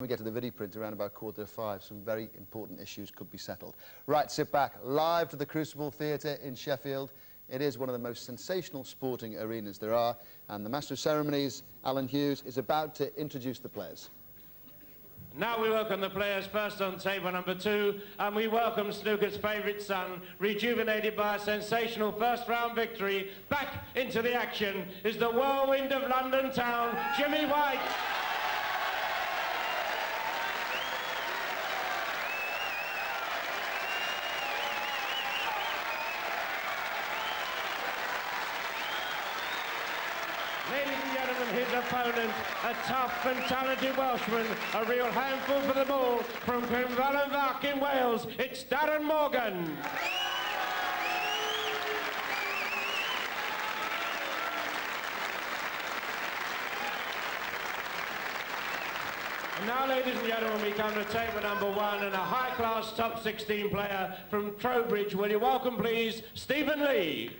we get to the video print around about 4:45, some very important issues could be settled. Right, sit back. Live to the Crucible Theatre in Sheffield. It is one of the most sensational sporting arenas there are, and the Master of Ceremonies, Alan Hughes, is about to introduce the players. Now we welcome the players first on table number 2, and we welcome snooker's favourite son, rejuvenated by a sensational first-round victory. Back into the action is the whirlwind of London town, Jimmy White. Ladies and gentlemen, his opponent, a tough and talented Welshman, a real handful for them all, from Cynfallen in Wales, it's Darren Morgan. And now, ladies and gentlemen, we come to table number 1 and a high-class top 16 player from Trowbridge. Will you welcome, please, Stephen Lee.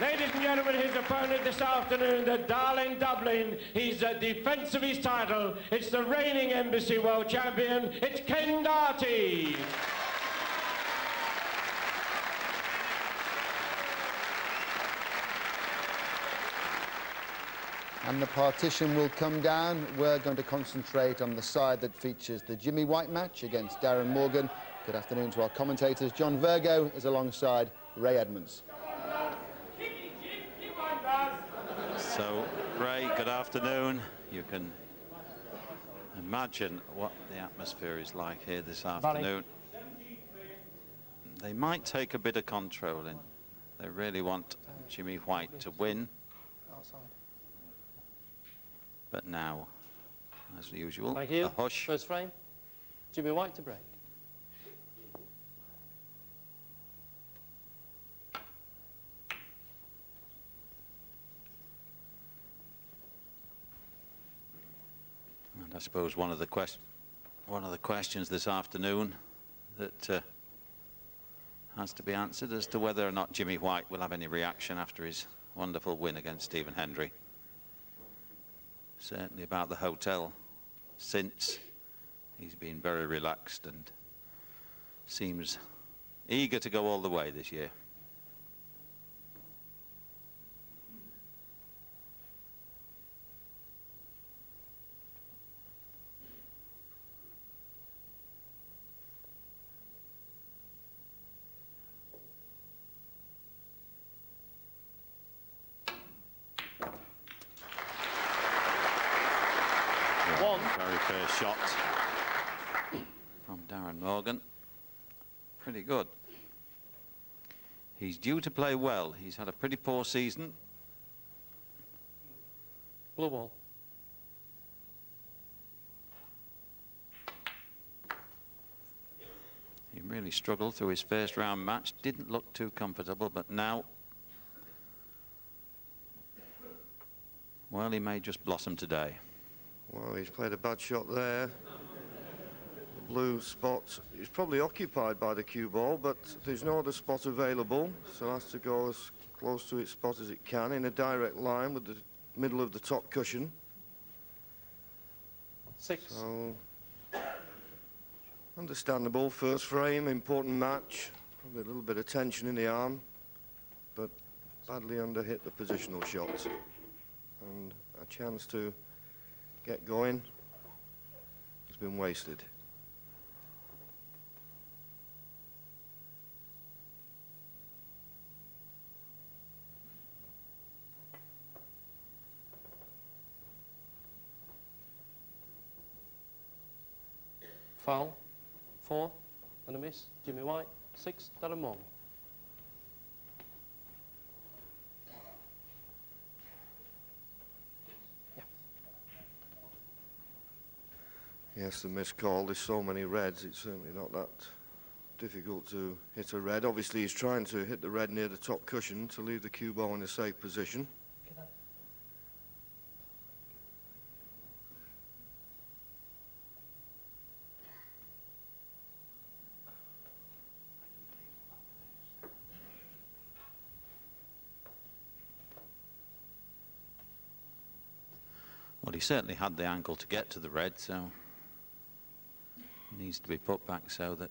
Ladies and gentlemen, his opponent this afternoon, the Darling Dublin. He's a defence of his title. It's the reigning Embassy World Champion. It's Ken Darty. And the partition will come down. We're going to concentrate on the side that features the Jimmy White match against Darren Morgan. Good afternoon to our commentators. John Virgo is alongside Ray Edmonds. So, Ray, good afternoon. You can imagine what the atmosphere is like here this afternoon. They might take a bit of control in. They really want Jimmy White to win. But now, as usual, Thank you. a hush. First frame, Jimmy White to break. And I suppose one of the questions this afternoon that has to be answered as to whether or not Jimmy White will have any reaction after his wonderful win against Stephen Hendry. Certainly about the hotel since, he's been very relaxed and seems eager to go all the way this year. Very fair shot from Darren Morgan. Pretty good. He's due to play well. He's had a pretty poor season. Blue ball. He really struggled through his first round match. Didn't look too comfortable, but now, well, he may just blossom today. Well, he's played a bad shot there. The blue spot is probably occupied by the cue ball, but there's no other spot available, so it has to go as close to its spot as it can in a direct line with the middle of the top cushion. 6. So, understandable first frame, important match. Probably a little bit of tension in the arm, but badly underhit the positional shot. And a chance to get going has been wasted. Foul. 4 and a miss. Jimmy White. 6. Darren Morgan. Yes, the missed call. There's so many reds, it's certainly not that difficult to hit a red. Obviously, he's trying to hit the red near the top cushion to leave the cue ball in a safe position. Well, he certainly had the angle to get to the red, so needs to be put back so that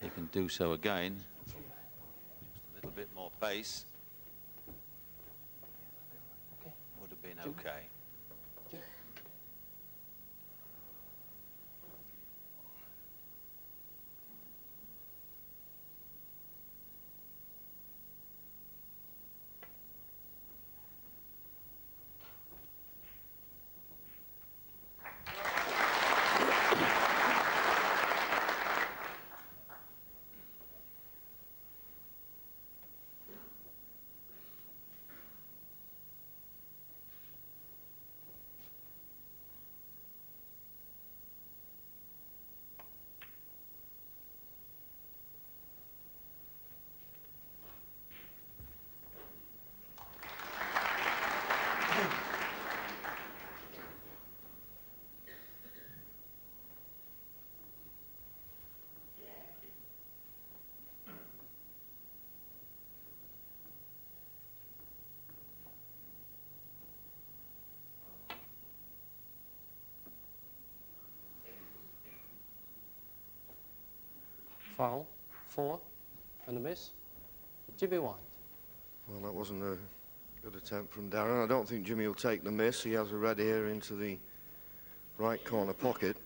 he can do so again. Just a little bit more pace. Would have been okay. Foul, 4 and a miss. Jimmy White. Well, that wasn't a good attempt from Darren. I don't think Jimmy will take the miss. He has a red here into the right corner pocket.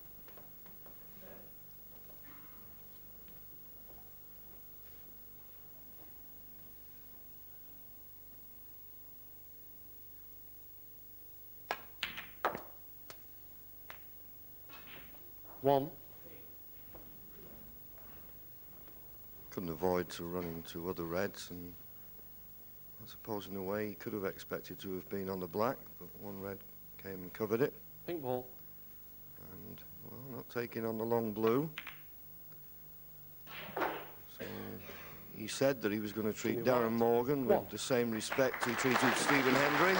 One. Couldn't avoid to run into other reds, and I suppose in a way he could have expected to have been on the black, but one red came and covered it. Pink ball. And, well, not taking on the long blue. So he said that he was going to treat Darren Morgan with the same respect he treated Stephen Hendry.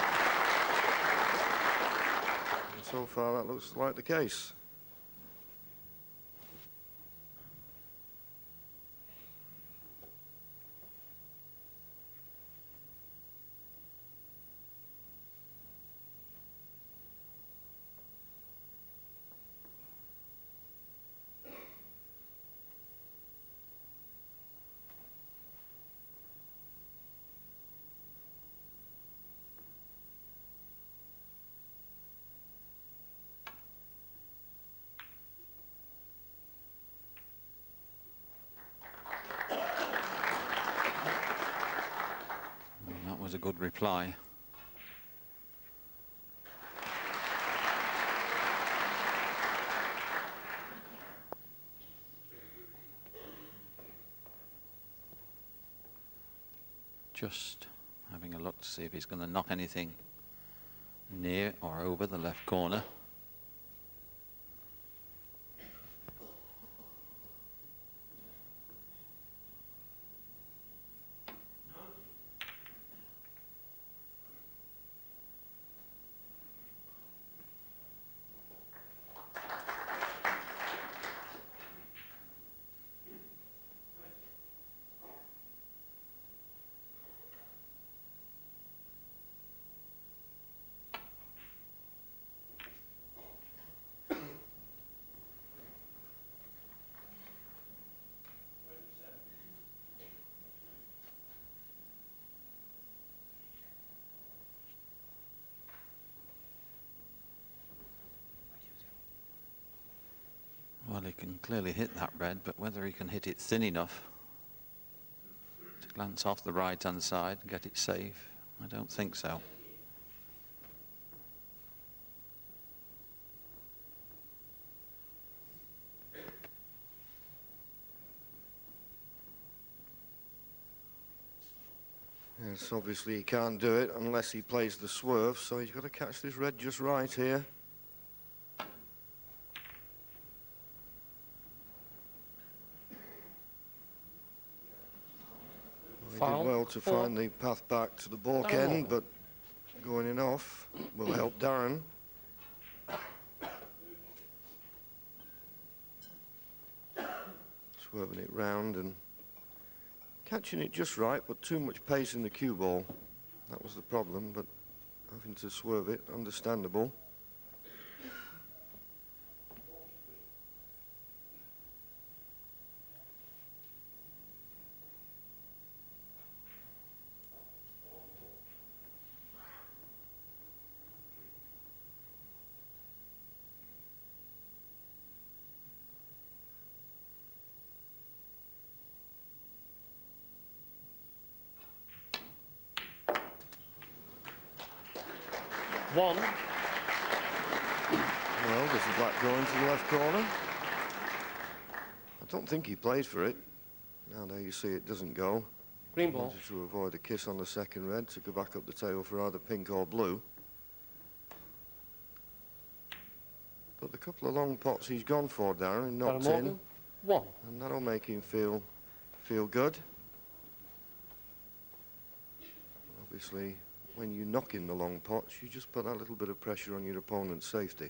And so far that looks like the case. That was a good reply. Just having a look to see if he's going to knock anything near or over the left corner. Well, he can clearly hit that red, but whether he can hit it thin enough to glance off the right-hand side and get it safe, I don't think so. Yes, obviously he can't do it unless he plays the swerve, so he's got to catch this red just right here. He did well to find the path back to the balk end, but going in off will help Darren. Swerving it round and catching it just right, but too much pace in the cue ball. That was the problem, but having to swerve it, understandable. One. Well, there's a black go into the left corner. I don't think he played for it. Now there you see it doesn't go. Green ball. Wanted to avoid a kiss on the second red to go back up the table for either pink or blue. But the couple of long pots he's gone for, Darren, knocked Darren in. Morgan. One. And that'll make him feel good. Obviously, when you knock in the long pots, you just put that little bit of pressure on your opponent's safety.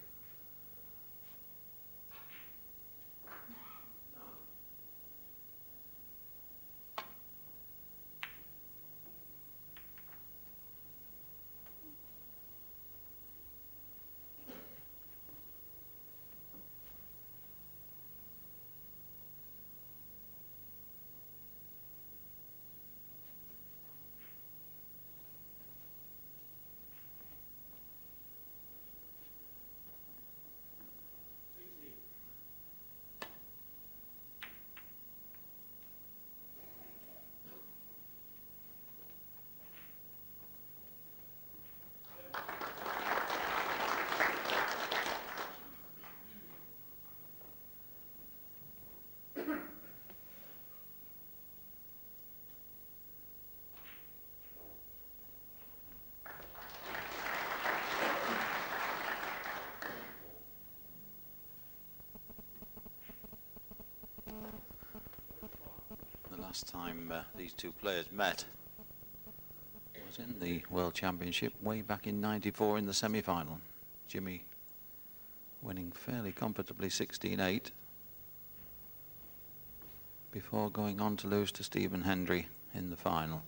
The last time these two players met was in the World Championship way back in '94 in the semi-final. Jimmy winning fairly comfortably 16-8 before going on to lose to Stephen Hendry in the final.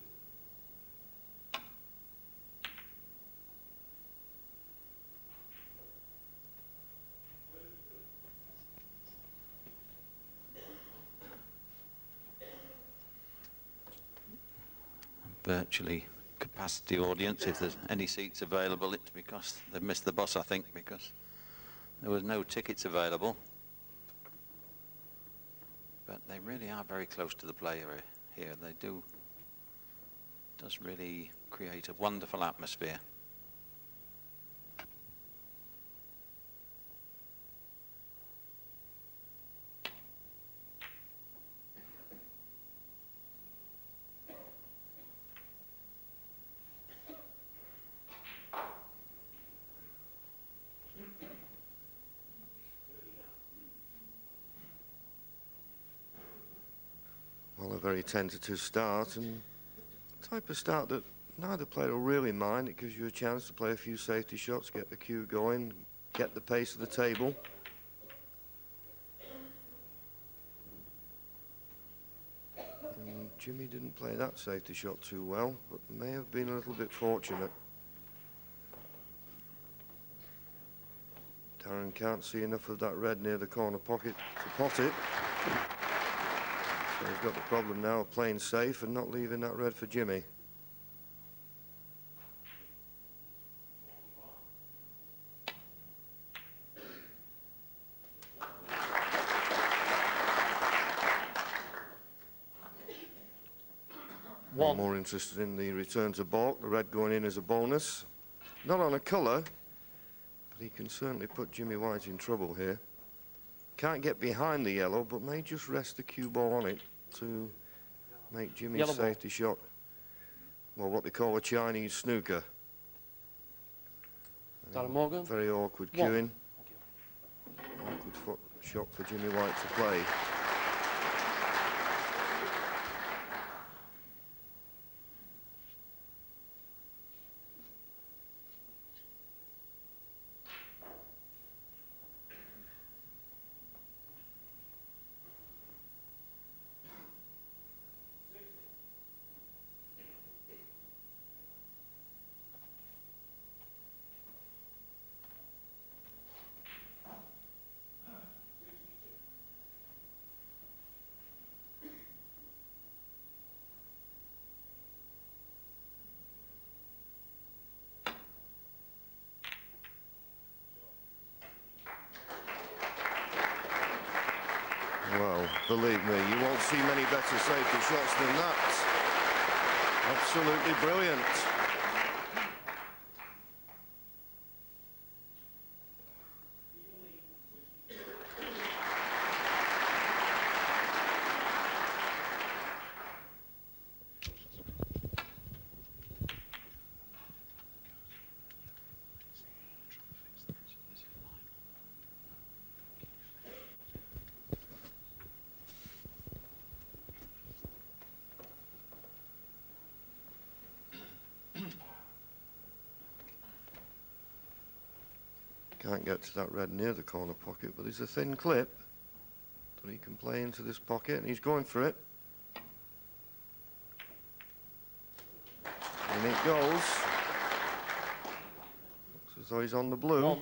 Virtually capacity audience. If there's any seats available, it's because they've missed the bus, I think, because there was no tickets available. But they really are very close to the player here. They do. It does really create a wonderful atmosphere. Well, a very tentative start, and the type of start that neither player will really mind. It gives you a chance to play a few safety shots, get the cue going, get the pace of the table. And Jimmy didn't play that safety shot too well, but may have been a little bit fortunate. Darren can't see enough of that red near the corner pocket to pot it. So he's got the problem now of playing safe and not leaving that red for Jimmy. One. I'm more interested in the return to balk, the red going in as a bonus. Not on a colour, but he can certainly put Jimmy White in trouble here. Can't get behind the yellow, but may just rest the cue ball on it to make Jimmy's Yellow ball. safety shot, well, what they call a Chinese snooker. Darren Morgan. Very awkward One. cueing. Awkward foot shot for Jimmy White to play. Believe me, you won't see many better safety shots than that. Absolutely brilliant. Can't get to that red near the corner pocket, but there's a thin clip that he can play into this pocket, and he's going for it. And it goes. Looks as though he's on the blue. One.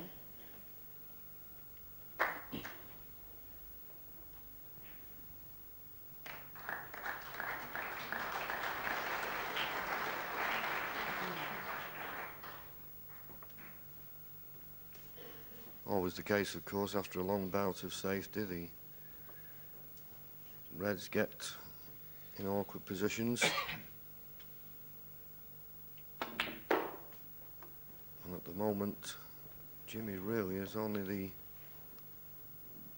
Always the case, of course, after a long bout of safety, the Reds get in awkward positions. And at the moment, Jimmy really is only the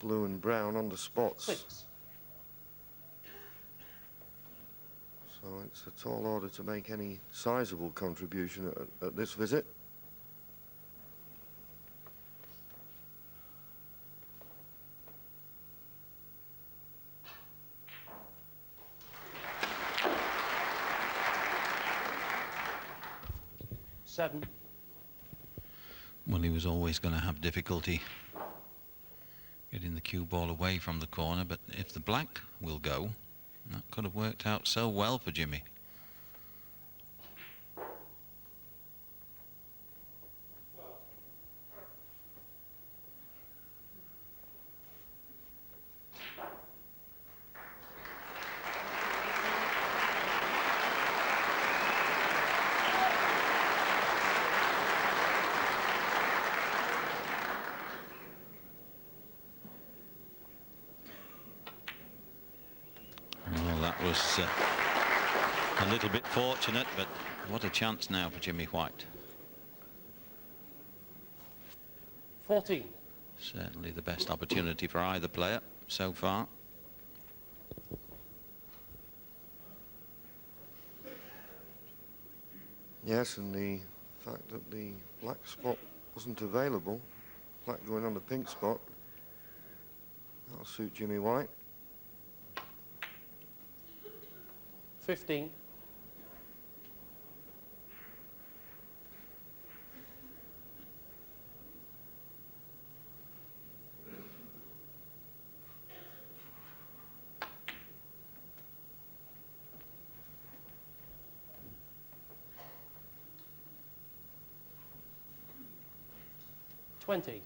blue and brown on the spots. 6. So it's a tall order to make any sizable contribution at this visit. Well, he was always going to have difficulty getting the cue ball away from the corner, but if the black will go, that could have worked out so well for Jimmy. Was a little bit fortunate, but what a chance now for Jimmy White. 14. Certainly the best opportunity for either player so far. Yes, and the fact that the black spot wasn't available, black going on the pink spot, that'll suit Jimmy White. 15. $20.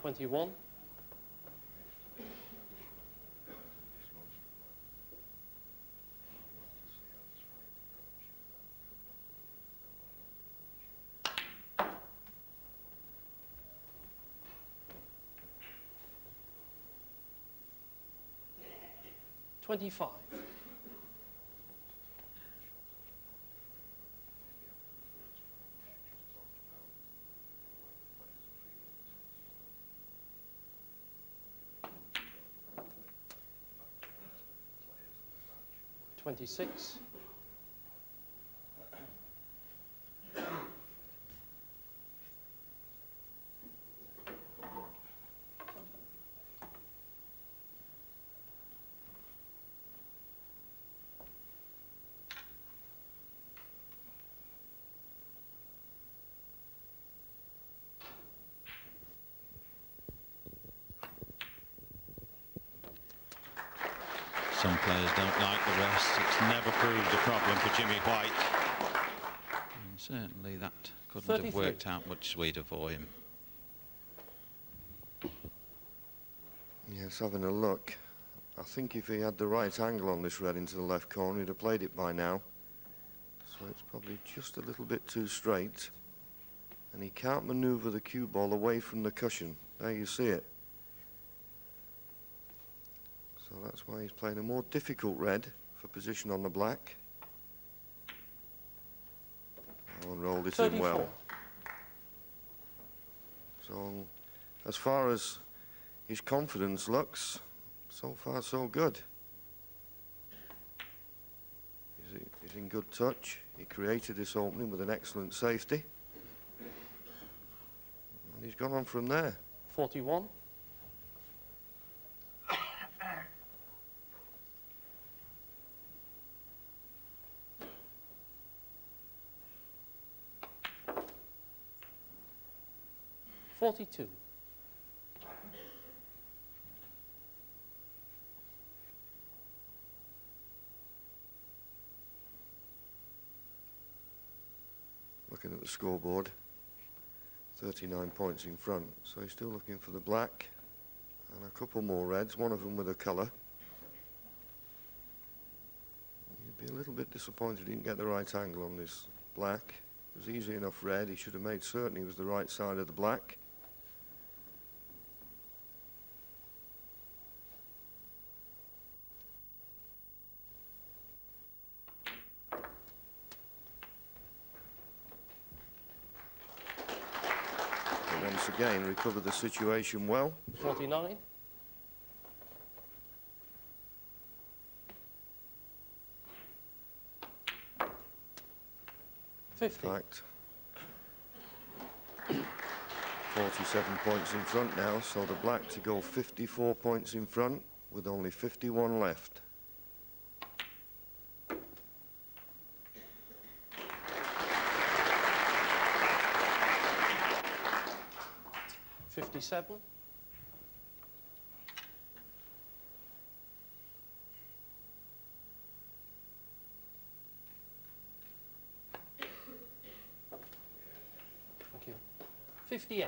21. 25. 26. 16. Some players don't like the rest. It's never proved a problem for Jimmy White. And certainly that couldn't 33. have worked out much sweeter for him. Yes, having a look. I think if he had the right angle on this red into the left corner, he'd have played it by now. So it's probably just a little bit too straight. And he can't manoeuvre the cue ball away from the cushion. There you see it. So that's why he's playing a more difficult red for position on the black. Oh, and rolled it 34. in well. So as far as his confidence looks, so far so good. He's in good touch. He created this opening with an excellent safety. And he's gone on from there. 41. $42. Looking at the scoreboard, 39 points in front. So he's still looking for the black and a couple more reds, one of them with a colour. He'd be a little bit disappointed he didn't get the right angle on this black. It was easy enough red. He should have made certain he was the right side of the black. But once again, recovered the situation well. 49. In fact, 47 points in front now, so the black to go 54 points in front with only 51 left. $57. Thank you. 58.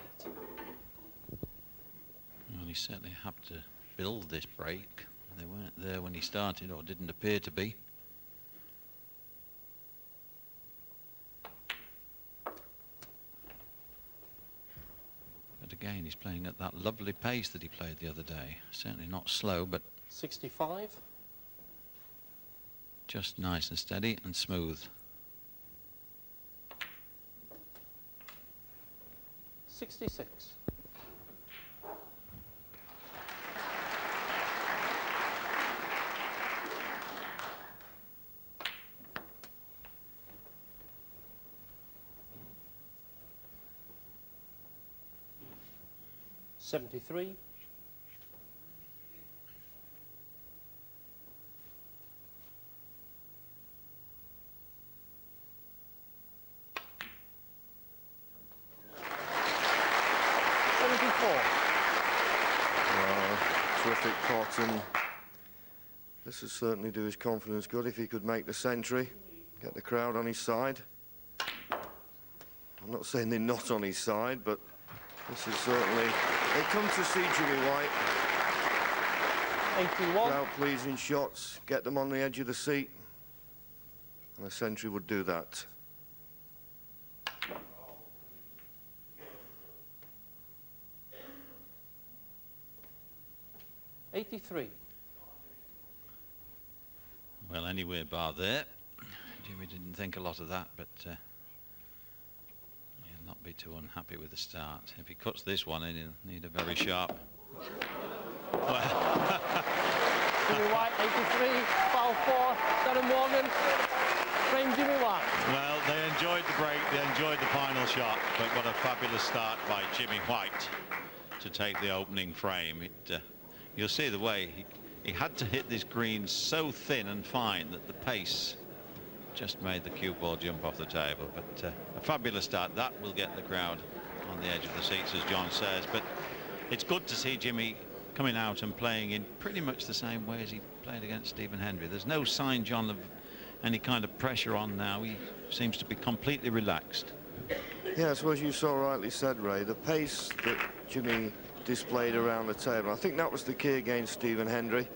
Well, he certainly had to build this break. They weren't there when he started, or didn't appear to be. But again, he's playing at that lovely pace that he played the other day. Certainly not slow, but 65. just nice and steady and smooth. 66. $73. Terrific pot, and this would certainly do his confidence good if he could make the century, get the crowd on his side. I'm not saying they're not on his side, but this is certainly... They come to see Jimmy White. 81. Crowd pleasing shots, get them on the edge of the seat, and a century would do that. $83. Well, anywhere bar there. Jimmy didn't think a lot of that, but he'll not be too unhappy with the start. If he cuts this one in, he'll need a very sharp... Well, Jimmy White, 83. Foul 4. Darren Morgan. Frame Jimmy White. well, they enjoyed the break, they enjoyed the final shot, but what a fabulous start by Jimmy White to take the opening frame. You'll see the way he had to hit this green so thin and fine that the pace just made the cue ball jump off the table. But a fabulous start. That will get the crowd on the edge of the seats, as John says. But it's good to see Jimmy coming out and playing in pretty much the same way as he played against Stephen Hendry. There's no sign, John, of any kind of pressure on now. He seems to be completely relaxed. Yes, well, as you so rightly said, Ray, the pace that Jimmy displayed around the table, I think that was the key against Stephen Hendry.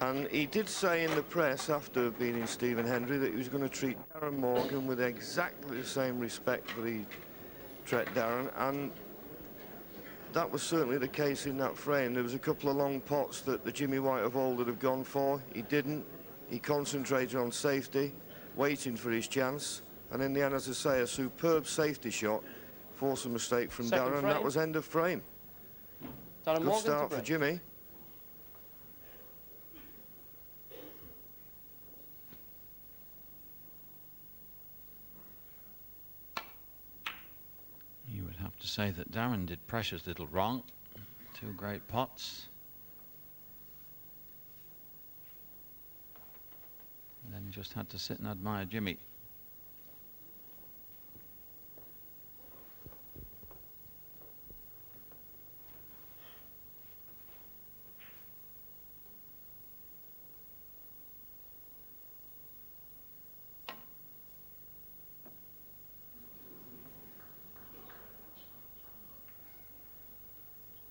And he did say in the press after beating Stephen Hendry that he was going to treat Darren Morgan with exactly the same respect that he treated Darren, and that was certainly the case in that frame. There was a couple of long pots that the Jimmy White of old would have gone for. He didn't. He concentrated on safety, waiting for his chance, and in the end, as I say, a superb safety shot forced a mistake from Second Darren. frame. That was end of frame. Darren Good Morgan start to for break. Jimmy. You would have to say that Darren did precious little wrong. 2 great pots. And then just had to sit and admire Jimmy.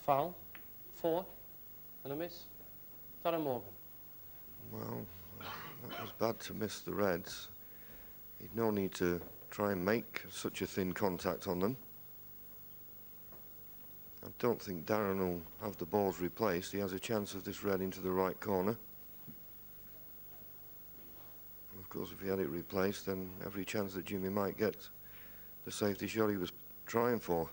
Foul. 4 and a miss. Darren Morgan. Well, that was bad to miss the reds. He'd no need to try and make such a thin contact on them. I don't think Darren will have the balls replaced. He has a chance of this red into the right corner. Of course, if he had it replaced, then every chance that Jimmy might get the safety shot he was trying for.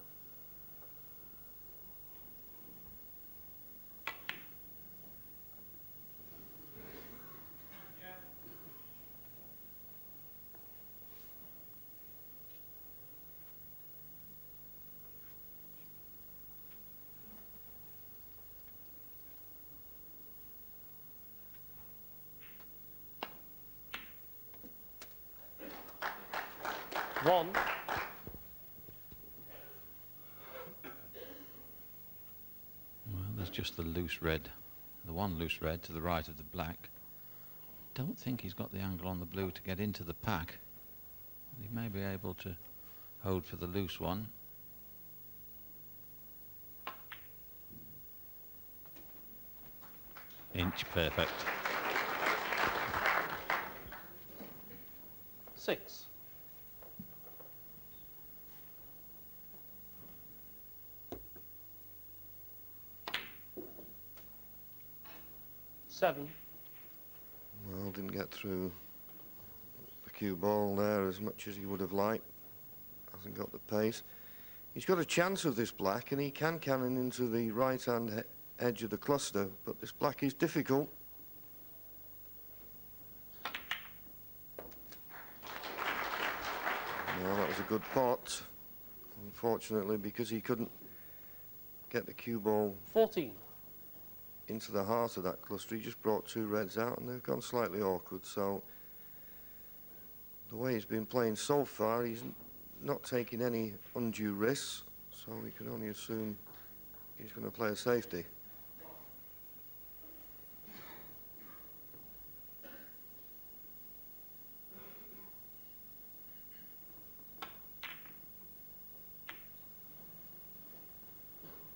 One. Well, there's just the loose red, the one loose red to the right of the black. Don't think he's got the angle on the blue to get into the pack. He may be able to hold for the loose one. Inch perfect. 6. 7. Well, didn't get through the cue ball there as much as he would have liked. Hasn't got the pace. He's got a chance of this black, and he can cannon into the right-hand edge of the cluster, but this black is difficult. Well, that was a good pot. Unfortunately, because he couldn't get the cue ball 14. into the heart of that cluster, he just brought 2 reds out, and they've gone slightly awkward. So the way he's been playing so far, he's not taking any undue risks, so we can only assume he's going to play a safety.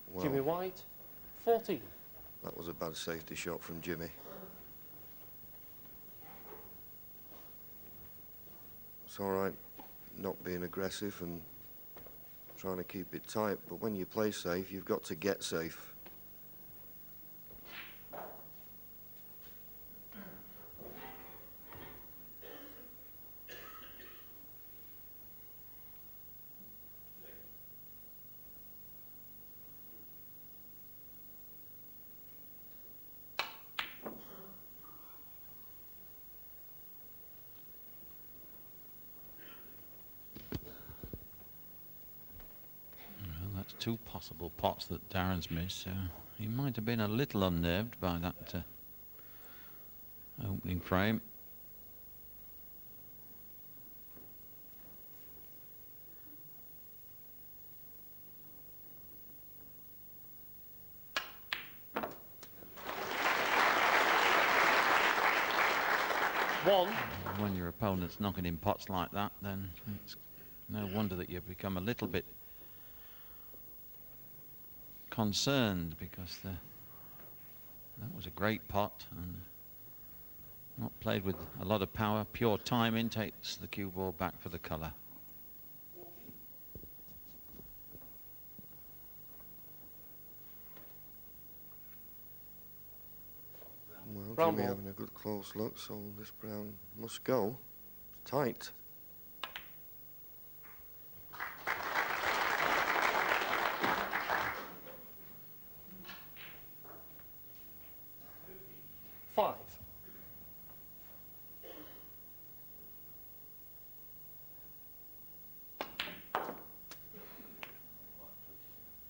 Well, Jimmy White. 14. that was a bad safety shot from Jimmy. It's all right not being aggressive and trying to keep it tight, but when you play safe, you've got to get safe. That's 2 possible pots that Darren's missed, so he might have been a little unnerved by that opening frame. 1. When your opponent's knocking in pots like that, then it's no wonder that you become a little bit concerned, because that was a great pot and not played with a lot of power. Pure timing takes the cue ball back for the colour. Well, Brown Jimmy ball. having a good close look, so this brown must go. It's tight. Five.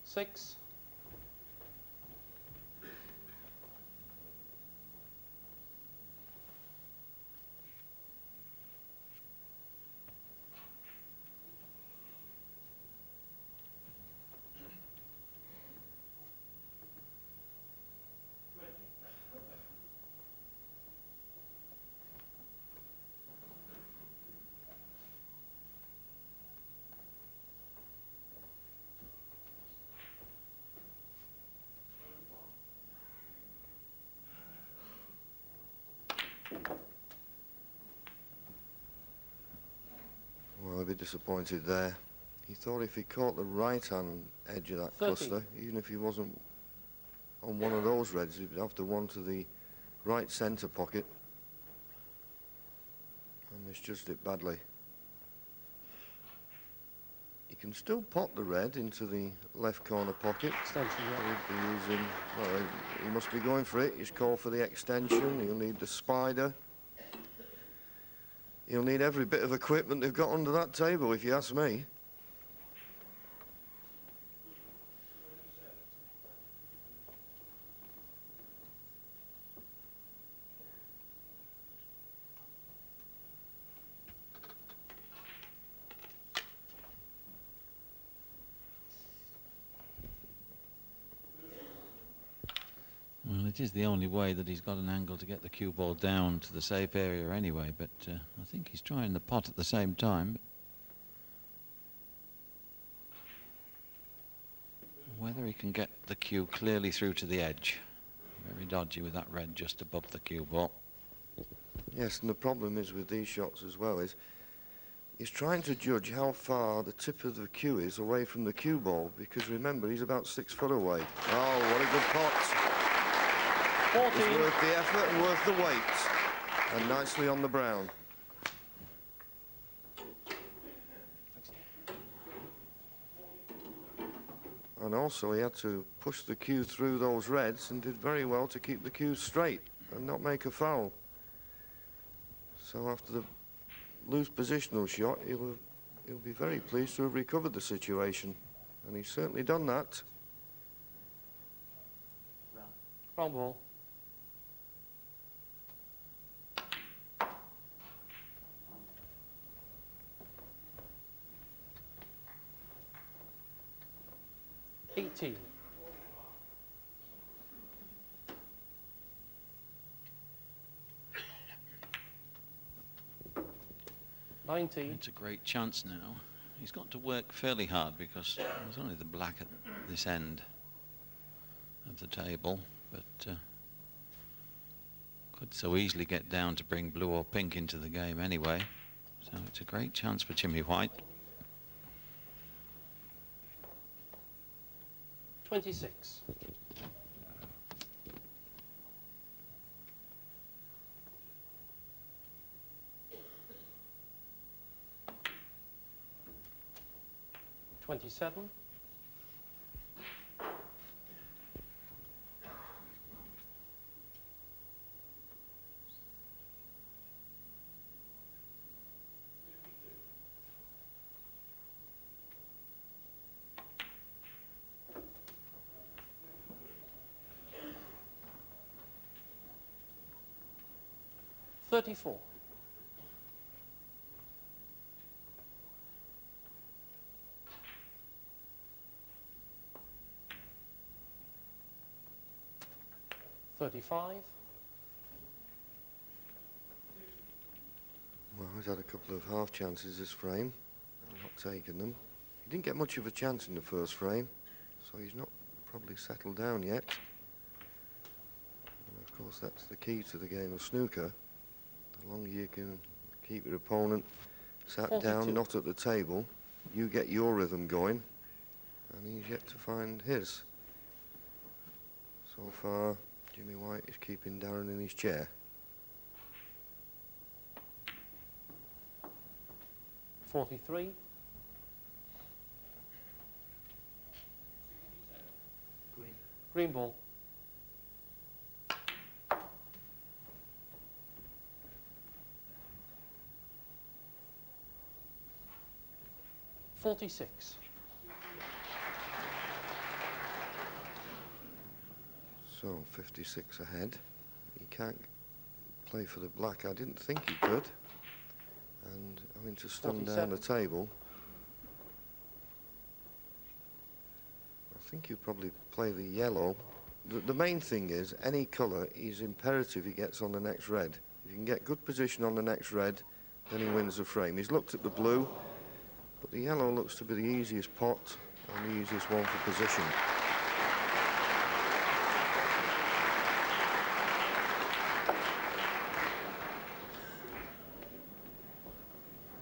6. Well, I'd be disappointed there. He thought if he caught the right-hand edge of that 30. cluster, even if he wasn't on one of those reds, he'd have to one to the right centre pocket. And misjudged it badly. He can still pot the red into the left corner pocket. Extension, yeah. He'd be using, well, he must be going for it. He's called for the extension. He'll need the spider. He'll need every bit of equipment they've got under that table, if you ask me. Well, it is the only way that he's got an angle to get the cue ball down to the safe area anyway, but I think he's trying the pot at the same time. Whether he can get the cue clearly through to the edge. Very dodgy with that red just above the cue ball. Yes, and the problem is with these shots as well is he's trying to judge how far the tip of the cue is away from the cue ball, because remember, he's about 6 foot away. Oh, what a good pot. 14. It's worth the effort and worth the weight. And nicely on the brown. And also he had to push the cue through those reds and did very well to keep the cue straight and not make a foul. So after the loose positional shot, he'll be very pleased to have recovered the situation. And he's certainly done that. Brown ball. 18. 19. It's a great chance now. He's got to work fairly hard because there's only the black at this end of the table, but could so easily get down to bring blue or pink into the game anyway. So it's a great chance for Jimmy White. 26. 27. 34. 35. He's had a couple of half chances this frame, and not taken them. He didn't get much of a chance in the first frame, so he's not probably settled down yet. And of course, that's the key to the game of snooker. The longer you can keep your opponent sat 42. down, not at the table, you get your rhythm going, and he's yet to find his. So far, Jimmy White is keeping Darren in his chair. 43. Green ball. 46. So 56 ahead. He can't play for the black. I didn't think he could. And having to stun down the table. I think you probably play the yellow. The main thing is, any colour is imperative he gets on the next red. If you can get good position on the next red, then he wins the frame. He's looked at the blue, but the yellow looks to be the easiest pot and the easiest one for position.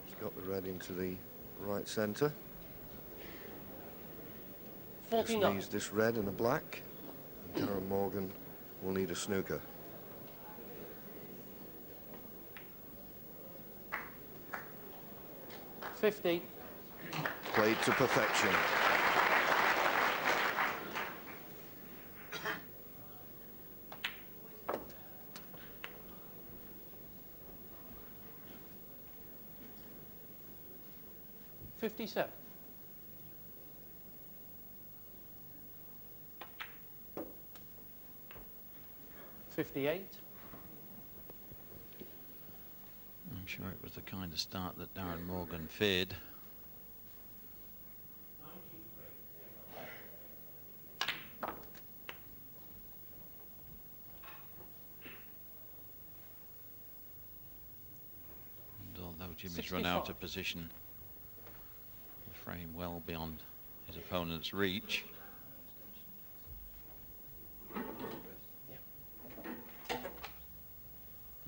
He's got the red into the right centre. 49. Just needs this red and a black. And Darren Morgan will need a snooker. $50. Played to perfection. $57. 58. I'm sure it was the kind of start that Darren Morgan feared. And although Jimmy's run out of position, the frame well beyond his opponent's reach.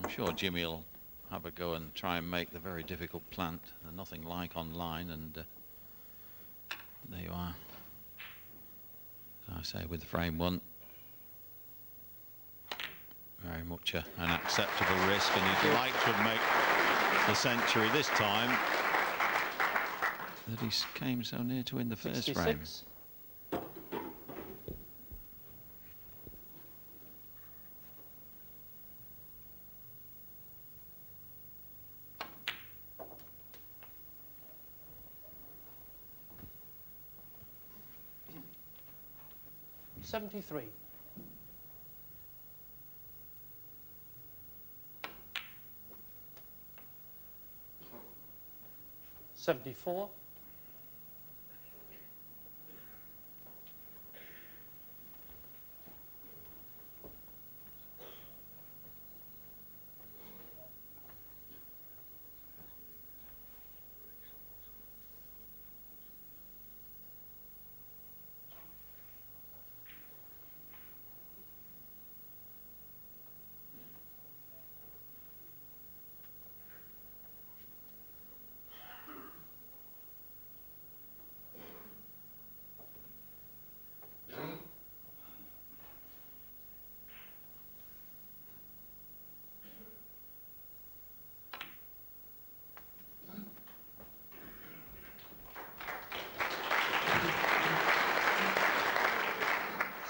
I'm sure Jimmy will have a go and try and make the very difficult plant. They're nothing like online, and there you are. As I say, with frame one, very much an acceptable risk, and he'd like to make the century this time that he came so near to win the first 66. frame. 73. 74.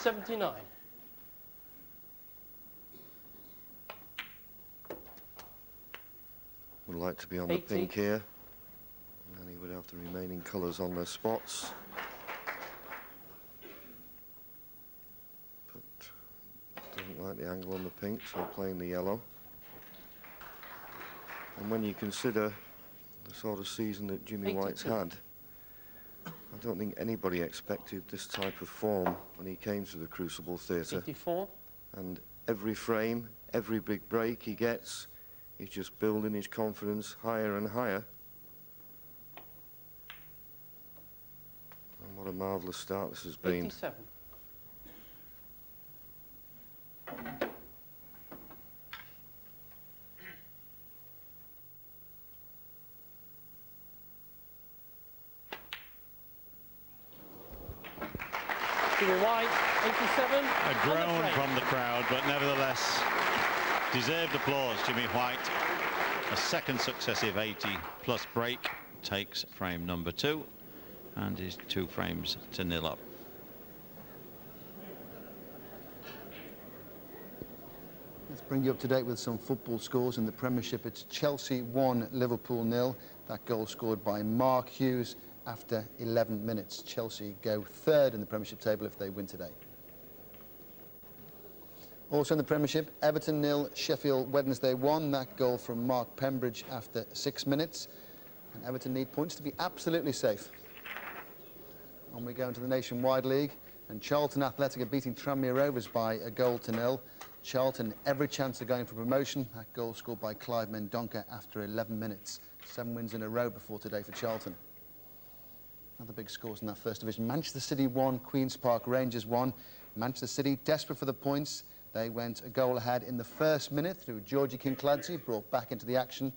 79. Would like to be on the 80. pink here. And then he would have the remaining colours on their spots. But doesn't like the angle on the pink, so playing the yellow. And when you consider the sort of season that Jimmy White's 82. had, I don't think anybody expected this type of form when he came to the Crucible Theatre. 54. And every frame, every big break he gets, He's just building his confidence higher and higher. And what a marvellous start this has been. 87. Jimmy White, 87. A groan from the crowd, but nevertheless deserved applause. Jimmy White, a second successive 80-plus break, takes frame number 2 and is 2 frames to 0 up. Let's bring you up to date with some football scores in the Premiership. It's Chelsea 1, Liverpool 0. That goal scored by Mark Hughes after 11 minutes. Chelsea go 3rd in the Premiership table if they win today. Also in the Premiership, Everton 0, Sheffield Wednesday 1. That goal from Mark Pembridge after 6 minutes. And Everton need points to be absolutely safe. On we go into the Nationwide League, and Charlton Athletic are beating Tranmere Rovers by a goal to 0. Charlton every chance of going for promotion. That goal scored by Clive Mendonca after 11 minutes. 7 wins in a row before today for Charlton. Other big scores in that first division. Manchester City 1, Queen's Park Rangers 1. Manchester City desperate for the points. They went a goal ahead in the first minute through Georgie King-Clancy, brought back into the action.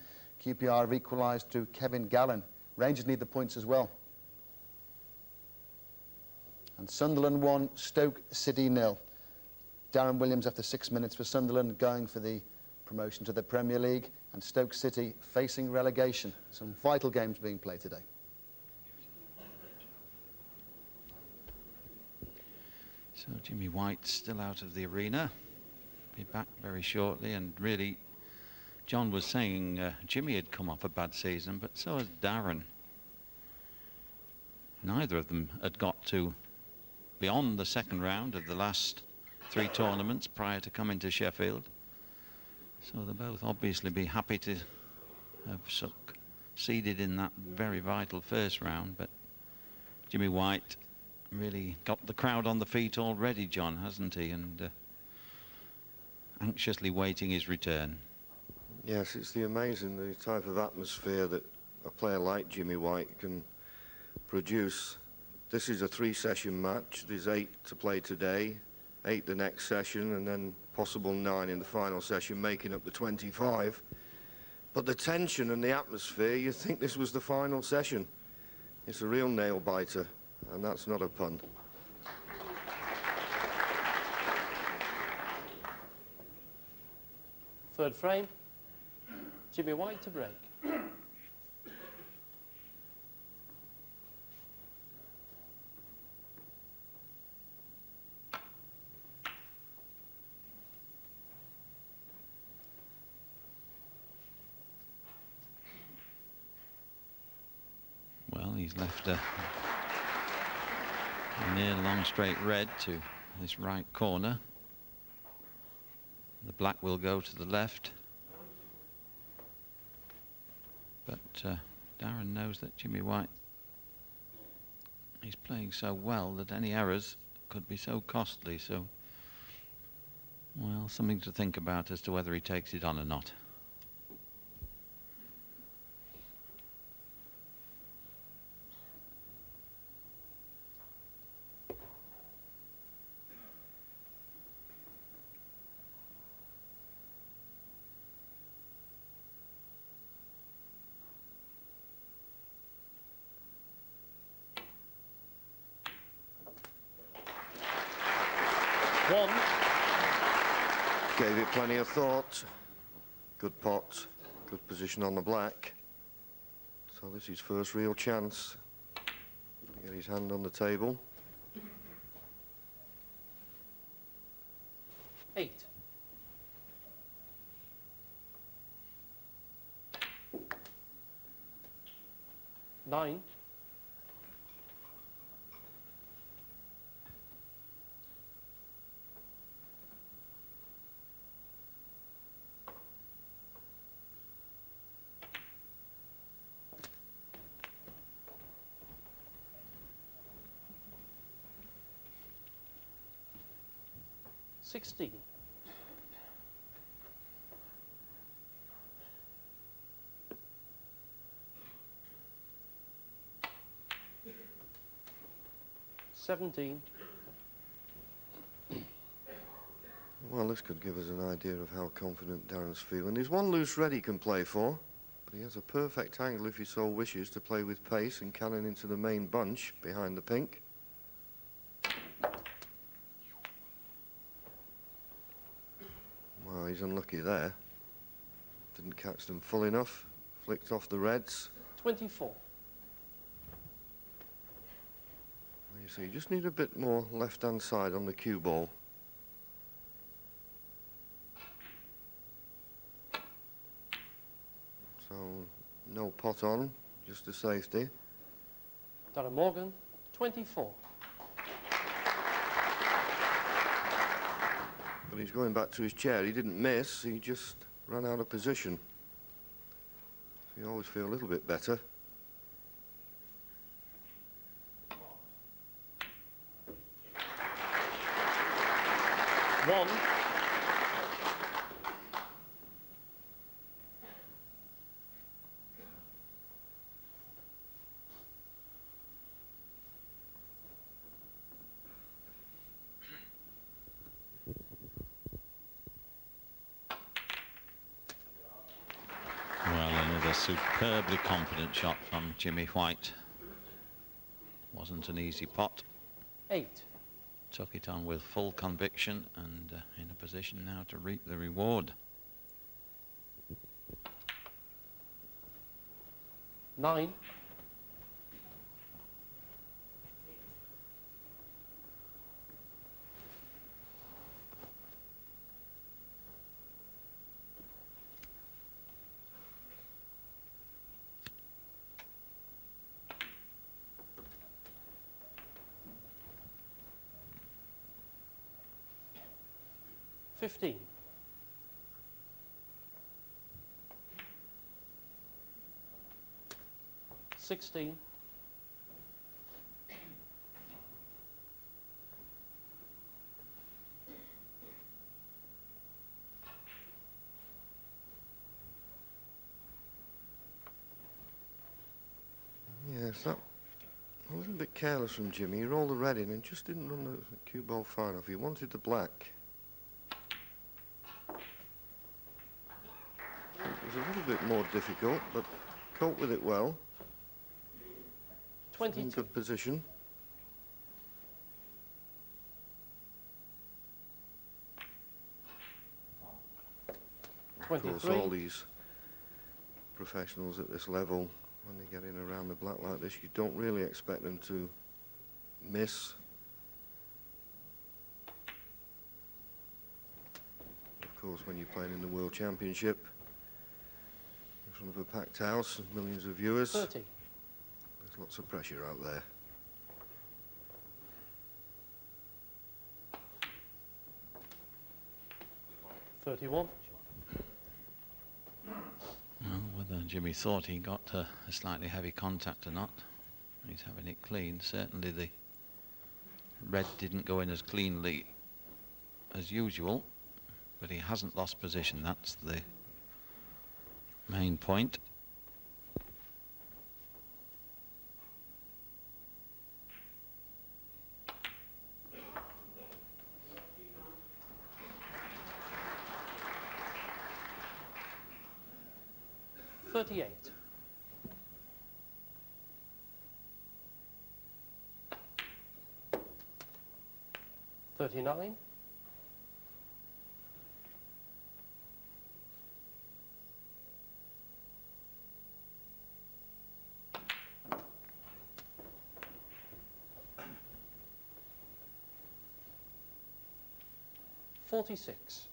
QPR have equalised through Kevin Gallen. Rangers need the points as well. And Sunderland 1, Stoke City 0. Darren Williams after 6 minutes for Sunderland, going for the promotion to the Premier League, and Stoke City facing relegation. Some vital games being played today. So Jimmy White still out of the arena. Be back very shortly. And really, John was saying Jimmy had come off a bad season, but so has Darren. Neither of them had got to beyond the second round of the last 3 tournaments prior to coming to Sheffield. So they'll both obviously be happy to have succeeded in that very vital first round. But Jimmy White really got the crowd on the feet already, John, hasn't he? And anxiously waiting his return. Yes, it's the amazing the type of atmosphere that a player like Jimmy White can produce. This is a 3-session match. There's 8 to play today, 8 the next session, and then possible 9 in the final session, making up the 25. But the tension and the atmosphere, you'd think this was the final session. It's a real nail-biter, and that's not a pun. Third frame, Jimmy White to break. Well, he's left a near long straight red to this right corner. The black will go to the left. But Darren knows that Jimmy White, he's playing so well that any errors could be so costly. So, well, something to think about as to whether he takes it on or not. One. Gave it plenty of thought. Good pot, good position on the black. So this is his first real chance to get his hand on the table. 8. Nine. 17. Well, this could give us an idea of how confident Darren's feeling. There's one loose red he can play for, but he has a perfect angle if he so wishes to play with pace and cannon into the main bunch behind the pink. Well, he's unlucky there. Didn't catch them full enough. Flicked off the reds. 24. You see, you just need a bit more left-hand side on the cue ball. So, no pot on, just a safety. Darren Morgan, 24. But he's going back to his chair. He didn't miss, he just ran out of position. So you always feel a little bit better. One. Well, another superbly confident shot from Jimmy White. Wasn't an easy pot. 8. Took it on with full conviction and in a position now to reap the reward. 9. $15. 16. 'Yes, that a little bit careless from Jimmy. He rolled the red in and just didn't run the cue ball far enough. He wanted the black. It was a little bit more difficult, but coped with it well. In 22. good position. Of course, 23. all these professionals at this level, when they get in around the black like this, you don't really expect them to miss. Of course, when you're playing in the World Championship, in front of a packed house and millions of viewers, 30. there's lots of pressure out there. $31. Well, whether Jimmy thought he got a slightly heavy contact or not, he's having it clean. Certainly the red didn't go in as cleanly as usual, but he hasn't lost position. That's the main point. $38. 39. 46.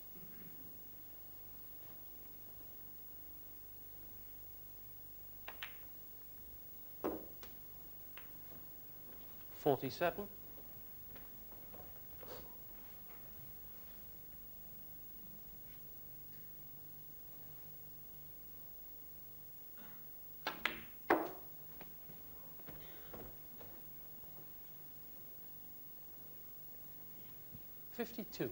47. 52.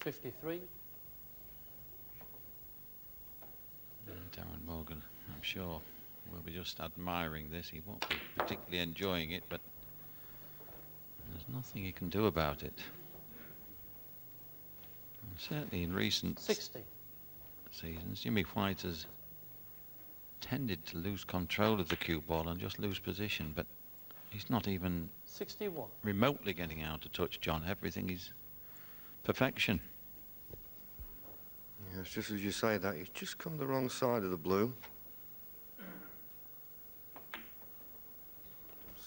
53. Darren Morgan, I'm sure, will be just admiring this. He won't be particularly enjoying it, but there's nothing he can do about it. And certainly in recent 60. seasons, Jimmy White has tended to lose control of the cue ball and just lose position, but he's not even 61. remotely getting out of touch, John. Everything is perfection. Yeah, it's just as you say that, he's just come the wrong side of the blue.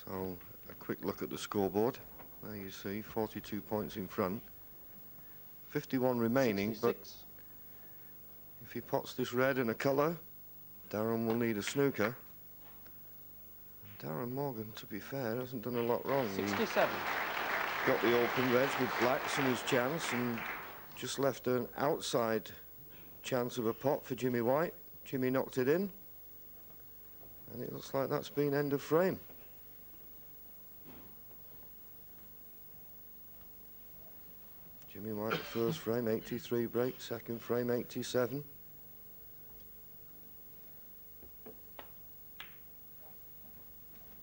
So, a quick look at the scoreboard. There you see, 42 points in front. 51 remaining, 66. but if he pots this red in a colour, Darren will need a snooker. And Darren Morgan, to be fair, hasn't done a lot wrong. 67. He got the open reds with blacks in his chance and just left an outside chance of a pot for Jimmy White. Jimmy knocked it in, and it looks like that's been end of frame. Jimmy White, the first frame, 83 break, second frame, 87.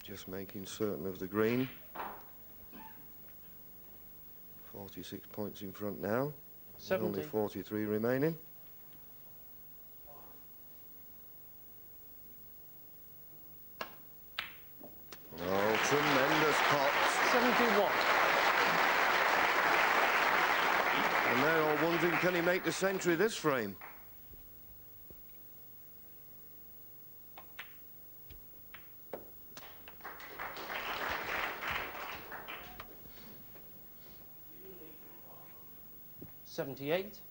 Just making certain of the green. 46 points in front now. 70. Only 43 remaining. Oh, tremendous pots. 71. And they're all wondering, can he make the century this frame? $78.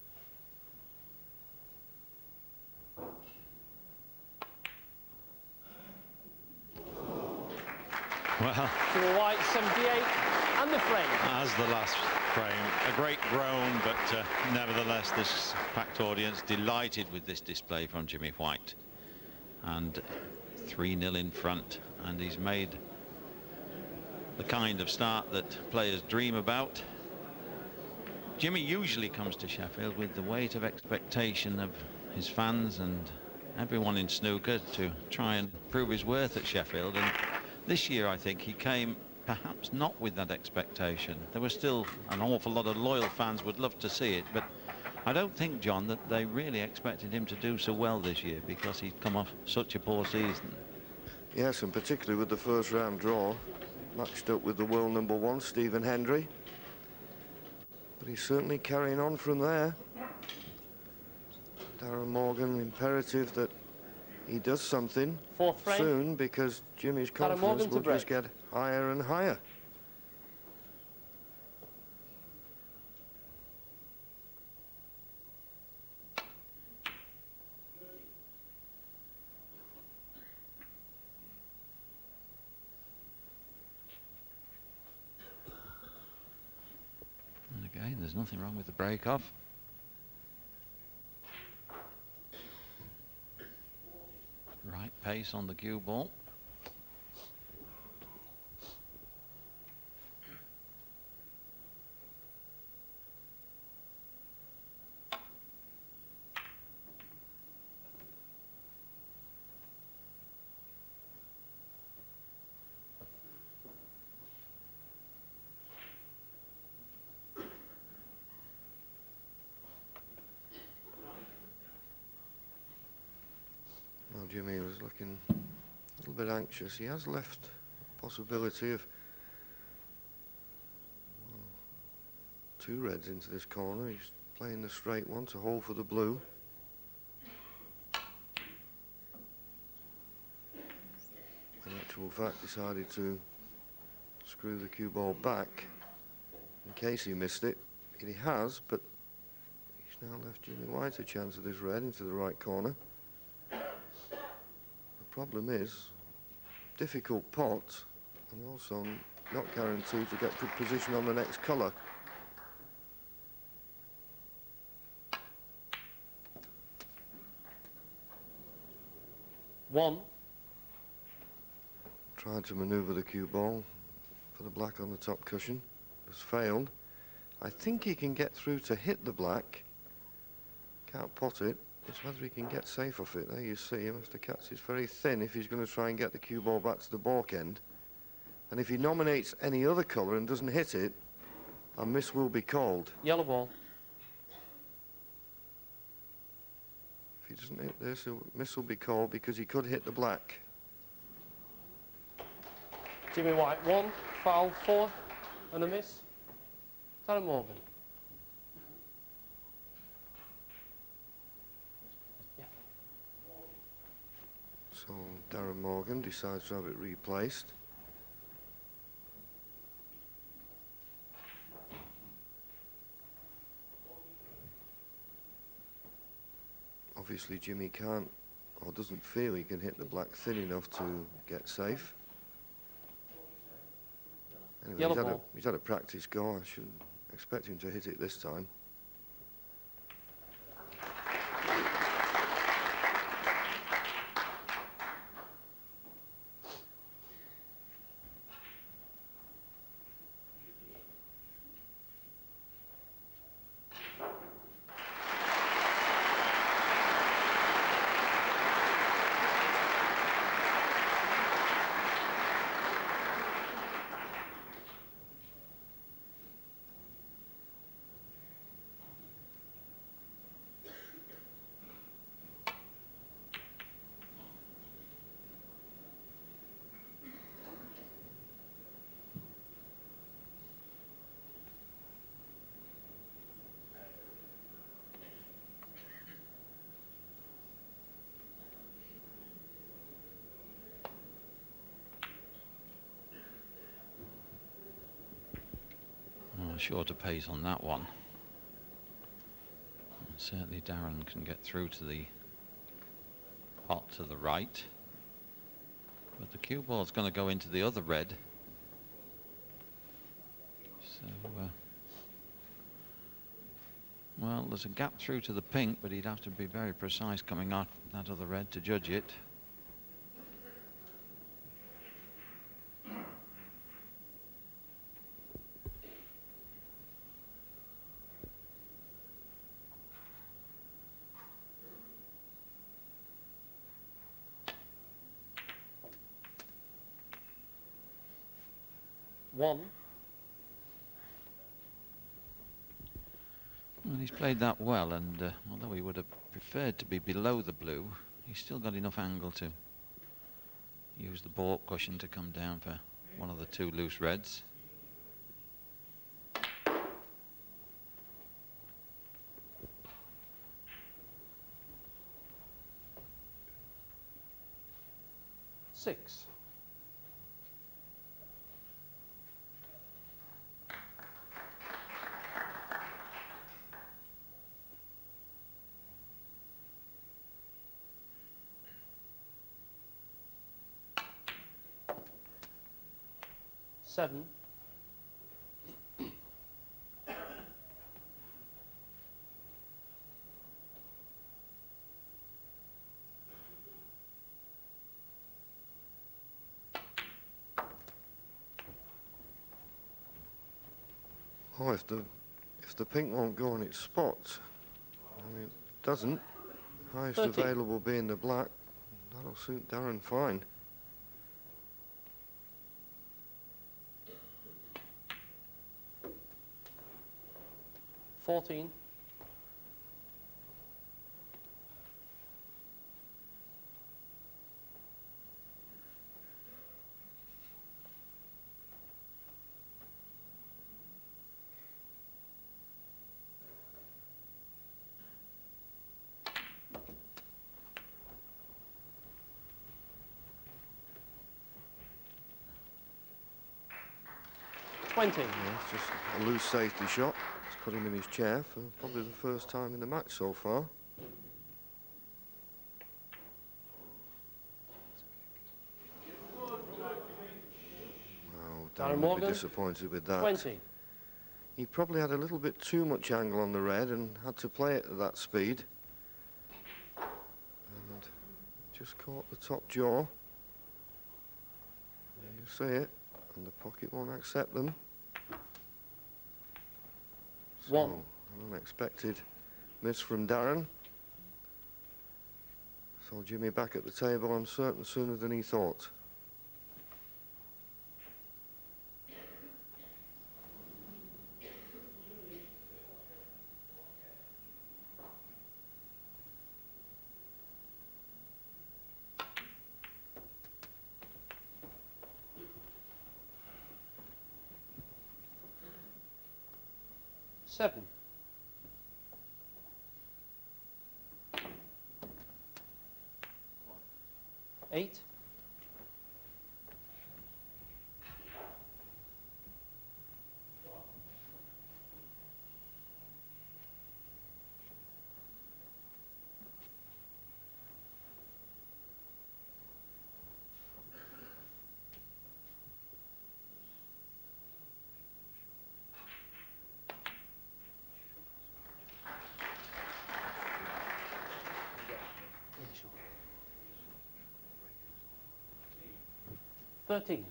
Well, Jimmy White, 78, and the frame. as the last frame, a great groan, but nevertheless this packed audience delighted with this display from Jimmy White. And 3-0 in front, and he's made the kind of start that players dream about. Jimmy usually comes to Sheffield with the weight of expectation of his fans and everyone in snooker to try and prove his worth at Sheffield, and this year I think he came perhaps not with that expectation. There was still an awful lot of loyal fans would love to see it, but I don't think, John, that they really expected him to do so well this year because he'd come off such a poor season. Yes, and particularly with the first round draw, matched up with the world #1, Stephen Hendry. But he's certainly carrying on from there. Darren Morgan, imperative that he does something Fourth frame. soon, because Jimmy's Darren confidence Morgan to will just break. get higher and higher. And again, there's nothing wrong with the break off. Right pace on the cue ball. Well, Jimmy was looking a little bit anxious. He has left the possibility of two reds into this corner. He's playing the straight one to hold for the blue. In actual fact, decided to screw the cue ball back in case he missed it. He has, but he's now left Jimmy White a chance of this red into the right corner. The problem is, difficult pot, and also not guaranteed to get good position on the next colour. One. Tried to manoeuvre the cue ball for the black on the top cushion. Has failed. I think he can get through to hit the black. Can't pot it. It's whether he can get safe off it. There you see him. Mr. Katz is very thin if he's going to try and get the cue ball back to the balk end. And if he nominates any other colour and doesn't hit it, a miss will be called. Yellow ball. If he doesn't hit this, a miss will be called because he could hit the black. Jimmy White, 1, foul, 4, and a miss. Darren Morgan. Yeah. So Darren Morgan decides to have it replaced. Obviously Jimmy can't, or doesn't feel he can hit the black thin enough to get safe. Anyway, he's had a practice go. I shouldn't expect him to hit it this time. Shorter pace on that one. And certainly Darren can get through to the pot to the right, but the cue ball's going to go into the other red. So well, there's a gap through to the pink, but he'd have to be very precise coming out that other red to judge it. One. Well, he's played that well, and although he would have preferred to be below the blue, he's still got enough angle to use the balk cushion to come down for one of the two loose reds. Six. Seven. Oh, if the pink won't go on its spot, and it doesn't, highest 30. available being the black, that'll suit Darren fine. $14. $20. Yeah, it's just a loose safety shot. It's put him in his chair for probably the first time in the match so far. Well, Darren would be Morgan, disappointed with that. 20. He probably had a little bit too much angle on the red and had to play it at that speed. And just caught the top jaw. There you see it, and the pocket won't accept them. So, One. an unexpected miss from Darren. So Jimmy back at the table, I'm certain, sooner than he thought. Seven. Eight. Yeah, sure. 13.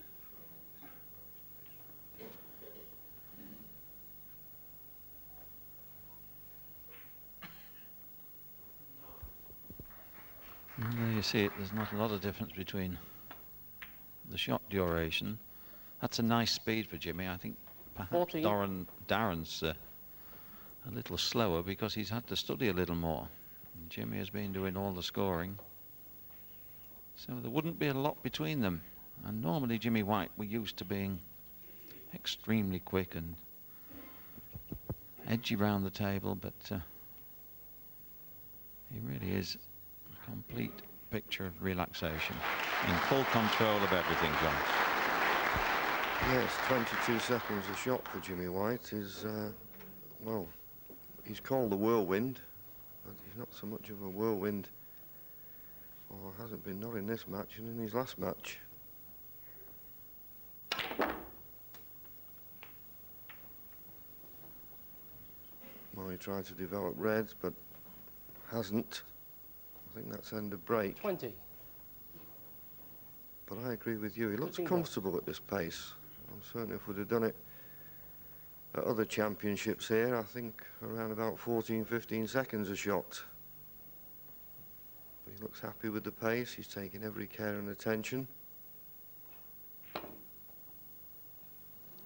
Well, there you see it, there's not a lot of difference between the shot duration. That's a nice speed for Jimmy. I think perhaps 14. Darren's a little slower because he's had to study a little more. And Jimmy has been doing all the scoring. So there wouldn't be a lot between them. And normally Jimmy White, we're used to being extremely quick and edgy round the table, but he really is a complete picture of relaxation, in full control of everything, John. Yes, 22 seconds a shot for Jimmy White is, well, he's called the whirlwind, but he's not so much of a whirlwind, or hasn't been, not in this match and in his last match. Well, he tried to develop reds, but hasn't. I think that's end of break. 20. But I agree with you. He looks 15 comfortable at this pace. I'm certain if we'd have done it at other championships here, I think around about 14, 15 seconds a shot. But he looks happy with the pace. He's taking every care and attention.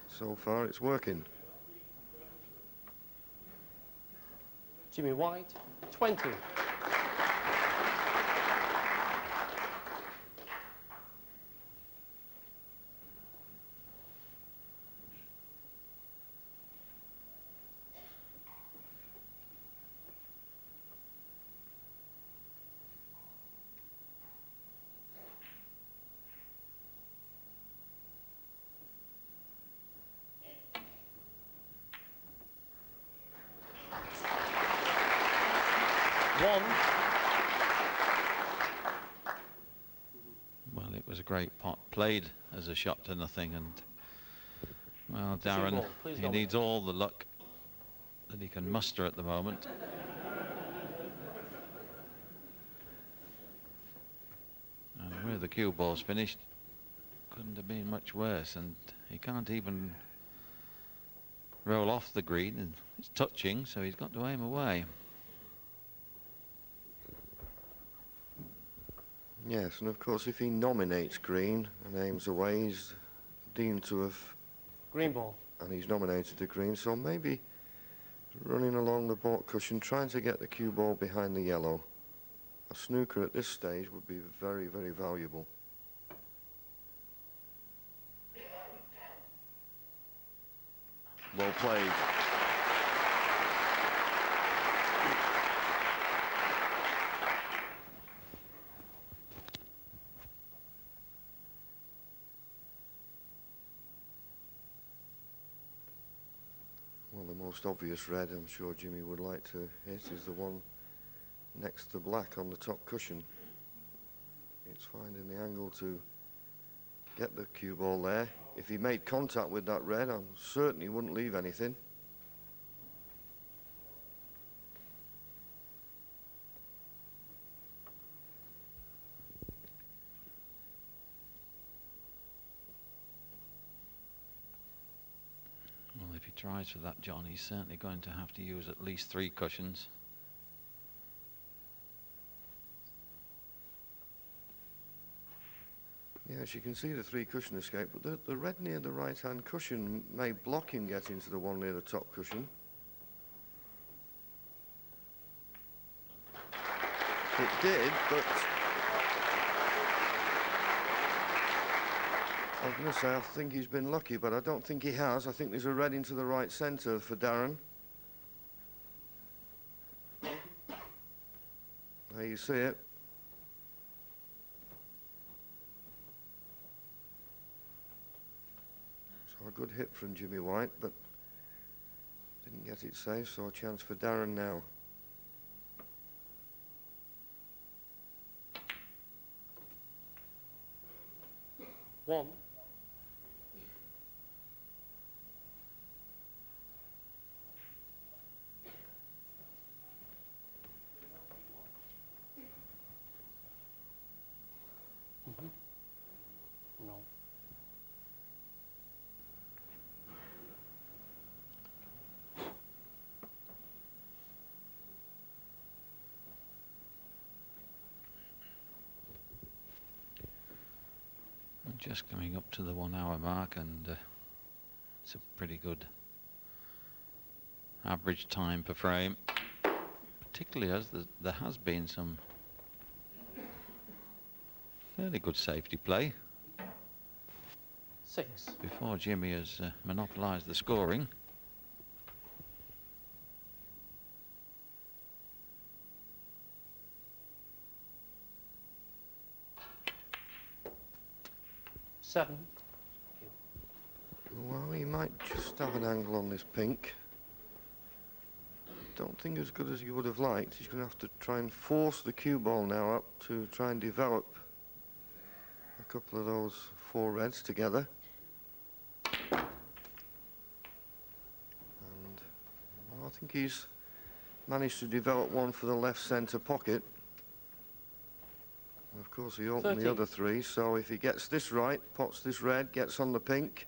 So far, it's working. Jimmy White, 20. Well, it was a great pot played as a shot to nothing, and well, Darren, he needs all the luck that he can muster at the moment. And where the cue ball's finished, couldn't have been much worse, and he can't even roll off the green, and it's touching, so he's got to aim away. Yes, and of course, if he nominates green and aims away, he's deemed to have... Green ball. And he's nominated the green, so maybe running along the baulk cushion, trying to get the cue ball behind the yellow. A snooker at this stage would be very, very valuable. Well played. Well, the most obvious red I'm sure Jimmy would like to hit is the one next to black on the top cushion. It's finding the angle to get the cue ball there. If he made contact with that red, I'm certain he wouldn't leave anything. Well, if he tries for that, John, he's certainly going to have to use at least 3 cushions. Yes, you can see the 3 cushion escape, but the red near the right-hand cushion may block him getting to the one near the top cushion. It did, but I was going to say I think he's been lucky, but I don't think he has. I think there's a red into the right centre for Darren. There you see it. So a good hit from Jimmy White, but didn't get it safe, so a chance for Darren now. One. No. Just coming up to the 1 hour mark, and it's a pretty good average time per frame, particularly as there has been some fairly good safety play 6. before Jimmy has monopolised the scoring. Seven. Well, he might just have an angle on this pink. Don't think as good as he would have liked. He's going to have to try and force the cue ball now up to try and develop a couple of those 4 reds together. And well, I think he's managed to develop one for the left centre pocket. And of course, he opened 13. the other 3, so if he gets this right, pots this red, gets on the pink,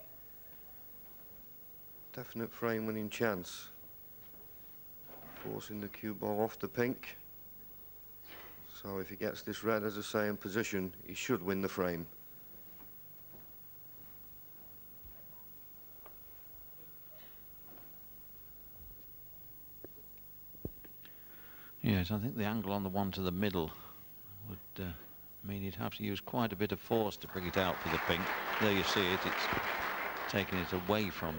definite frame winning chance. Forcing the cue ball off the pink. So if he gets this red, as I say, in position, he should win the frame. Yes, I think the angle on the one to the middle would mean he'd have to use quite a bit of force to bring it out for the pink. There you see it, it's taking it away from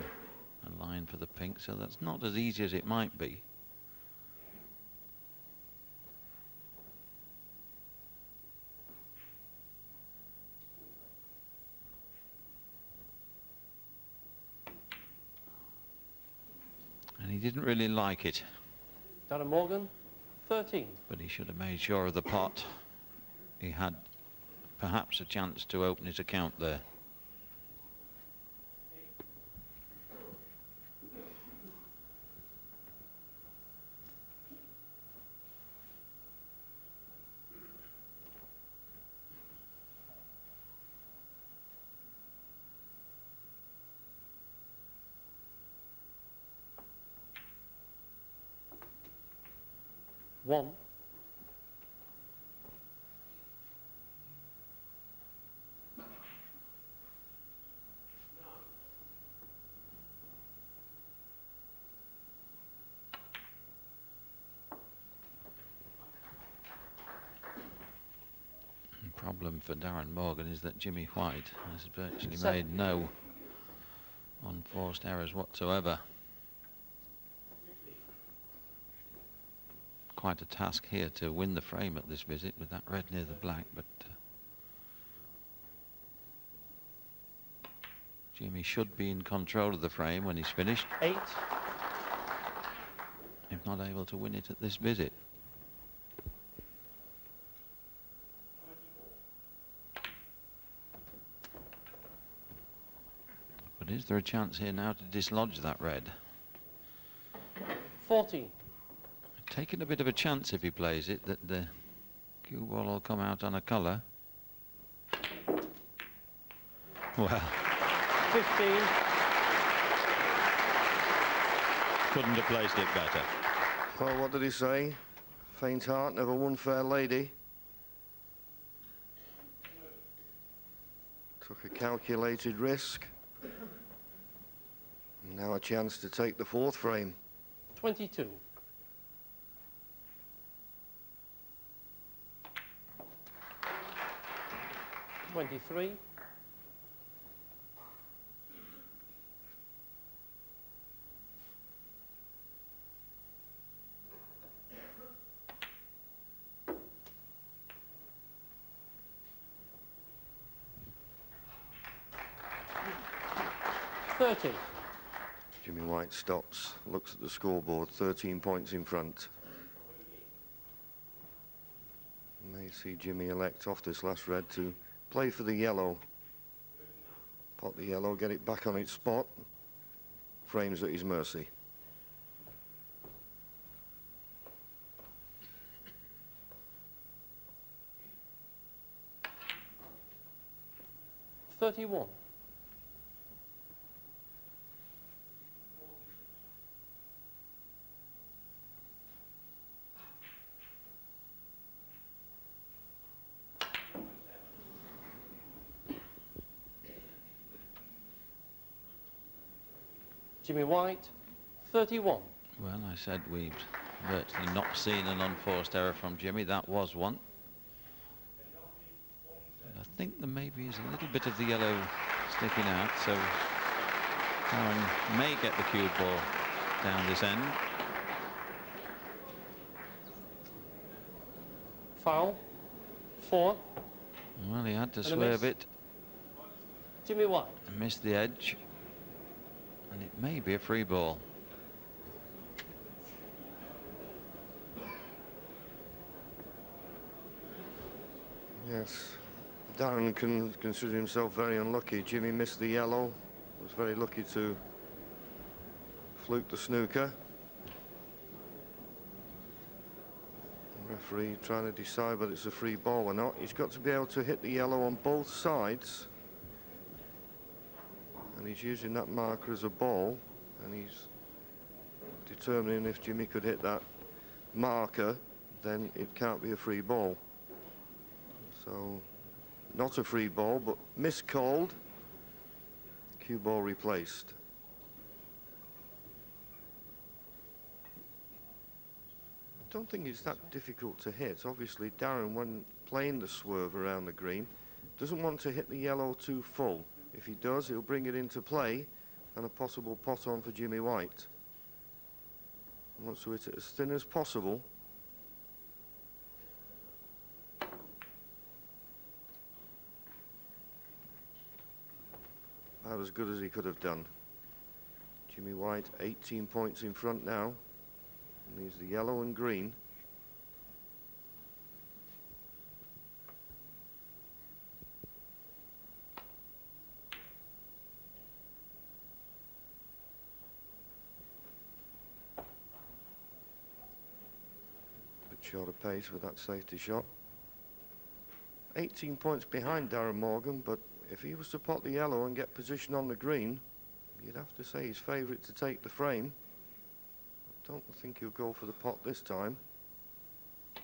a line for the pink, so that's not as easy as it might be. And he didn't really like it. Darren Morgan, 13. But he should have made sure of the pot. He had perhaps a chance to open his account there. One. The problem for Darren Morgan is that Jimmy White has virtually Seven. made no unforced errors whatsoever. Quite a task here to win the frame at this visit with that red near the black, but Jimmy should be in control of the frame when he's finished, 8. if not able to win it at this visit. But is there a chance here now to dislodge that red? 14. Taking a bit of a chance if he plays it that the cue ball will come out on a colour. Well, 15. couldn't have placed it better. Well, what did he say? Faint heart, never won fair lady. Took a calculated risk. Now a chance to take the fourth frame. 22. $23. 30. Jimmy White stops, looks at the scoreboard, 13 points in front. May see Jimmy elect off this last red to play for the yellow. Pot the yellow, get it back on its spot. Frames at his mercy. $31. Jimmy White, 31. Well, I said we've virtually not seen an unforced error from Jimmy. That was one. And I think there maybe is a little bit of the yellow sticking out, so Darren may get the cue ball down this end. Foul, 4. Well, he had to And a swerve miss. it Jimmy White. and miss the edge. And it may be a free ball. Yes, Darren can consider himself very unlucky. Jimmy missed the yellow, was very lucky to fluke the snooker. The referee trying to decide whether it's a free ball or not. He's got to be able to hit the yellow on both sides. And he's using that marker as a ball, and he's determining if Jimmy could hit that marker, then it can't be a free ball. So, not a free ball, but miscalled. Cue ball replaced. I don't think it's that difficult to hit. Obviously, Darren, when playing the swerve around the green, doesn't want to hit the yellow too full. If he does, he'll bring it into play and a possible pot on for Jimmy White. He wants to hit it as thin as possible. About as good as he could have done. Jimmy White, 18 points in front now. He needs the yellow and green. Short of pace with that safety shot. 18 points behind Darren Morgan, but if he was to pot the yellow and get position on the green, you'd have to say he's favourite to take the frame. I don't think he'll go for the pot this time. The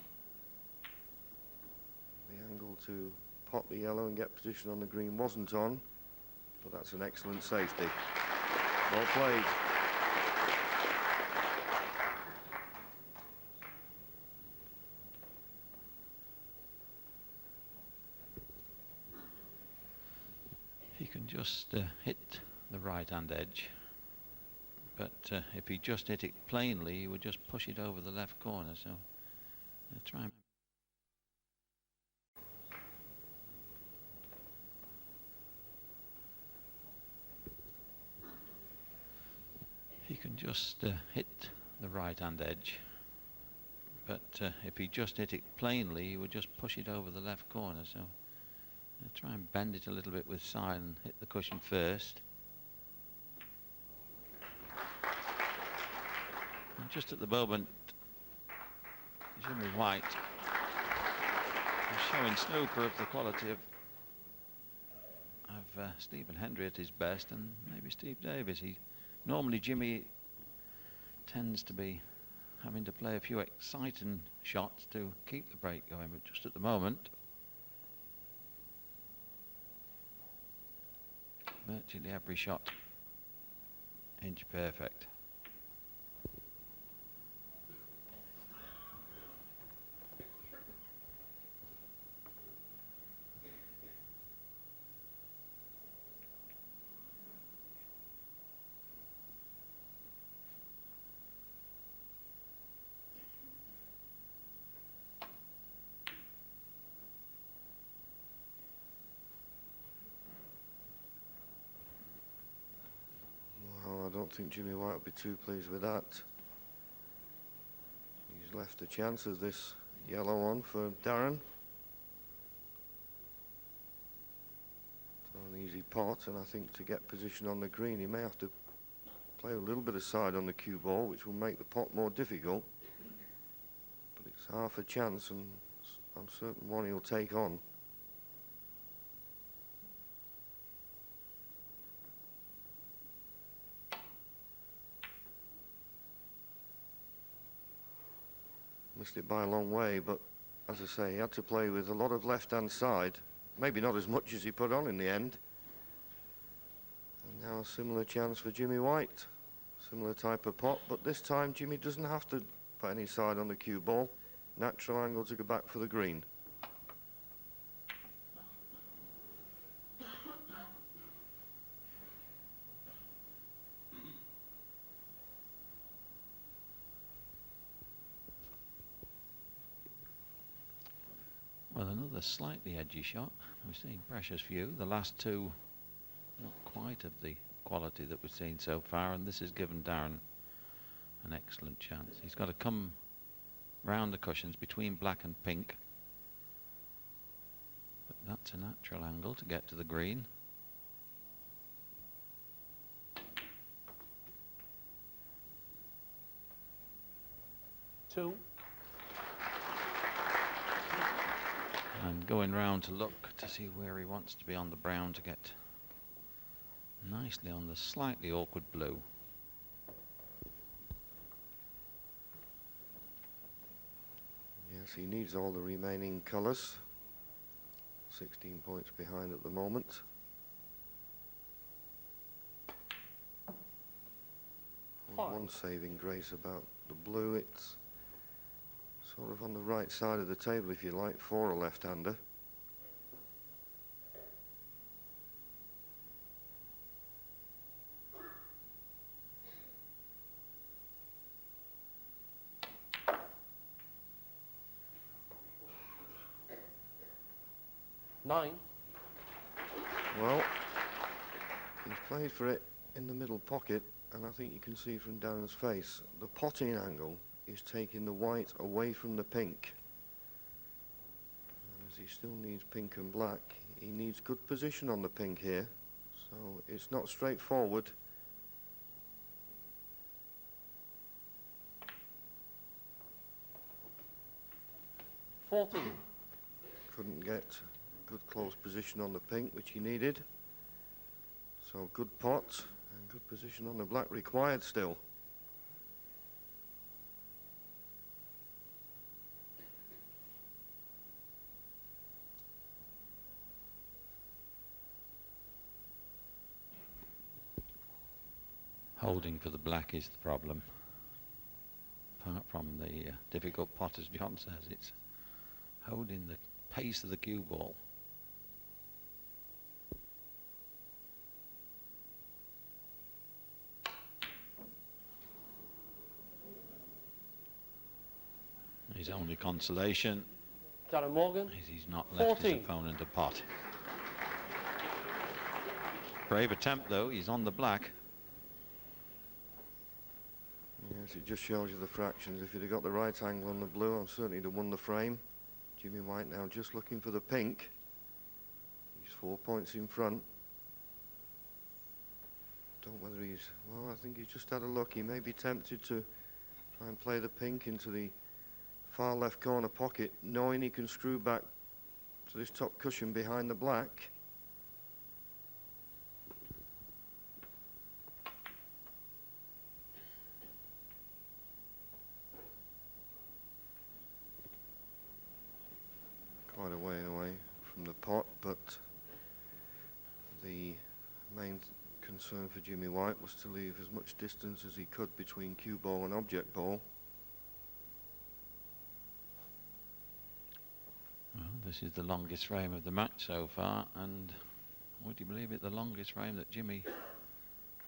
angle to pot the yellow and get position on the green wasn't on, but that's an excellent safety. Well played. He can just hit the right-hand edge, but if he just hit it plainly, he would just push it over the left corner. So try and he can just hit the right-hand edge, but if he just hit it plainly, he would just push it over the left corner. So try and bend it a little bit with side and hit the cushion first. And just at the moment, Jimmy White is showing snooker of the quality of Stephen Hendry at his best, and maybe Steve Davis. Normally Jimmy tends to be having to play a few exciting shots to keep the break going, but just at the moment Virtually every shot inch perfect. Well, I don't think Jimmy White will be too pleased with that. He's left a chance of this yellow one for Darren. It's not an easy pot, and I think to get position on the green he may have to play a little bit of side on the cue ball, which will make the pot more difficult. But it's half a chance, and I'm certain one he'll take on. Missed it by a long way, but as I say, he had to play with a lot of left-hand side. Maybe not as much as he put on in the end. And now a similar chance for Jimmy White. Similar type of pot, but this time Jimmy doesn't have to put any side on the cue ball. Natural angle to go back for the green. Well, another slightly edgy shot. We've seen precious few. The last two, not quite of the quality that we've seen so far, and this has given Darren an excellent chance. He's got to come round the cushions between black and pink, but that's a natural angle to get to the green. Two. And going round to look to see where he wants to be on the brown to get nicely on the slightly awkward blue. Yes, he needs all the remaining colours. 16 points behind at the moment. One saving grace about the blue, it's sort of on the right side of the table, if you like, for a left-hander. Nine. Well, he's played for it in the middle pocket, and I think you can see from Darren's face, the potting angle is taking the white away from the pink. And as he still needs pink and black, he needs good position on the pink here, so it's not straightforward. Couldn't get good close position on the pink, which he needed. So good pot and good position on the black required still. Holding for the black is the problem. Apart from the difficult pot, as John says, it's holding the pace of the cue ball. His only consolation Darren Morgan. is he's not left 14. his opponent a pot. Brave attempt though, he's on the black. Yes, it just shows you the fractions. If he'd have got the right angle on the blue, I'm certain he'd have won the frame. Jimmy White now just looking for the pink. He's 4 points in front. Don't know whether he's... Well, I think he's just had a look. He may be tempted to try and play the pink into the far left corner pocket, knowing he can screw back to this top cushion behind the black. Quite a way away from the pot, but the main concern for Jimmy White was to leave as much distance as he could between cue ball and object ball. Well, this is the longest frame of the match so far, and would you believe it, the longest frame that Jimmy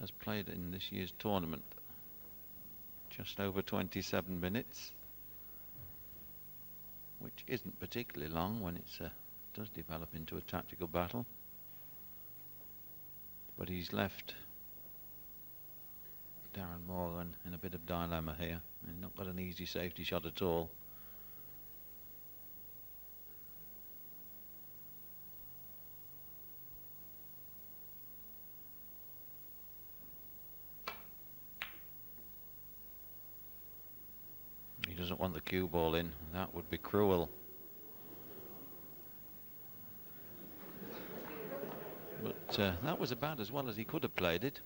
has played in this year's tournament. Just over 27 minutes, which isn't particularly long when it does develop into a tactical battle. But he's left Darren Morgan in a bit of dilemma here. He's not got an easy safety shot at all. He doesn't want the cue ball in. That would be cruel. But that was about as well as he could have played it.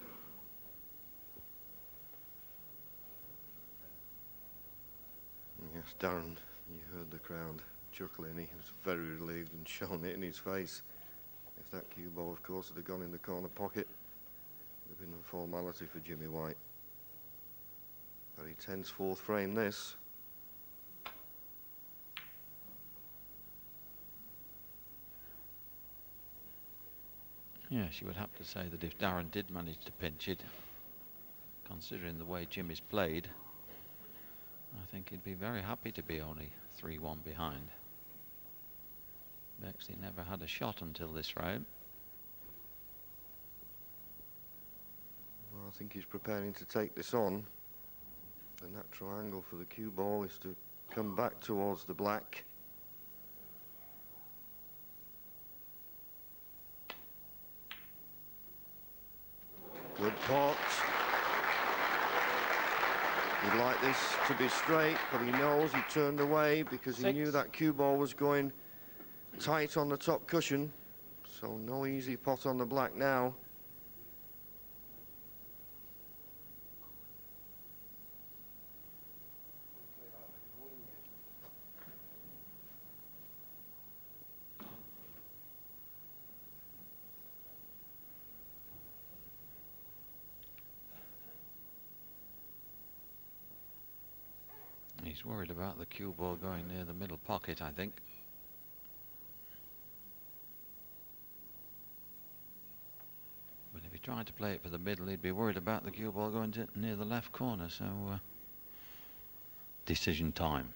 Yes, Darren, you heard the crowd chuckling. He was very relieved and shown it in his face. If that cue ball, of course, had gone in the corner pocket, it would have been a formality for Jimmy White. Very tense fourth frame, this. Yes, you would have to say that if Darren did manage to pinch it, considering the way Jimmy's played, I think he'd be very happy to be only 3-1 behind. Bexley never had a shot until this frame. Well, I think he's preparing to take this on. The natural angle for the cue ball is to come back towards the black. Good pot. He'd like this to be straight, but he knows he turned away because he knew that cue ball was going tight on the top cushion. So no easy pot on the black now. He's worried about the cue ball going near the middle pocket, I think. But if he tried to play it for the middle, he'd be worried about the cue ball going near the left corner, so decision time.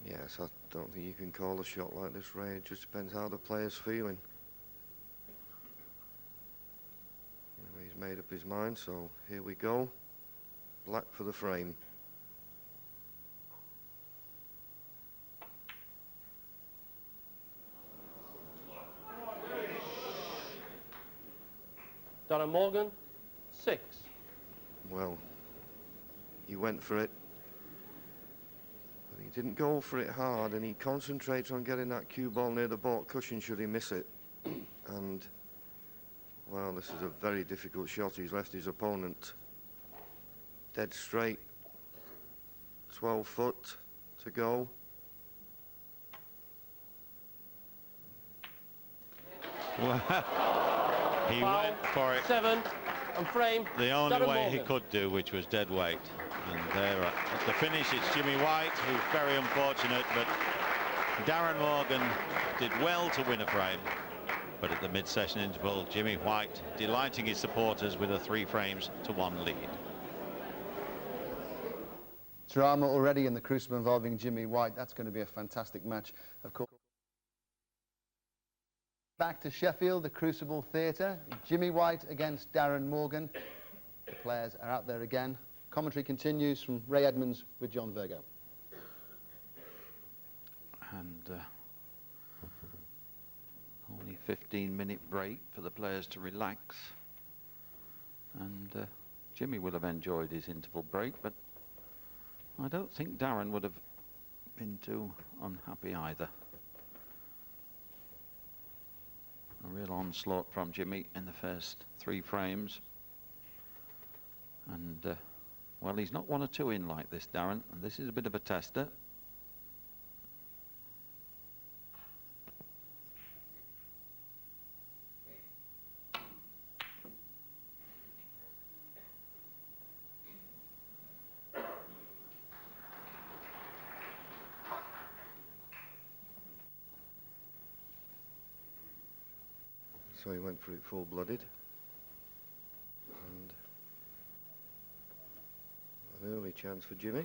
Yes, I don't think you can call a shot like this, Ray. It just depends how the player's feeling. Anyway, he's made up his mind, so here we go. Black for the frame. Darren Morgan, 6. Well, he went for it, but he didn't go for it hard, and he concentrates on getting that cue ball near the baulk cushion should he miss it. And, well, this is a very difficult shot. He's left his opponent dead straight. 12 foot to go. He went for it. 7 and frame. The only Darren way Morgan. he could do, which was dead weight. And there at the finish, it's Jimmy White, who's very unfortunate, but Darren Morgan did well to win a frame. But at the mid-session interval, Jimmy White delighting his supporters with a 3-frames-to-1 lead. Drama already in the crucible involving Jimmy White. That's going to be a fantastic match, of course. Back to Sheffield, the Crucible Theatre. Jimmy White against Darren Morgan. The players are out there again. Commentary continues from Ray Edmonds with John Virgo. And only 15-minute break for the players to relax. And Jimmy will have enjoyed his interval break, but I don't think Darren would have been too unhappy either. A real onslaught from Jimmy in the first 3 frames. And, well, he's not 1 or 2 in like this, Darren, and this is a bit of a tester. So he went for it full-blooded. And an early chance for Jimmy.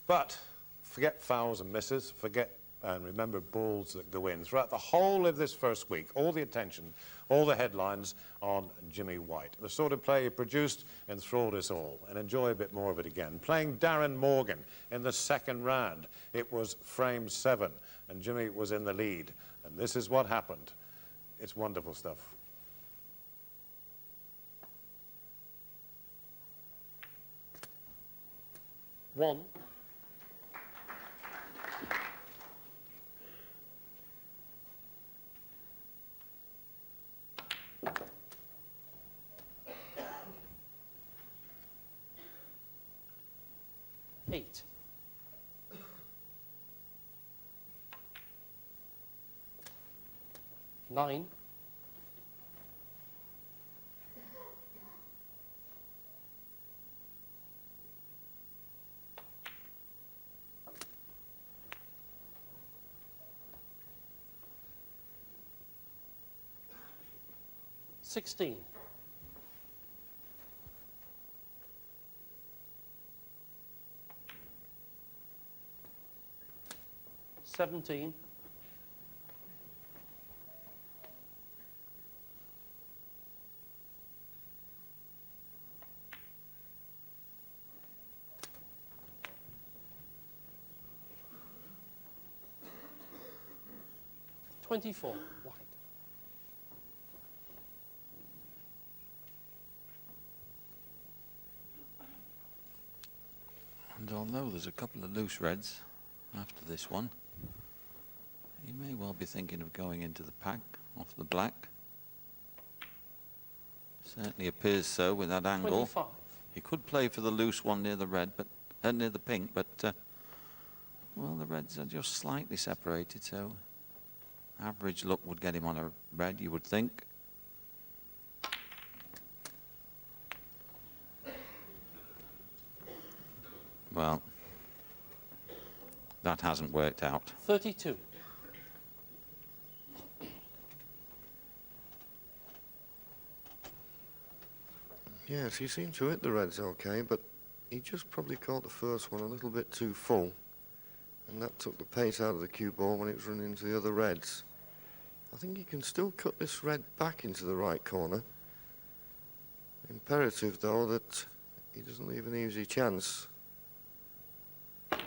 But forget fouls and misses, forget and remember balls that go in. Throughout the whole of this first week, all the attention, all the headlines on Jimmy White. The sort of play he produced enthralled us all, and enjoy a bit more of it again. Playing Darren Morgan in the second round. It was frame 7, and Jimmy was in the lead. And this is what happened. It's wonderful stuff. One. Eight. Nine. Sixteen. 17. 24. White. And although there's a couple of loose reds after this one, he may well be thinking of going into the pack off the black. Certainly appears so with that angle. 25. He could play for the loose one near the red, but near the pink, but well, the reds are just slightly separated, so average look would get him on a red, you would think. Well, that hasn't worked out. 32. Yes, he seemed to hit the reds okay, but he just probably caught the first one a little bit too full, and that took the pace out of the cue ball when it was running into the other reds. I think he can still cut this red back into the right corner. Imperative, though, that he doesn't leave an easy chance. Good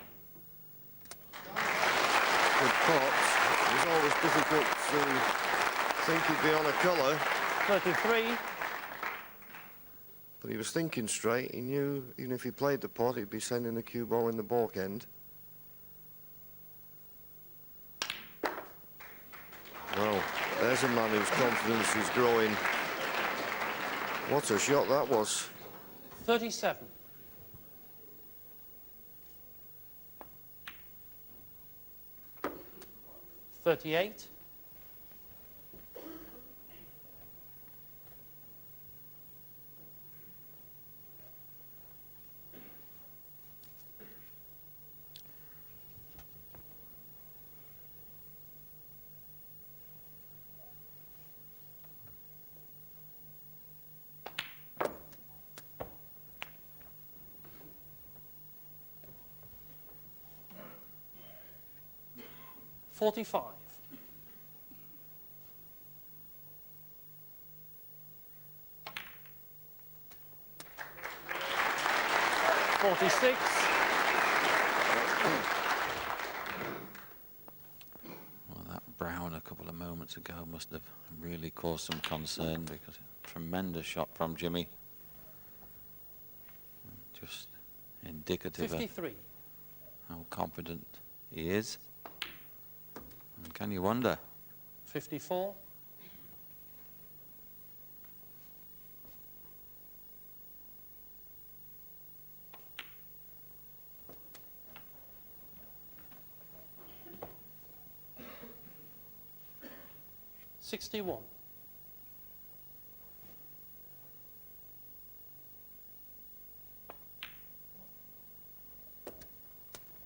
pot. It was always difficult to think he'd be on a colour. 33. But he was thinking straight. He knew even if he played the pot, he'd be sending the cue ball in the balk end. Well, there's a man whose confidence is growing. What a shot that was. 37. 38. 45. 46. Well, that brown a couple of moments ago must have really caused some concern, because a tremendous shot from Jimmy. Just indicative 53. of how confident he is. And can you wonder? 54. 61.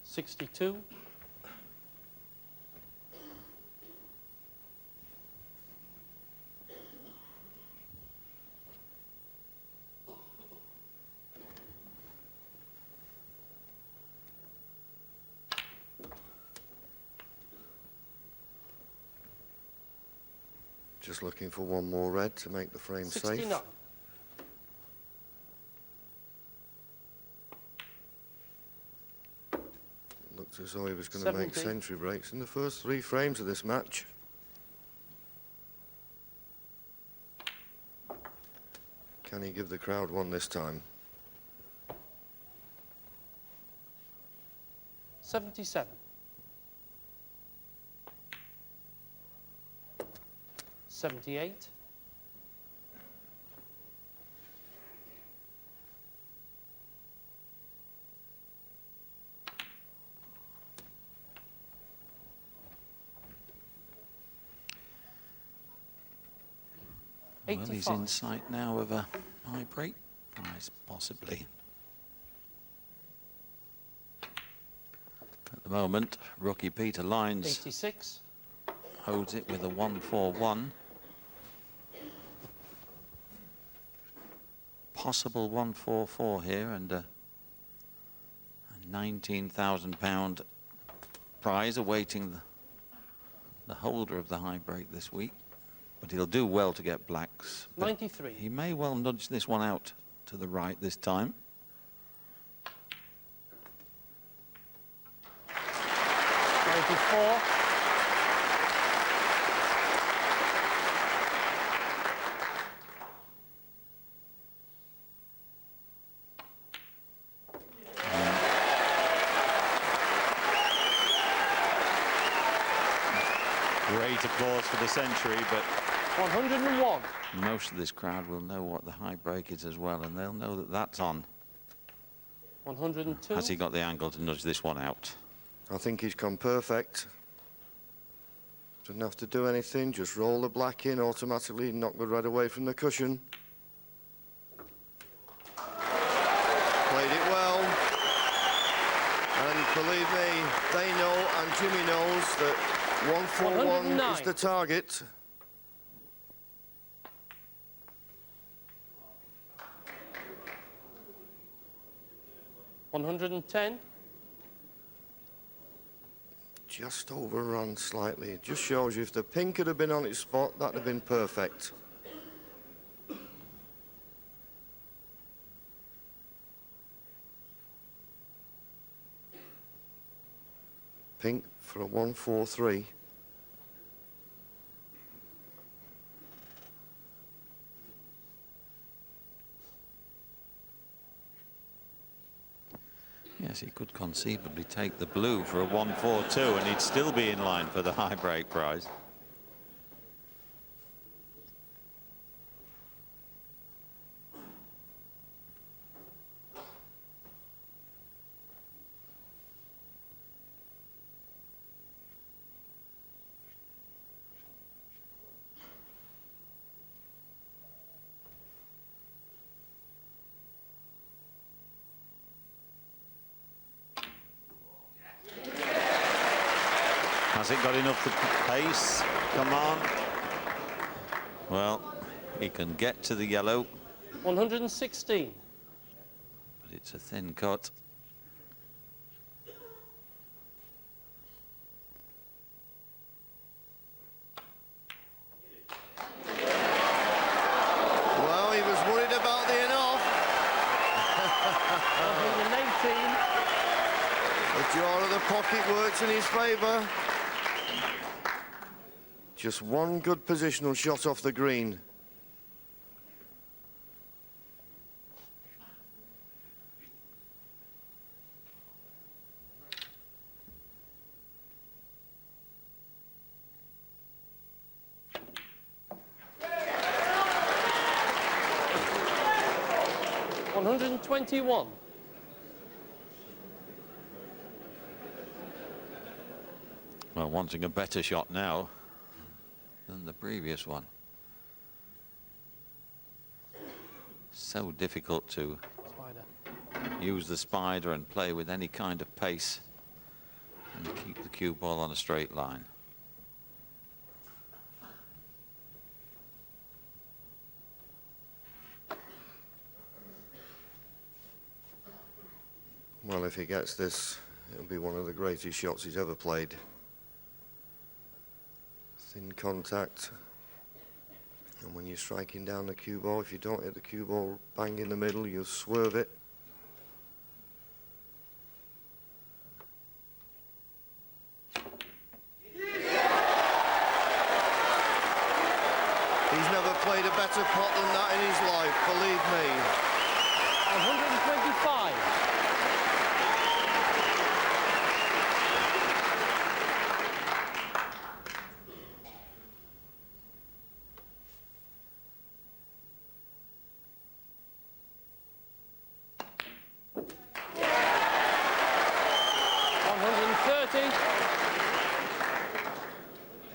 62. Just looking for one more red to make the frame 69. safe. Looked as though he was going to make 70. century breaks in the first 3 frames of this match. Can he give the crowd one this time? 77. 78. 85. Well, he's in sight now of a high break prize, possibly. At the moment, rookie Peter Lyons 86. holds it with a 1-4-1. Possible 1-4-4 here, and a £19,000 prize awaiting the holder of the high break this week. But he'll do well to get blacks. 93. He may well nudge this one out to the right this time. 94. Great applause for the century, but 101. most of this crowd will know what the high break is as well, and they'll know that that's on. 102. Has he got the angle to nudge this one out? I think he's come perfect. Doesn't have to do anything, just roll the black in automatically, knock the red away from the cushion. Played it well. And believe me, they know and Jimmy knows that 141 109. is the target. $110. Just overrun slightly. It just shows you if the pink had been on its spot, that'd have been perfect. Pink for a 1-4-3. Yes, he could conceivably take the blue for a 1-4-2 and he'd still be in line for the high break prize. Has it got enough pace? Come on. Well, he can get to the yellow, 116. but it's a thin cut. Well, he was worried about the enough. 118. The jaw of the pocket works in his favour. Just one good positional shot off the green. $121. Well, wanting a better shot now than the previous one. So difficult to Spider. use the spider and play with any kind of pace and keep the cue ball on a straight line. Well, if he gets this, it'll be one of the greatest shots he's ever played. Thin contact, And when you're striking down the cue ball, if you don't hit the cue ball bang in the middle, you'll swerve it. He's never played a better pot than that in his life, believe me. 125.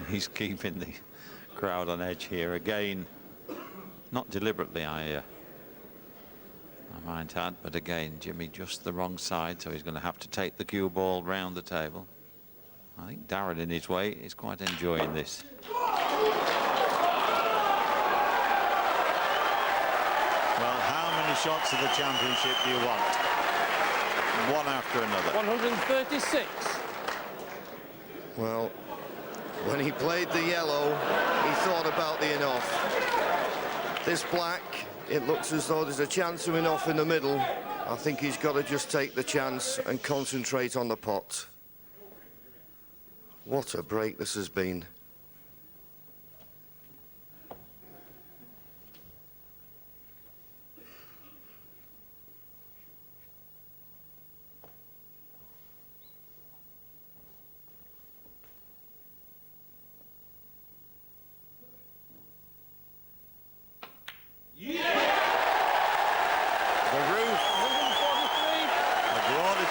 He's keeping the crowd on edge here again, not deliberately, I might add, but again Jimmy just the wrong side, so he's going to have to take the cue ball round the table. I think Darren in his way is quite enjoying this. Well, how many shots of the championship do you want? One after another. 136. Well, when he played the yellow, he thought about the enough. This black, it looks as though there's a chance of enough in the middle. I think he's got to just take the chance and concentrate on the pot. What a break this has been.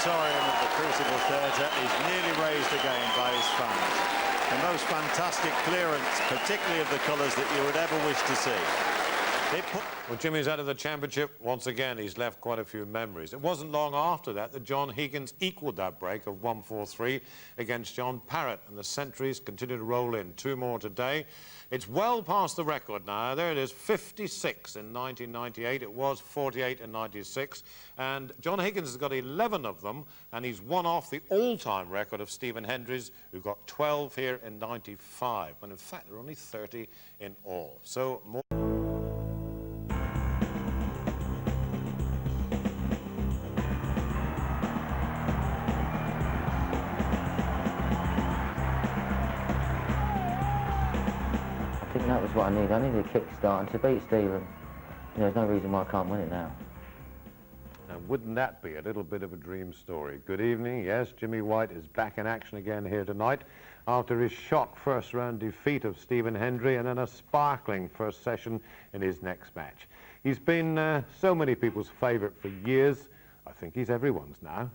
At the Crucible Theatre is nearly raised again by his fans. The most fantastic clearance, particularly of the colours, that you would ever wish to see. Well, Jimmy's out of the championship. Once again, he's left quite a few memories. It wasn't long after that that John Higgins equalled that break of 143 against John Parrott, and the centuries continue to roll in. Two more today. It's well past the record now. There it is, 56 in 1998. It was 48 in 96. And John Higgins has got 11 of them, and he's one off the all-time record of Stephen Hendry's, who got 12 here in 95. When in fact, there are only 30 in all. So more. I think that was what I needed. I needed a kickstart, and to beat Stephen, there's no reason why I can't win it now. And wouldn't that be a little bit of a dream story? Good evening. Yes, Jimmy White is back in action again here tonight after his shock first-round defeat of Stephen Hendry and then a sparkling first session in his next match. He's been so many people's favourite for years. I think he's everyone's now.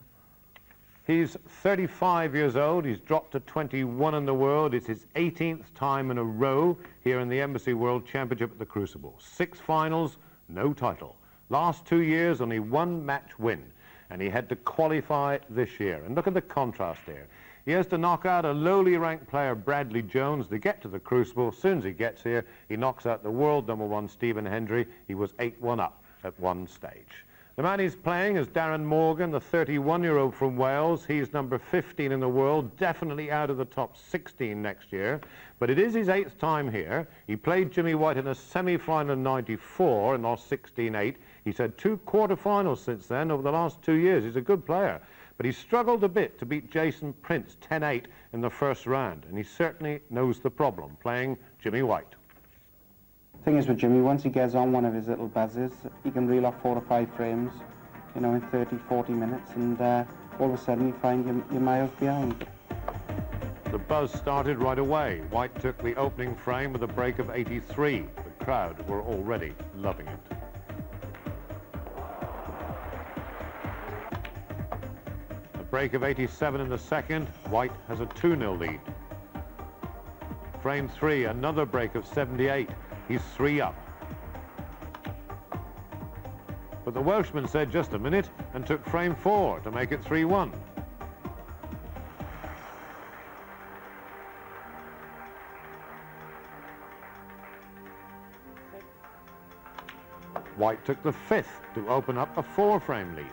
He's 35 years old. He's dropped to 21 in the world. It's his 18th time in a row here in the Embassy World Championship at the Crucible. 6 finals, no title. Last 2 years, only 1 match win. And he had to qualify this year. And look at the contrast here. He has to knock out a lowly ranked player, Bradley Jones, to get to the Crucible. As soon as he gets here, he knocks out the world #1, Stephen Hendry. He was 8-1 up at one stage. The man he's playing is Darren Morgan, the 31-year-old from Wales. He's number 15 in the world, definitely out of the top 16 next year. But it is his 8th time here. He played Jimmy White in a semi-final in '94 and lost 16-8. He's had 2 quarter-finals since then over the last 2 years. He's a good player. But he struggled a bit to beat Jason Prince 10-8 in the first round. And he certainly knows the problem, playing Jimmy White. The thing is with Jimmy, once he gets on one of his little buzzers, he can reel off 4 or 5 frames, in 30, 40 minutes, and all of a sudden you find you're miles behind. The buzz started right away. White took the opening frame with a break of 83. The crowd were already loving it. A break of 87 in the second. White has a 2-0 lead. Frame 3, another break of 78. He's 3 up. But the Welshman said just a minute and took frame 4 to make it 3-1. White took the 5th to open up a 4-frame lead.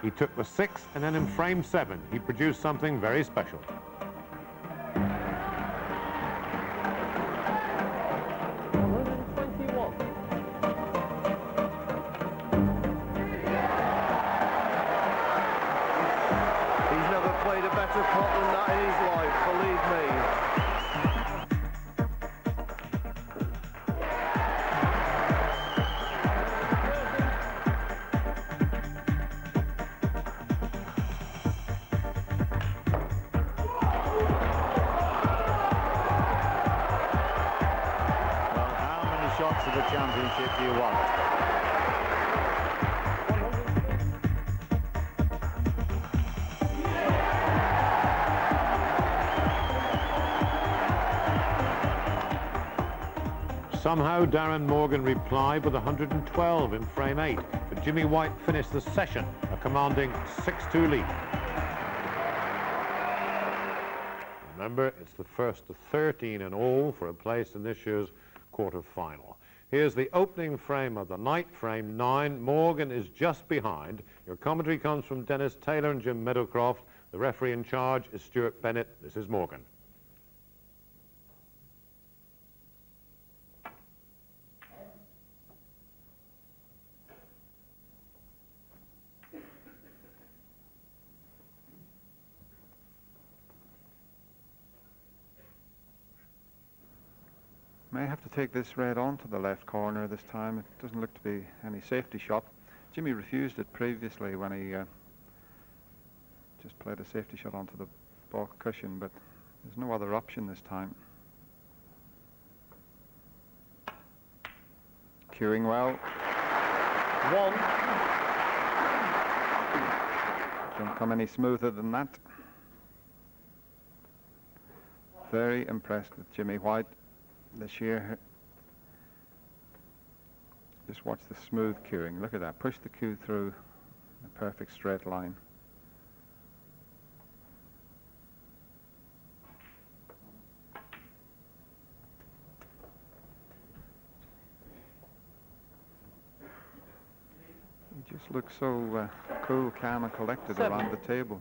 He took the 6th, and then in frame 7 he produced something very special. better putt than that in his life, believe me. Well, how many shots of the championship do you want? Somehow Darren Morgan replied with 112 in frame 8, but Jimmy White finished the session a commanding 6-2 lead. Remember, it's the first of 13 in all for a place in this year's quarter-final. Here's the opening frame of the night, frame 9. Morgan is just behind. Your commentary comes from Dennis Taylor and Jim Meadowcroft. The referee in charge is Stuart Bennett. This is Morgan. May have to take this red onto the left corner this time. It doesn't look to be any safety shot. Jimmy refused it previously when he just played a safety shot onto the baulk cushion, but there's no other option this time. Cueing well. 1. Don't come any smoother than that. Very impressed with Jimmy White this year. Just watch the smooth cueing. Look at that. Push the cue through a perfect straight line. He just looks so cool, calm and collected 7. around the table.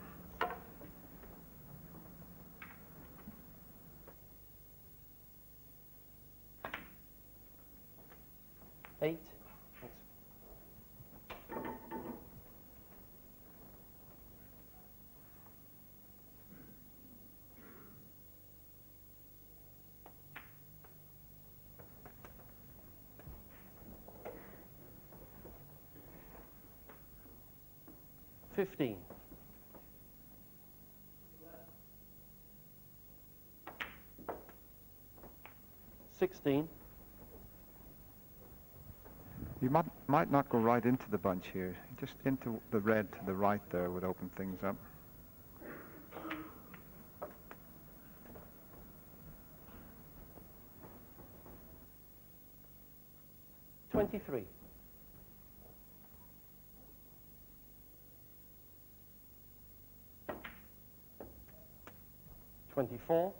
Eight. 15. 16. You might not go right into the bunch here. Just into the red to the right there would open things up. $23. 24.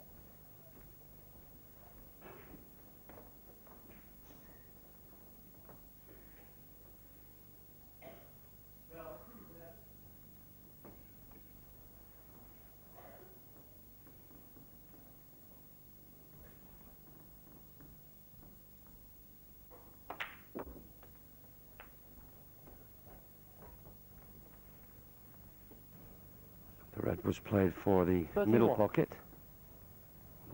The red was played for the 31. middle pocket,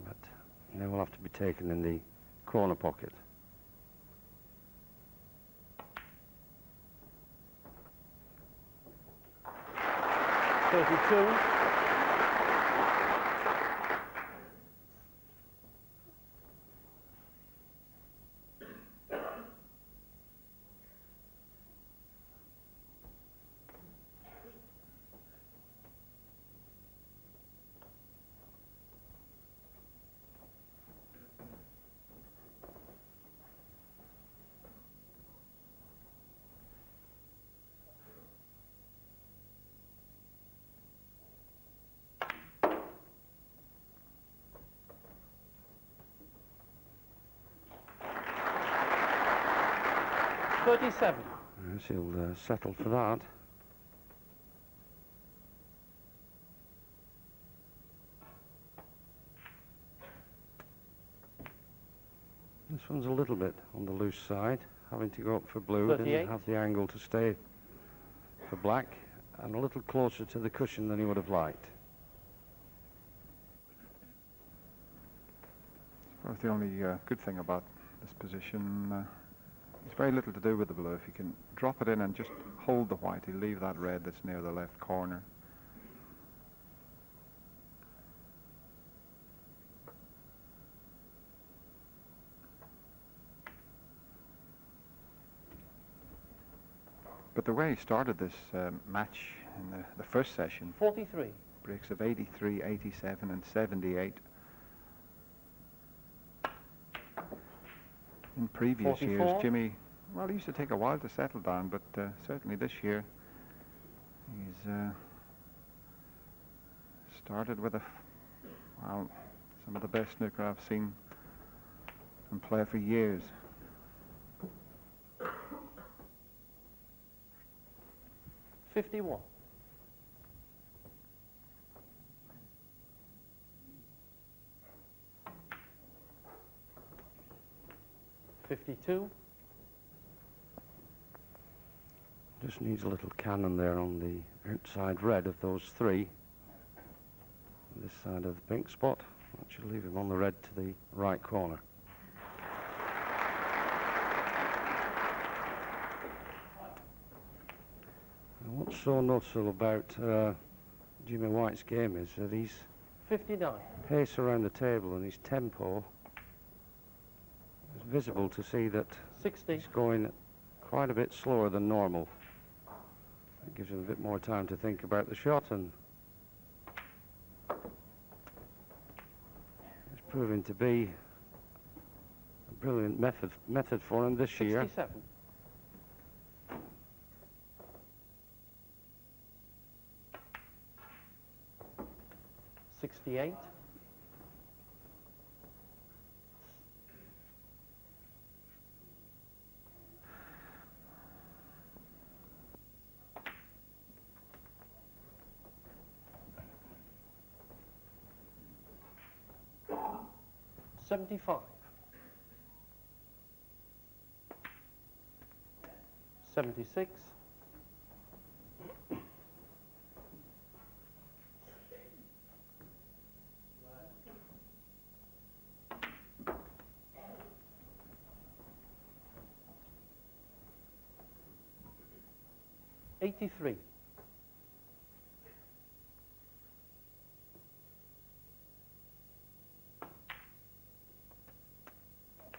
but they will have to be taken in the corner pocket. $32. 37. Yes, he'll settle for that. This one's a little bit on the loose side, having to go up for blue. 38. Didn't have the angle to stay for black, and a little closer to the cushion than he would have liked. suppose the only good thing about this position, it's very little to do with the blue. If you can drop it in and just hold the white, he'll leave that red that's near the left corner. But the way he started this match in the first session, 43. breaks of 83, 87 and 78. In previous 44. years, Jimmy, well, he used to take a while to settle down, but certainly this year he's started with well, some of the best snooker I've seen him play for years. $51. 52. Just needs a little cannon there on the outside red of those three. This side of the pink spot. That should leave him on the red to the right corner. And what's so noticeable about Jimmy White's game is that his 59. pace around the table and his tempo is visible to see that 60. he's going quite a bit slower than normal. It gives him a bit more time to think about the shot, and it's proving to be a brilliant method for him this year. 67. 68. 75. 76. 83.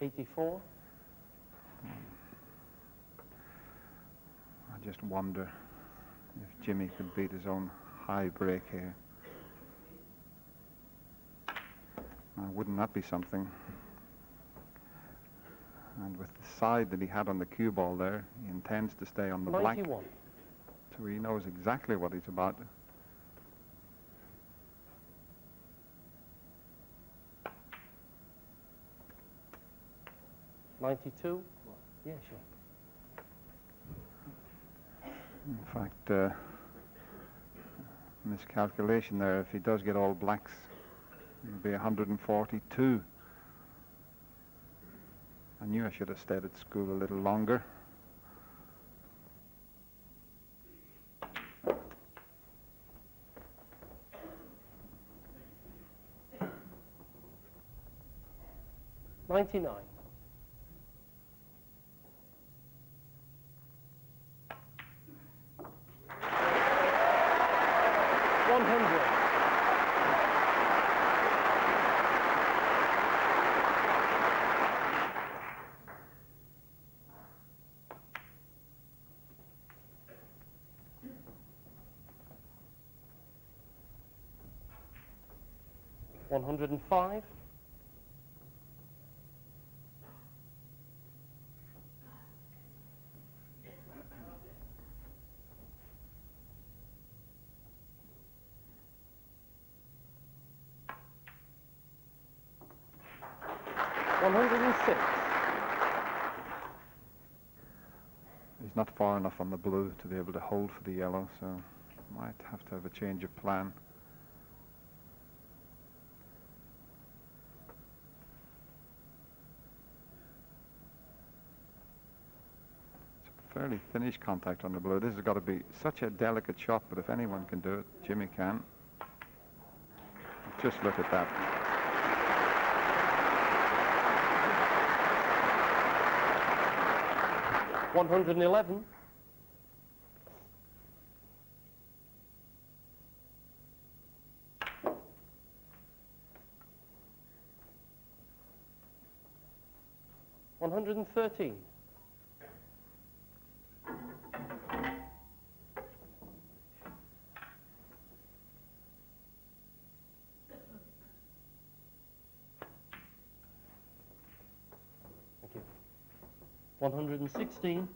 84. I just wonder if Jimmy could beat his own high break here. Now, wouldn't that be something? And with the side that he had on the cue ball there, he intends to stay on the 91. black. So he knows exactly what he's about. $92. Yeah, sure. In fact, miscalculation there. If he does get all blacks, it'll be 142. I knew I should have stayed at school a little longer. $99. 100. 105. 106. He's not far enough on the blue to be able to hold for the yellow, so might have to have a change of plan. It's a fairly finished contact on the blue. This has got to be such a delicate shot, but if anyone can do it, Jimmy can. Just look at that. 111. $113. Thank you. 116.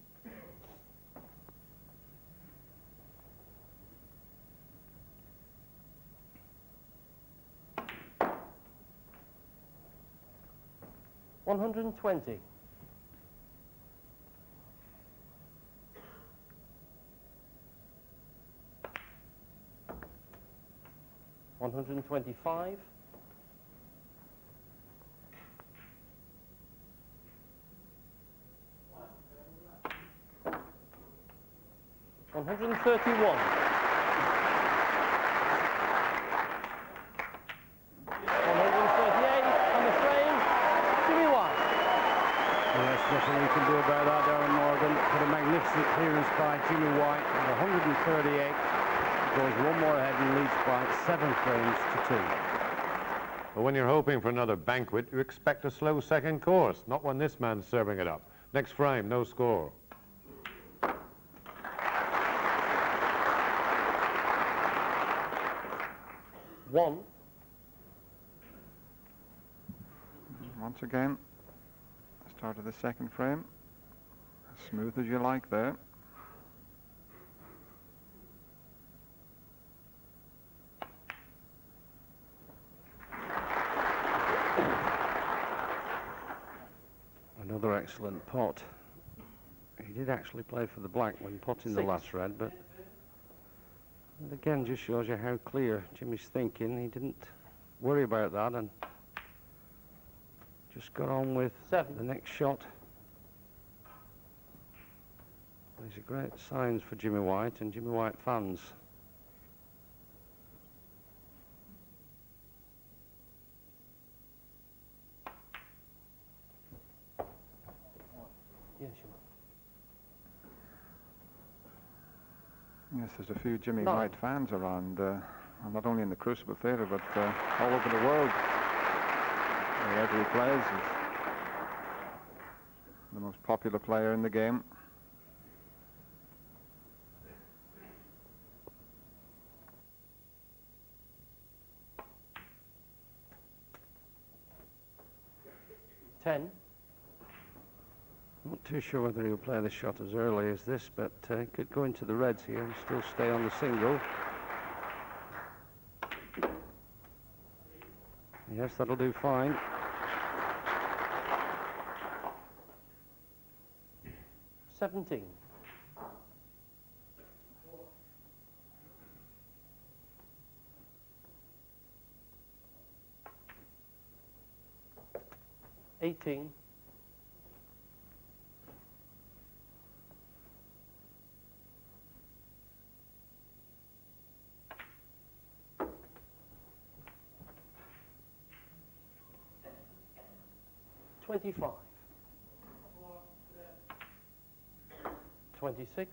120. 125. 131. 138 on the frame. Jimmy White. Yes, nothing we can do about that, Darren Morgan. But a magnificent clearance by Jimmy White at 138. Goes one more ahead and leads by 7 frames to 2. But when you're hoping for another banquet, you expect a slow second course, not when this man's serving it up. Next frame, no score. 1. Once again, start of the second frame. As smooth as you like there. Another excellent pot. He did actually play for the black when potting the last red, but it again just shows you how clear Jimmy's thinking. He didn't worry about that and just got on with 7. the next shot. These are great signs for Jimmy White and Jimmy White fans. Yeah, sure. Yes, there's a few Jimmy No. White fans around, not only in the Crucible Theatre, but all over the world. Wherever he plays, he's the most popular player in the game. Not too sure whether he'll play the shot as early as this, but he could go into the reds here and still stay on the single. Yes, that'll do fine. $17. $18. 25. 26.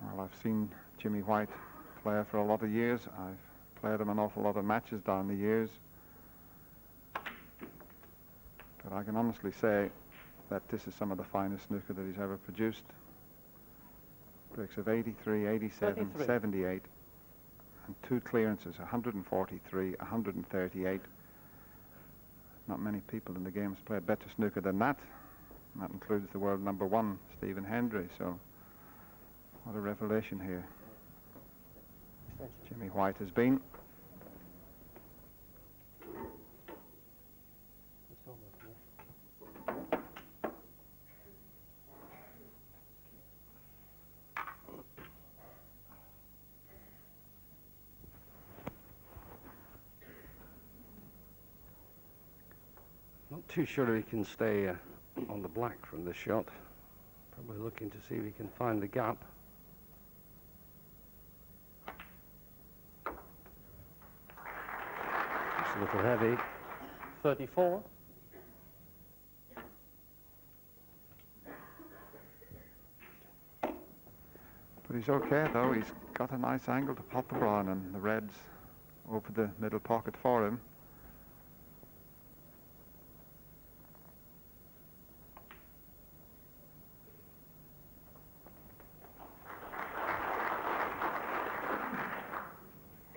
Well, I've seen Jimmy White play for a lot of years. I've played him an awful lot of matches down the years. But I can honestly say that this is some of the finest snooker that he's ever produced. Breaks of 83, 87, 33. 78, and 2 clearances, 143, 138. Not many people in the game has played better snooker than that. And that includes the world number 1, Stephen Hendry. So, what a revelation here Jimmy White has been. Not too sure he can stay on the black from this shot. Probably looking to see if he can find the gap. It's a little heavy. 34. But he's okay though, he's got a nice angle to pot the ball on, and the Reds open the middle pocket for him.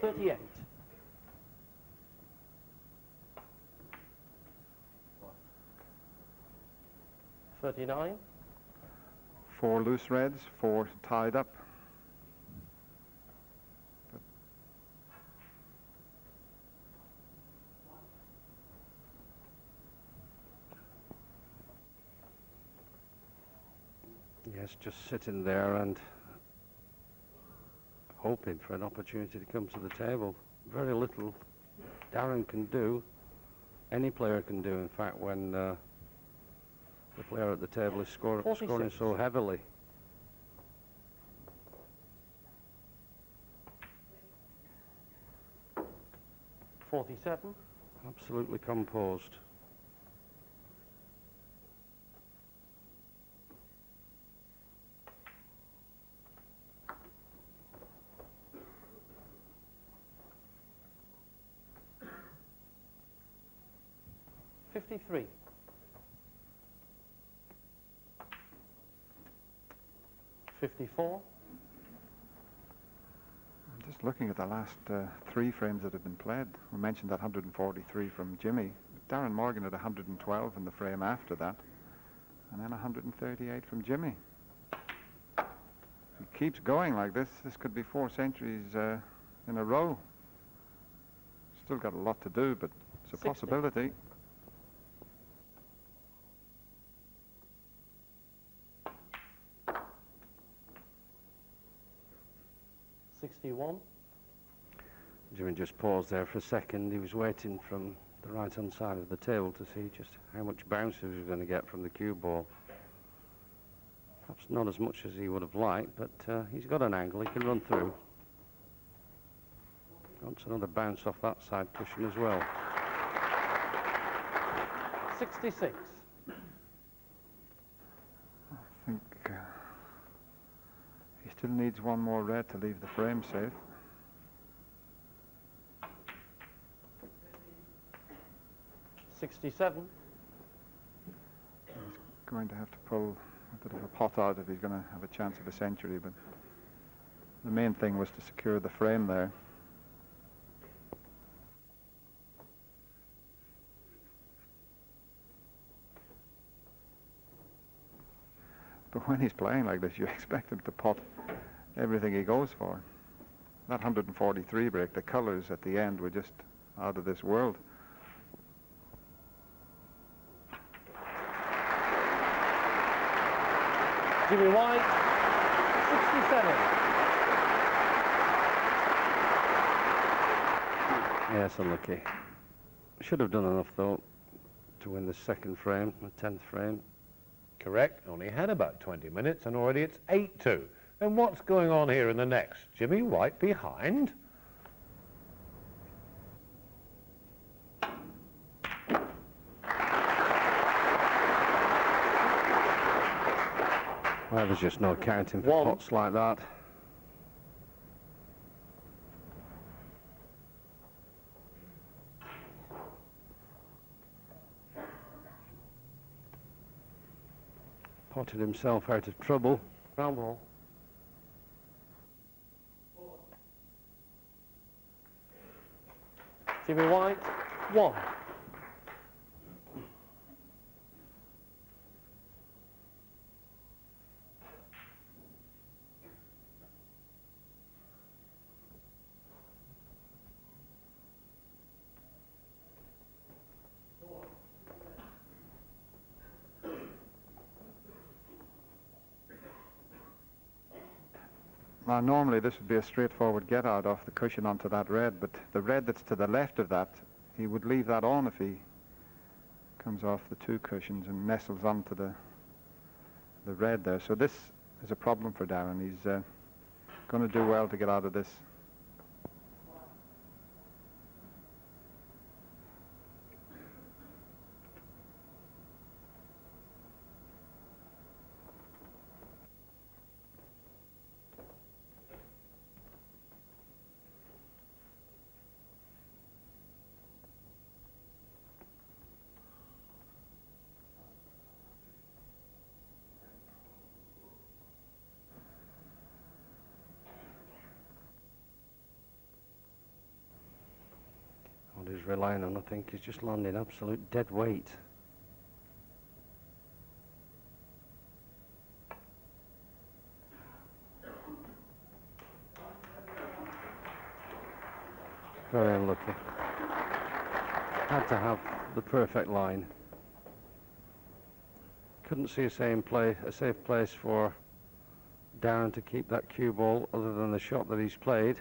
.38. .39. 4 loose Reds, 4 tied up. Yes, just sitting there and hoping for an opportunity to come to the table. Very little Darren can do, any player can do, in fact, when the player at the table is scoring so heavily. .47. Absolutely composed. .53. .54. I'm just looking at the last 3 frames that have been played. We mentioned that 143 from Jimmy. Darren Morgan had 112 in the frame after that, and then 138 from Jimmy. If he keeps going like this, this could be 4 centuries in a row. Still got a lot to do, but it's a 60. possibility. .61. Jimmy just paused there for a second. He was waiting from the right-hand side of the table to see just how much bounce he was going to get from the cue ball. Perhaps not as much as he would have liked, but he's got an angle he can run through. Wants another bounce off that side cushion as well. 66. I think he still needs 1 more red to leave the frame safe. .67. He's going to have to pull a bit of a pot out if he's going to have a chance of a century, but the main thing was to secure the frame there. But when he's playing like this, you expect him to pot everything he goes for. That 143 break, the colours at the end were just out of this world. Jimmy White, 67. Yes, unlucky. Should have done enough, though, to win the second frame, the 10th frame. Correct. Only had about 20 minutes and already it's 8-2. And what's going on here in the next? Jimmy White behind? Well, there's just no counting for pots like that. Potted himself out of trouble. Round ball. Jimmy White, 1. Now, normally this would be a straightforward get out off the cushion onto that red, but the red that's to the left of that, he would leave that on if he comes off the 2 cushions and nestles onto the red there. So this is a problem for Darren. He's going to do well to get out of this. was relying on, I think. He's just landing absolute dead weight. Very unlucky. Had to have the perfect line. Couldn't see a safe place for Darren to keep that cue ball other than the shot that he's played.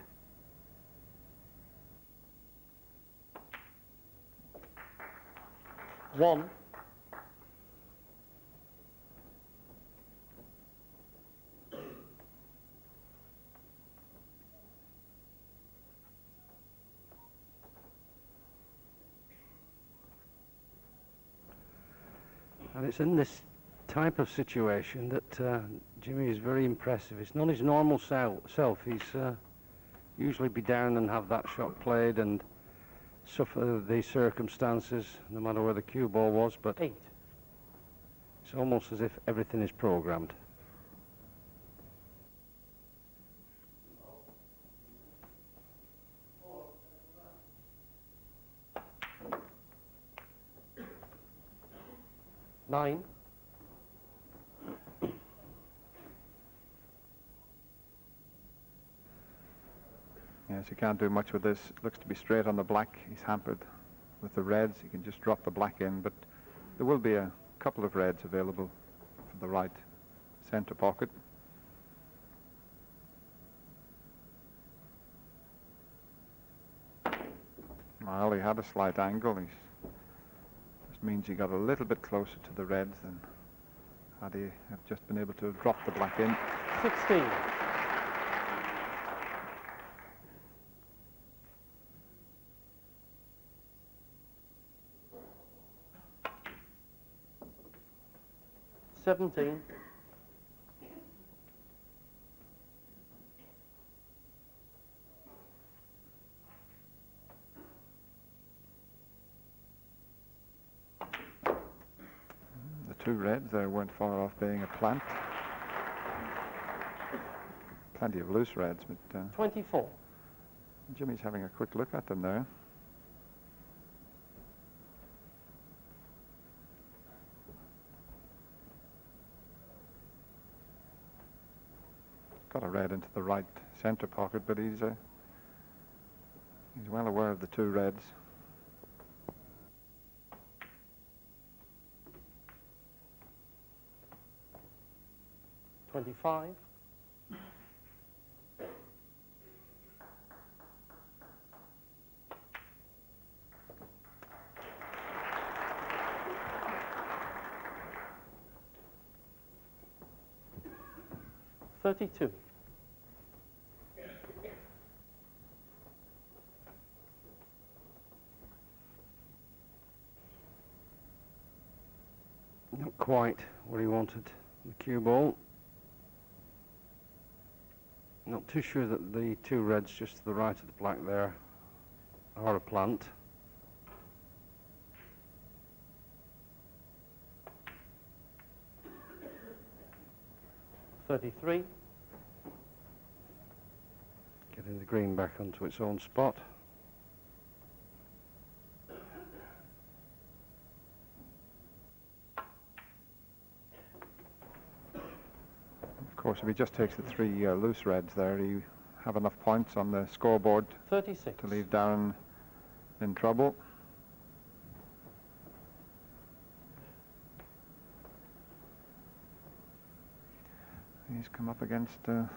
One. And it's in this type of situation that Jimmy is very impressive. It's not his normal self. He's usually be down and have that shot played and suffer the circumstances, no matter where the cue ball was, but 8. It's almost as if everything is programmed. Nine. Yes, you can't do much with this. It looks to be straight on the black. He's hampered with the reds. You can just drop the black in, but there will be a couple of reds available for the right centre pocket. Well, he had a slight angle. This means he got a little bit closer to the reds than had he have just been able to drop the black in. 16. Seventeen. The two reds there weren't far off being a plant. Plenty of loose reds, but 24. Jimmy's having a quick look at them there. Got a red into the right centre pocket, but he's well aware of the two reds. $25. $32. Not quite what he wanted, the cue ball. Not too sure that the two reds just to the right of the black there are a plant. $33. Getting the green back onto its own spot. Of course, if he just takes the three loose reds there, he have enough points on the scoreboard 36. to leave Darren in trouble. He's come up against a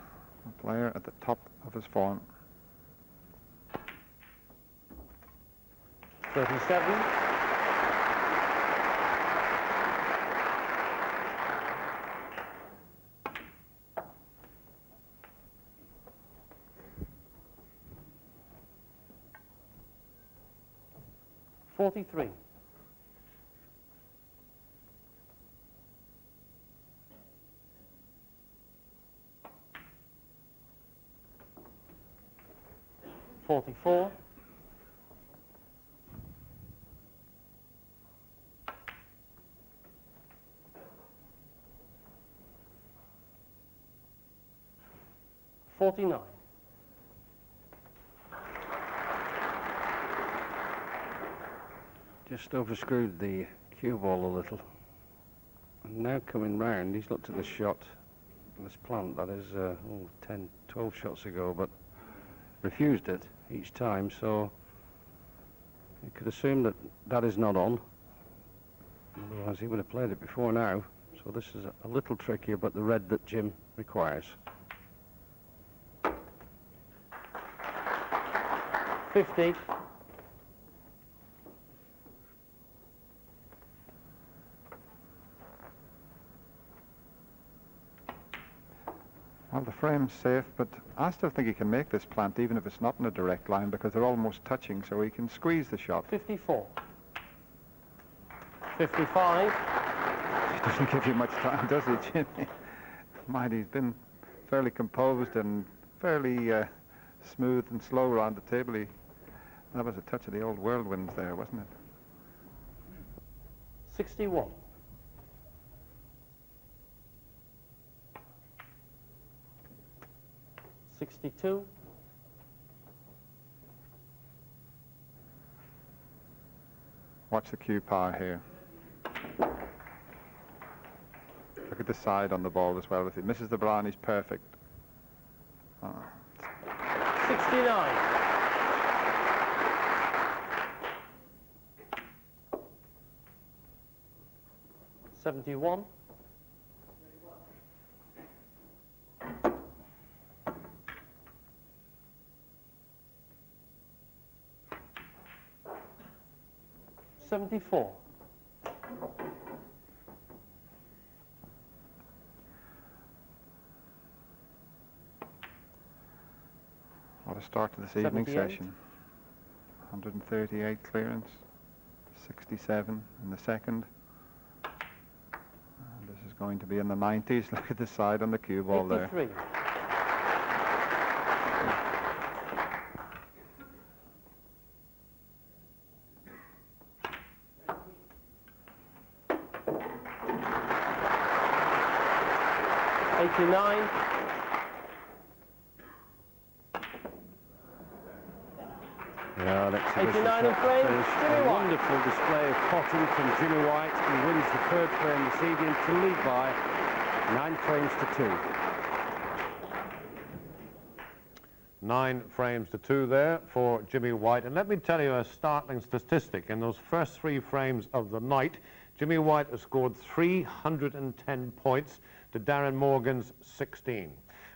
player at the top of his form. 37. $43. $44. $49. just overscrewed the cue ball a little. And now coming round, he's looked at the shot, this plant, that is 10, 12 shots ago, but refused it each time, so you could assume that that is not on. Otherwise he would have played it before now. So this is a little trickier, but the red that Jim requires. 50. Well, the frame's safe, but I still think he can make this plant even if it's not in a direct line because they're almost touching, so he can squeeze the shot. 54. 55. He doesn't give you much time, does he, Jimmy? Mind, he's been fairly composed and fairly smooth and slow around the table. That was a touch of the old whirlwinds there, wasn't it? 61. 62. Watch the cue power here. Look at the side on the ball as well. If it misses the brown, he's perfect. Oh. 69. 71. 74. What a start to this evening session. 138 clearance, 67 in the second. And this is going to be in the 90s. Look at the side on the cue ball 83. there. Yeah, that's 89 in frame, Jimmy a White. wonderful display of potting from Jimmy White. He wins the third frame this evening to lead by 9 frames to 2. 9 frames to 2 there for Jimmy White. And let me tell you a startling statistic. In those first 3 frames of the night, Jimmy White has scored 310 points to Darren Morgan's 16.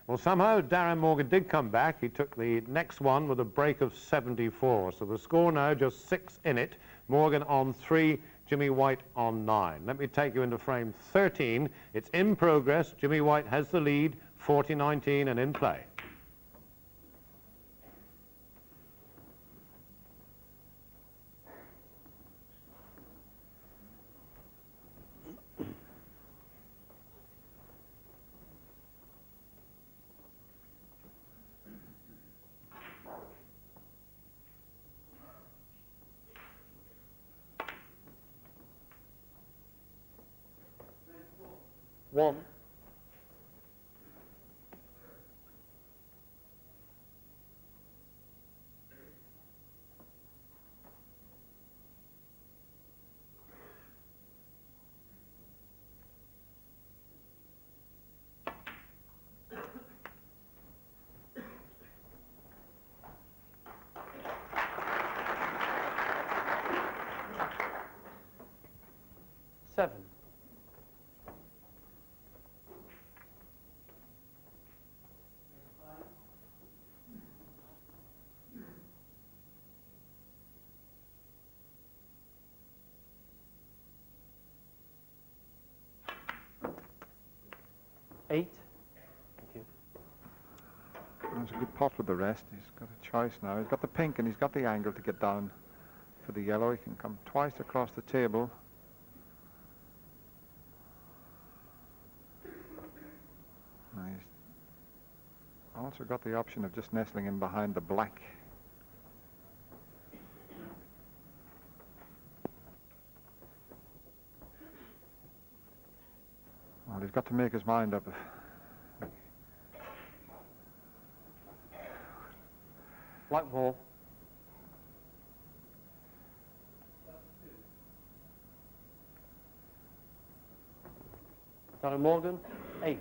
Well, somehow Darren Morgan did come back. He took the next one with a break of 74. So the score now just 6 in it. Morgan on 3, Jimmy White on 9. Let me take you into frame 13. It's in progress. Jimmy White has the lead, 40-19 and in play. One. 7. 8. Thank you. That's a good pot with the rest. He's got a choice now. He's got the pink and he's got the angle to get down for the yellow. He can come twice across the table. And he's also got the option of just nestling in behind the black. Well, he's got to make his mind up. Black ball. Darren Morgan, 8.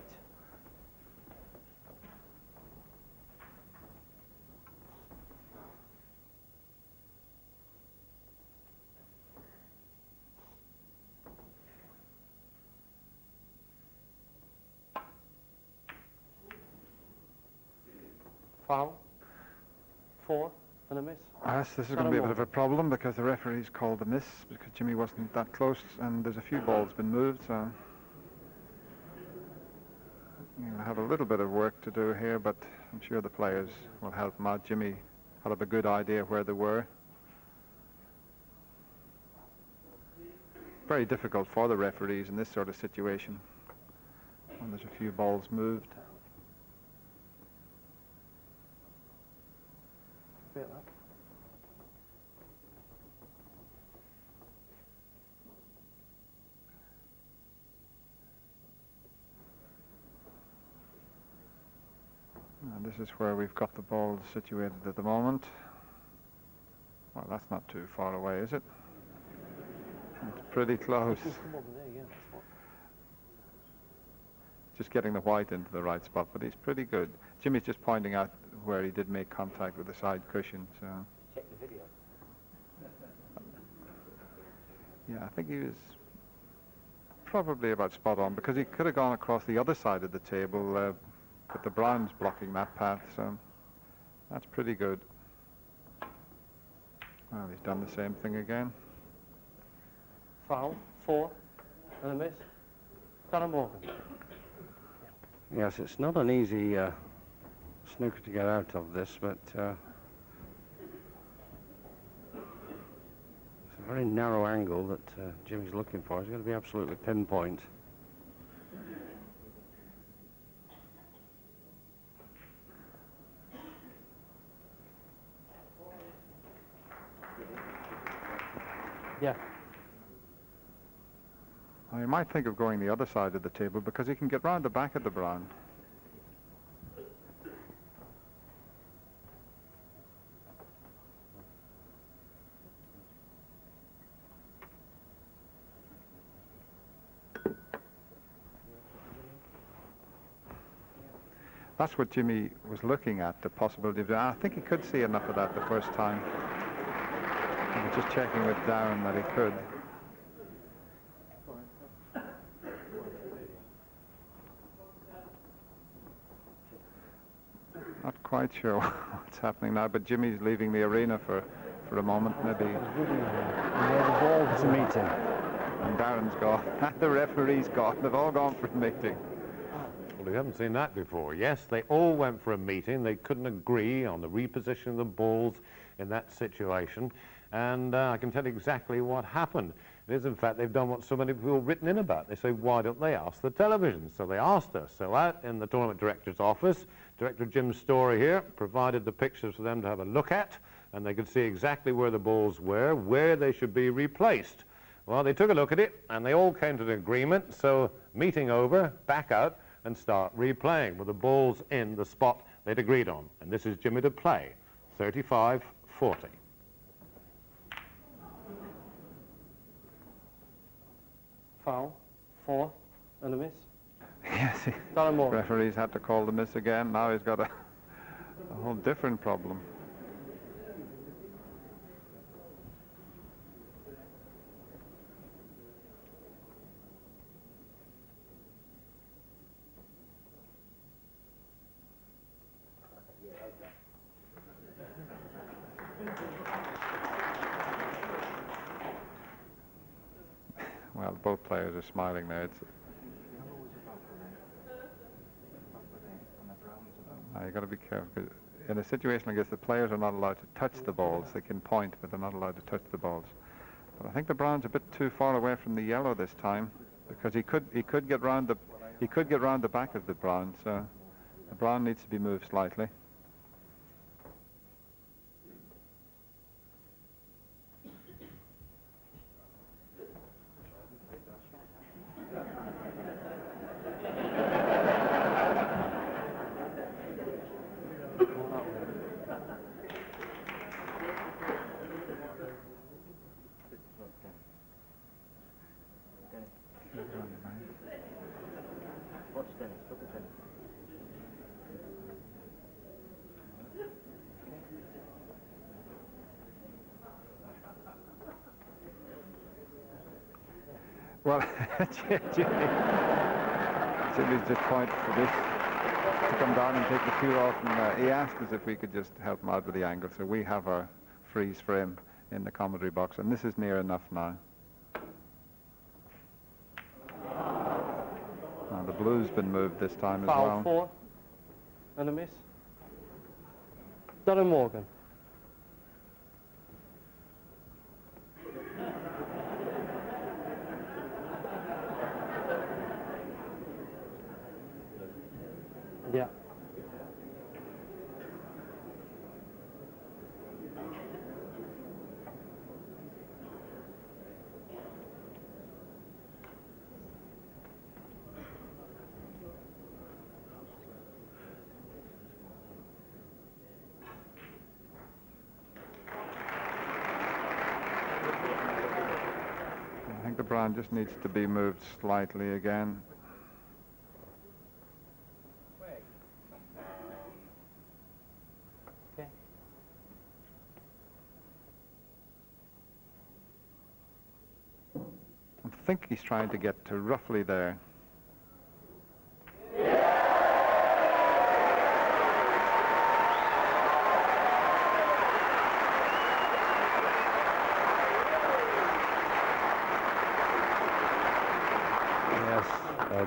Foul, 4 and a miss. Yes, this is going to be a bit of a problem because the referee's called a miss because Jimmy wasn't that close and there's a few balls been moved, so you'll have a little bit of work to do here, but I'm sure the players will help him out. Jimmy had a good idea where they were. Very difficult for the referees in this sort of situation when there's a few balls moved. And this is where we've got the balls situated at the moment. Well, that's not too far away, is it? It's pretty close. Just getting the white into the right spot, but he's pretty good. Jimmy's just pointing out where he did make contact with the side cushion, so... Check the video. Yeah, I think he was probably about spot on, because he could have gone across the other side of the table, but the brown's blocking that path, so that's pretty good. Well, he's done the same thing again. Foul, 4 and a miss. Darren Morgan. Yes, it's not an easy snooker to get out of this, but it's a very narrow angle that Jimmy's looking for. He's going to be absolutely pinpoint. Yeah. Well, you might think of going the other side of the table because he can get round the back of the brown. That's what Jimmy was looking at, the possibility of doing. I think he could see enough of that the first time. He was just checking with Darren that he could. Not quite sure what's happening now, but Jimmy's leaving the arena for a moment, maybe. The ball's meeting. And Darren's gone. The referee's gone. They've all gone for a meeting. Well, we haven't seen that before. Yes, they all went for a meeting. They couldn't agree on the reposition of the balls in that situation. And I can tell you exactly what happened. It is, in fact, they've done what so many people have written in about. They say, why don't they ask the television? So they asked us. So out in the tournament director's office, Director Jim Story here provided the pictures for them to have a look at, and they could see exactly where the balls were, where they should be replaced. Well, they took a look at it, and they all came to an agreement. So meeting over, back out, and start replaying with the balls in the spot they'd agreed on. And this is Jimmy to play, 35-40. Foul, 4 and a miss. Yes, Darren Morgan. referees had to call the miss again. Now he's got a whole different problem. Well, both players are smiling there. You've got to be careful. 'Cause in a situation like this, the players are not allowed to touch the balls. They can point, but they're not allowed to touch the balls. But I think the brown's a bit too far away from the yellow this time, because he could get round the back of the brown. So the brown needs to be moved slightly. Well, Jimmy's just pointed for this to come down and take the cue off, and he asked us if we could just help him out with the angle. So we have our freeze frame in the commentary box, and this is near enough now. And the blue's been moved this time as well. Foul 4 and a miss. Darren Morgan. Yeah. I think the brown just needs to be moved slightly again. Okay. I think he's trying to get to roughly there.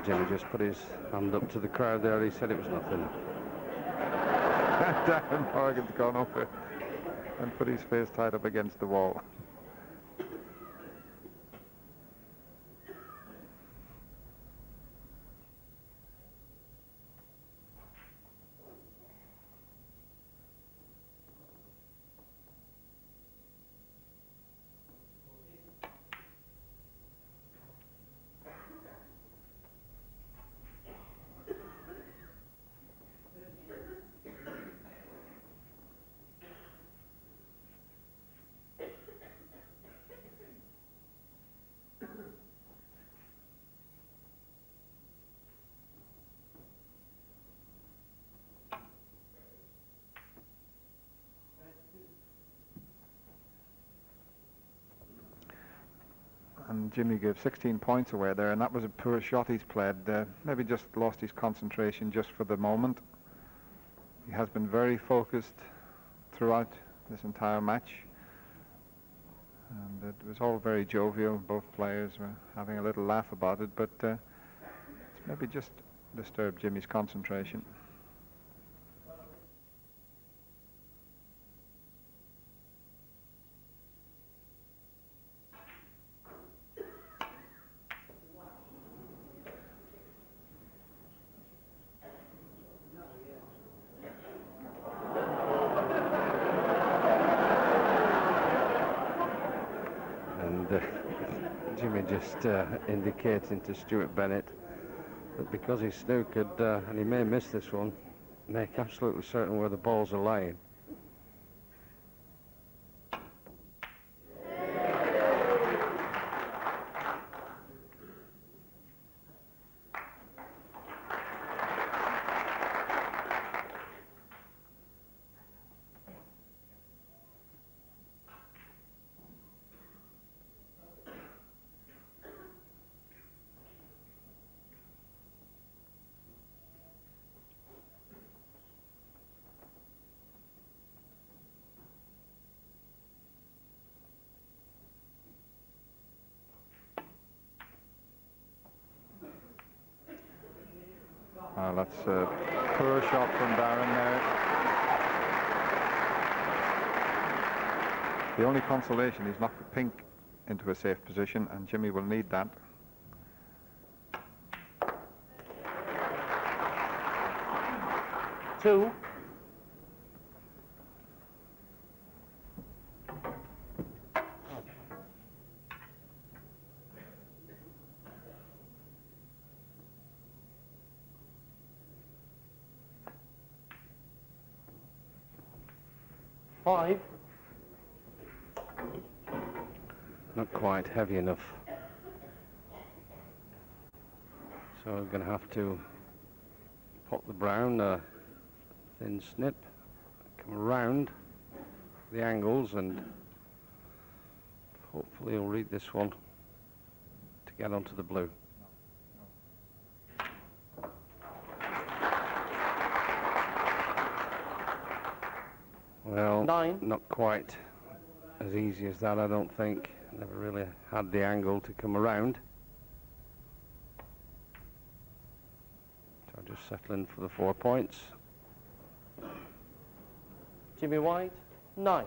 Jimmy just put his hand up to the crowd there. He said it was nothing. Darren Morgan's gone up and put his face tight up against the wall. And Jimmy gave 16 points away there, and that was a poor shot he's played. Maybe just lost his concentration just for the moment. He has been very focused throughout this entire match. And it was all very jovial. Both players were having a little laugh about it, but it's maybe just disturbed Jimmy's concentration. Jimmy just indicating to Stuart Bennett that because he's snookered, and he may miss this one, make absolutely certain where the balls are lying. That's a poor shot from Darren there. The only consolation, he's knocked the pink into a safe position, and Jimmy will need that. Two. Five. Not quite heavy enough. So we're going to have to pop the brown, thin snip, come around the angles, and hopefully he'll read this one to get onto the blue. Well, 9. not quite as easy as that, I don't think. Never really had the angle to come around. So I'll just settle in for the 4 points. Jimmy White, 9.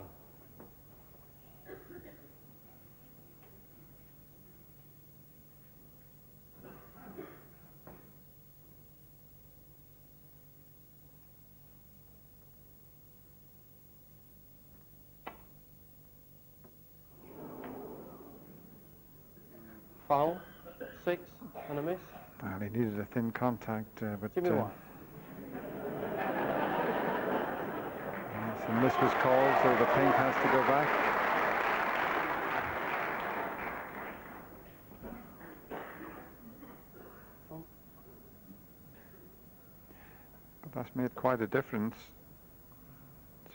Foul, 6 and a miss. Well, he needed a thin contact, but Jimmy White. yes, and this was called, so the pink has to go back. But that's made quite a difference,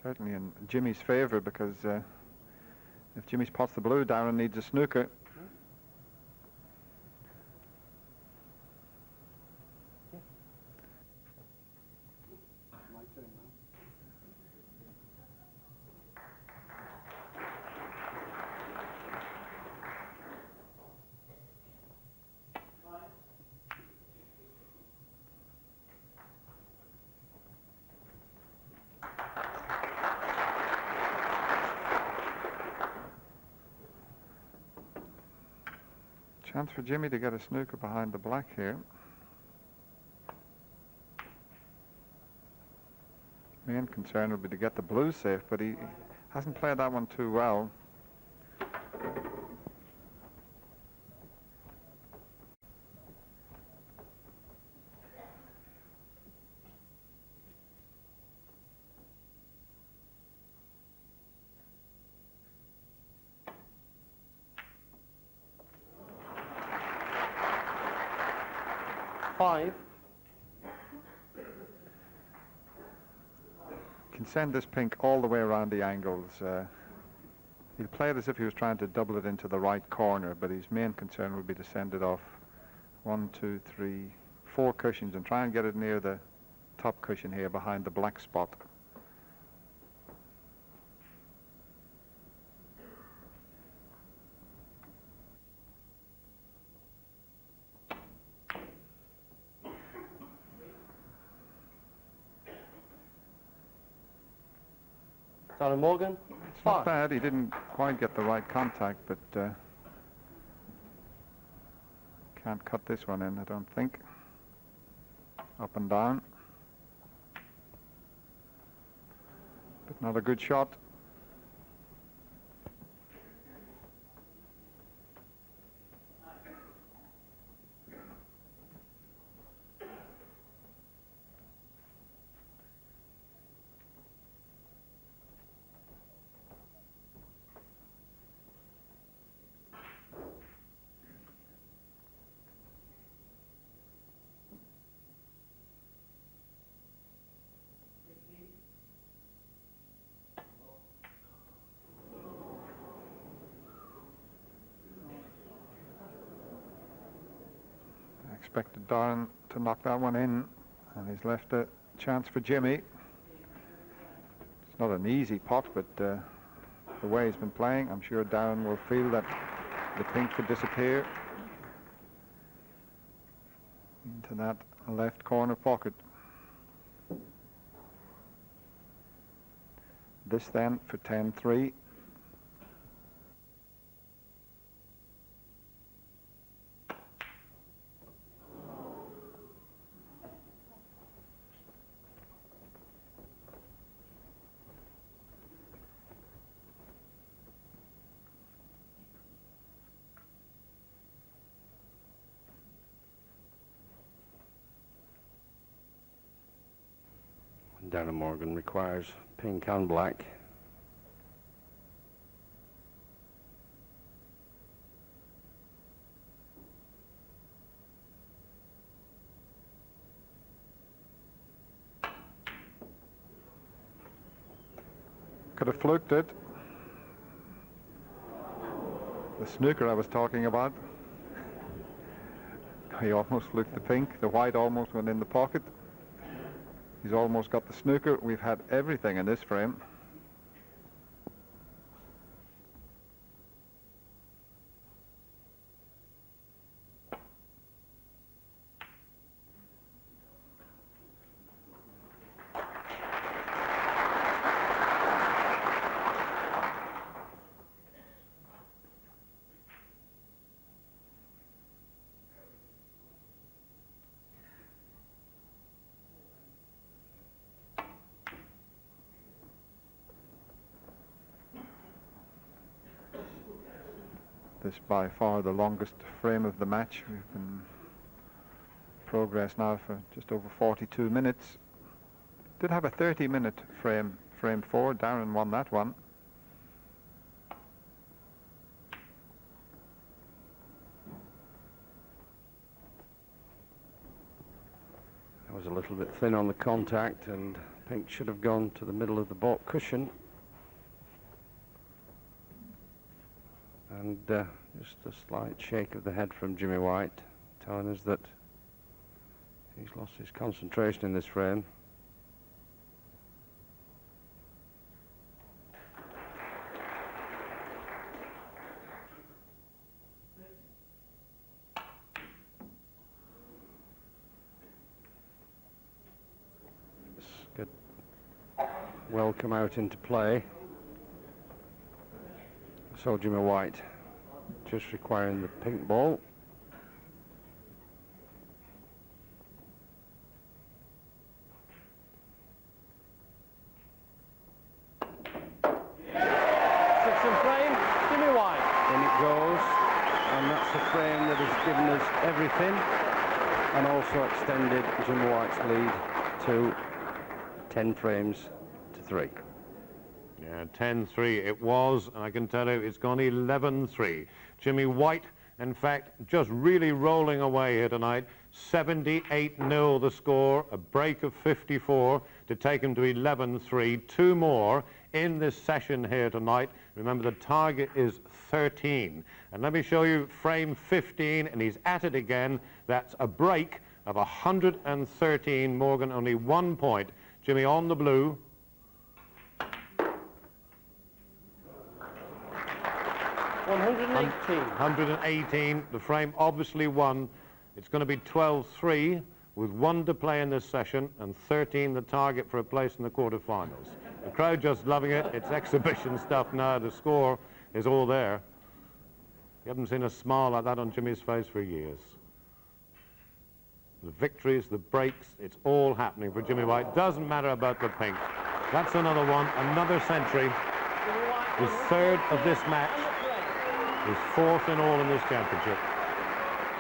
certainly in Jimmy's favour, because if Jimmy spots the blue, Darren needs a snooker. Chance for Jimmy to get a snooker behind the black here. Main concern will be to get the blue safe, but he hasn't played that one too well. Five. Can send this pink all the way around the angles. He'll play it as if he was trying to double it into the right corner, but his main concern would be to send it off 1, 2, 3, 4 cushions and try and get it near the top cushion here behind the black spot. Darren Morgan, It's 5. not bad. He didn't quite get the right contact, but can't cut this one in, I don't think. Up and down. But not a good shot. Expected Darren to knock that one in, and he's left a chance for Jimmy. It's not an easy pot, but the way he's been playing, I'm sure Darren will feel that the pink could disappear into that left corner pocket. This then for 10-3. Darren Morgan requires pink and black. Could have fluked it. The snooker I was talking about. He almost looked the pink. The white almost went in the pocket. He's almost got the snooker. We've had everything in this frame. This by far the longest frame of the match. We've been progress now for just over 42 minutes. Did have a 30-minute frame 4. Darren won that one. That was a little bit thin on the contact, and pink should have gone to the middle of the baulk cushion. And just a slight shake of the head from Jimmy White, telling us that he's lost his concentration in this frame. This could well come out into play. So Jimmy White just requiring the pink ball. Six in frame, Jimmy White. In it goes, and that's a frame that has given us everything and also extended Jimmy White's lead to 10 frames to 3. Yeah, 10-3 it was, and I can tell you it's gone 11-3. Jimmy White, in fact, just really rolling away here tonight. 78-0 the score, a break of 54 to take him to 11-3. 2 more in this session here tonight. Remember, the target is 13. And let me show you frame 15, and he's at it again. That's a break of 113. Morgan only 1 point. Jimmy on the blue. 118. 118. The frame obviously won. It's going to be 12-3 with 1 to play in this session and 13 the target for a place in the quarterfinals. The crowd just loving it. It's exhibition stuff now. The score is all there. You haven't seen a smile like that on Jimmy's face for years. The victories, the breaks, it's all happening for Jimmy White. Doesn't matter about the pink. That's another one, another century. His 3rd of this match. His 4th in all in this championship.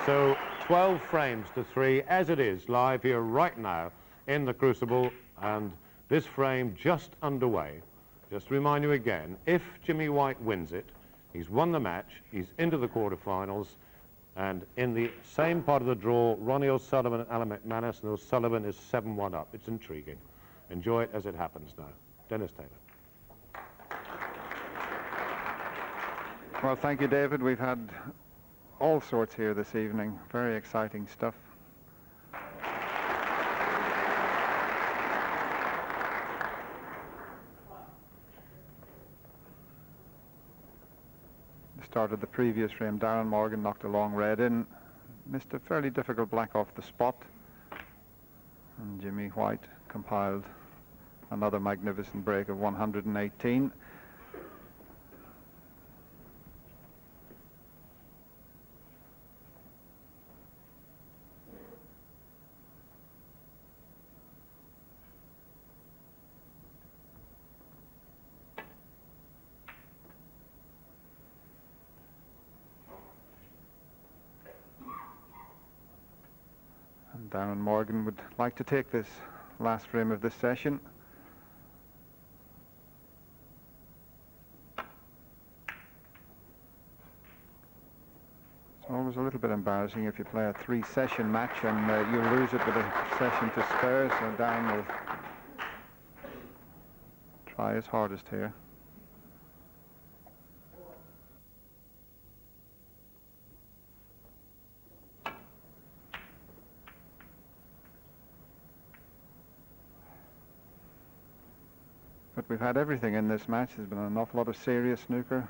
So 12 frames to 3 as it is live here right now in the Crucible, and this frame just underway. Just to remind you again, if Jimmy White wins it, he's won the match, he's into the quarterfinals, and in the same part of the draw, Ronnie O'Sullivan and Alan McManus, and O'Sullivan is 7-1 up. It's intriguing. Enjoy it as it happens now. Dennis Taylor. Well, thank you, David. We've had all sorts here this evening. Very exciting stuff. The start of the previous frame, Darren Morgan knocked a long red in, missed a fairly difficult black off the spot, and Jimmy White compiled another magnificent break of 118. Darren Morgan would like to take this last frame of this session. It's always a little bit embarrassing if you play a 3-session match and you lose it with a session to spare, so Darren will try his hardest here. But we've had everything in this match. There's been an awful lot of serious snooker,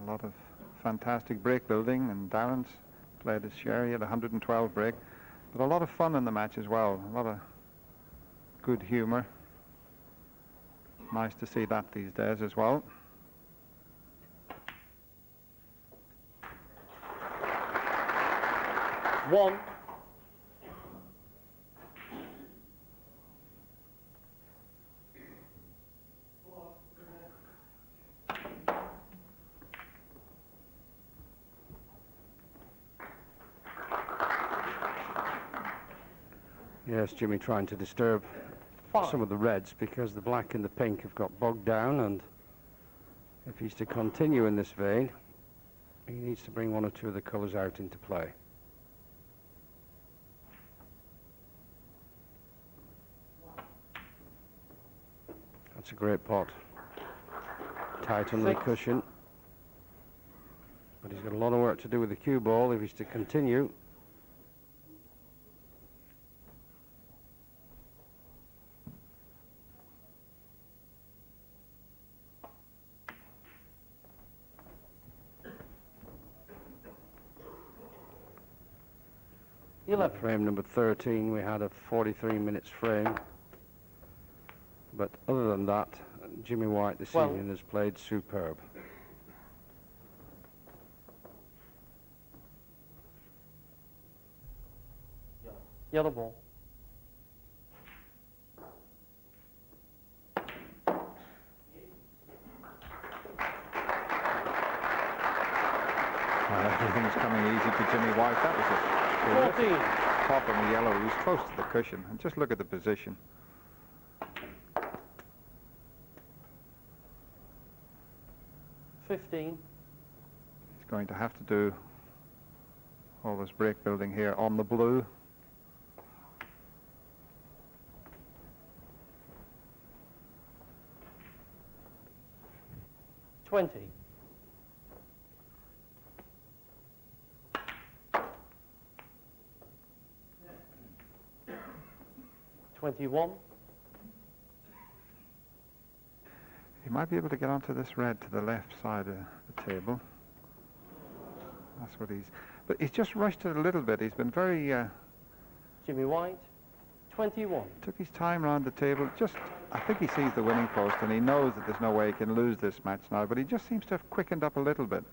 a lot of fantastic break building, and Darren's played his share. He had 112 break. But a lot of fun in the match as well, a lot of good humour. Nice to see that these days as well. One. Yes, Jimmy trying to disturb some of the reds because the black and the pink have got bogged down, and if he's to continue in this vein, he needs to bring one or two of the colours out into play. That's a great pot. Tight under the cushion. But he's got a lot of work to do with the cue ball if he's to continue. Frame number 13, we had a 43 minutes frame. But other than that, Jimmy White this evening has played superb. Yellow ball. Everything's coming easy to Jimmy White. That was a terrific pop on the yellow. He was close to the cushion. And just look at the position. 15. He's going to have to do all this break building here on the blue. $20. $21. He might be able to get onto this red to the left side of the table. That's what he's... But he's just rushed it a little bit. He's been very... Jimmy White, 21. Took his time around the table. Just, I think he sees the winning post and he knows that there's no way he can lose this match now, but he just seems to have quickened up a little bit.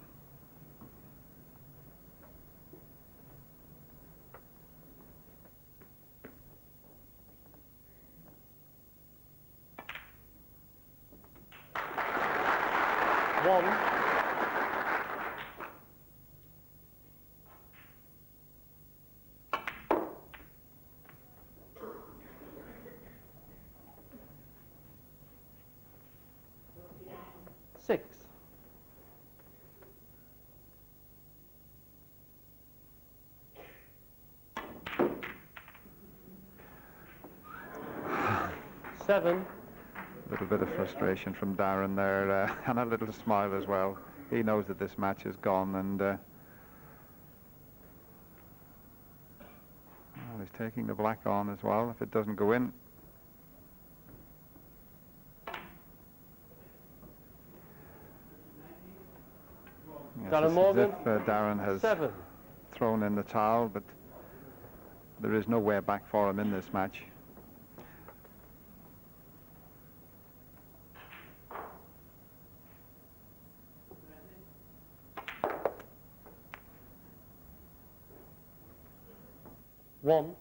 One. Six. Seven. A little bit of frustration from Darren there, and a little smile as well. He knows that this match is gone, and well, he's taking the black on as well if it doesn't go in. Yes, Darren it's Morgan, as if Darren has 7. thrown in the towel, but there is nowhere back for him in this match. One.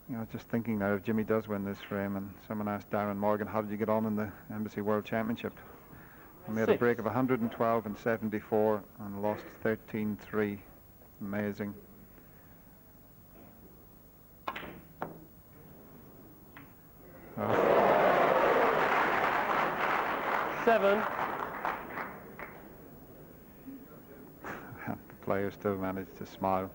You know, just thinking now, if Jimmy does win this frame, and someone asked Darren Morgan, how did you get on in the Embassy World Championship? I made a break of 112 and 74 and lost 13-3. Amazing. Oh. 7. The player still managed to smile.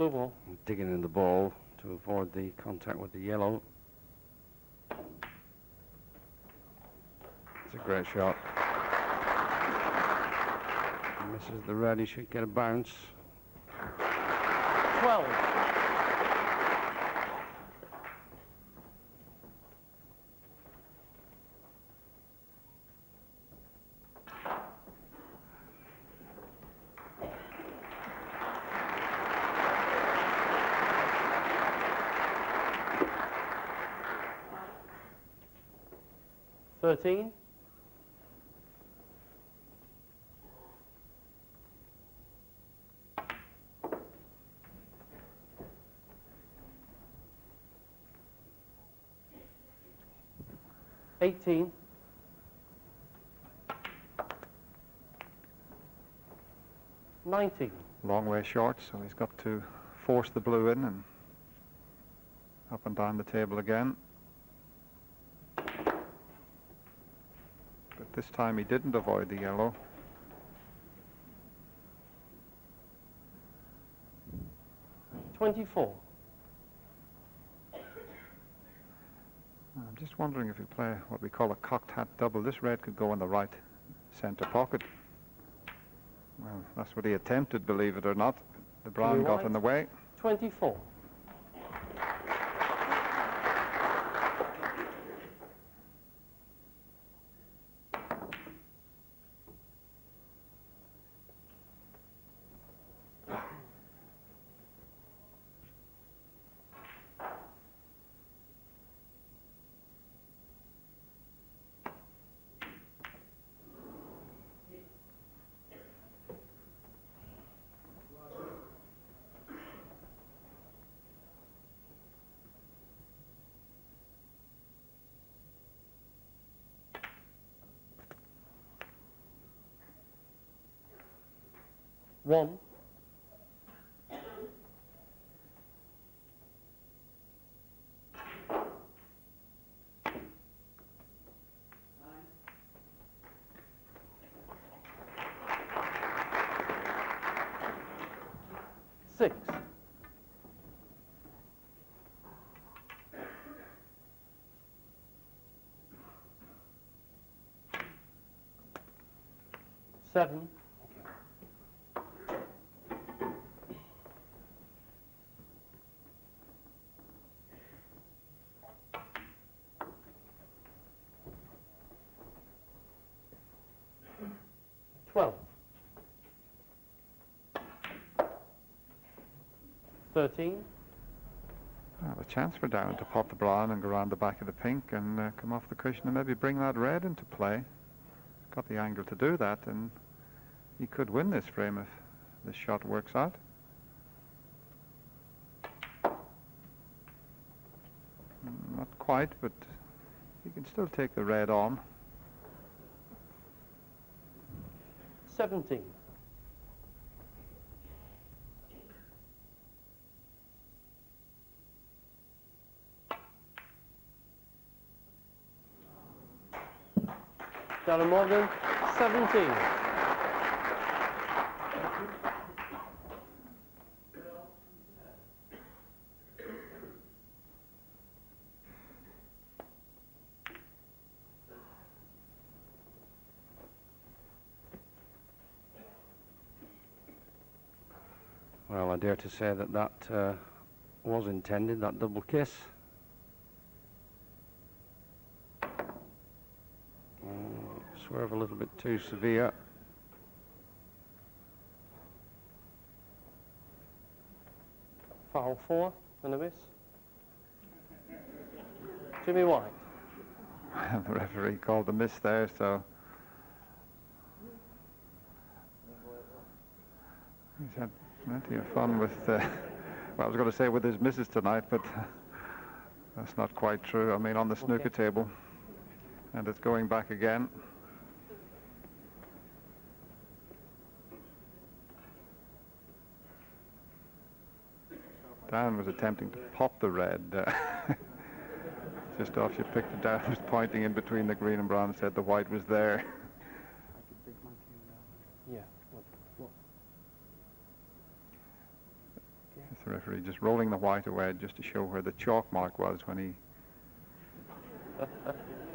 Blue ball. Digging in the ball to avoid the contact with the yellow. It's a great shot. Misses the red, he should get a bounce. 12. $13. $18. $19. Long way short, so he's got to force the blue in and up and down the table again. But this time he didn't avoid the yellow. $24. I'm just wondering if you play what we call a cocked hat double. This red could go in the right centre pocket. Well, that's what he attempted, believe it or not. The brown got in the way. 24. One. Six. Seven. 12. 13. Well, a chance for Darren to pop the brown and go around the back of the pink and come off the cushion and maybe bring that red into play. Got the angle to do that, and he could win this frame if this shot works out. Not quite, but he can still take the red on. 17. Darren Morgan, 17. Well, I dare to say that that was intended, that double kiss. Swerve a little bit too severe. Foul 4 and a miss. Jimmy White. The referee called the miss there, so he's had plenty of fun with, well, I was going to say with his misses tonight, but that's not quite true. I mean, on the snooker table, and it's going back again. Darren was attempting to pop the red. Just off you picked it down, was pointing in between the green and brown and said the white was there. Yeah. If the referee just rolling the white away just to show where the chalk mark was when he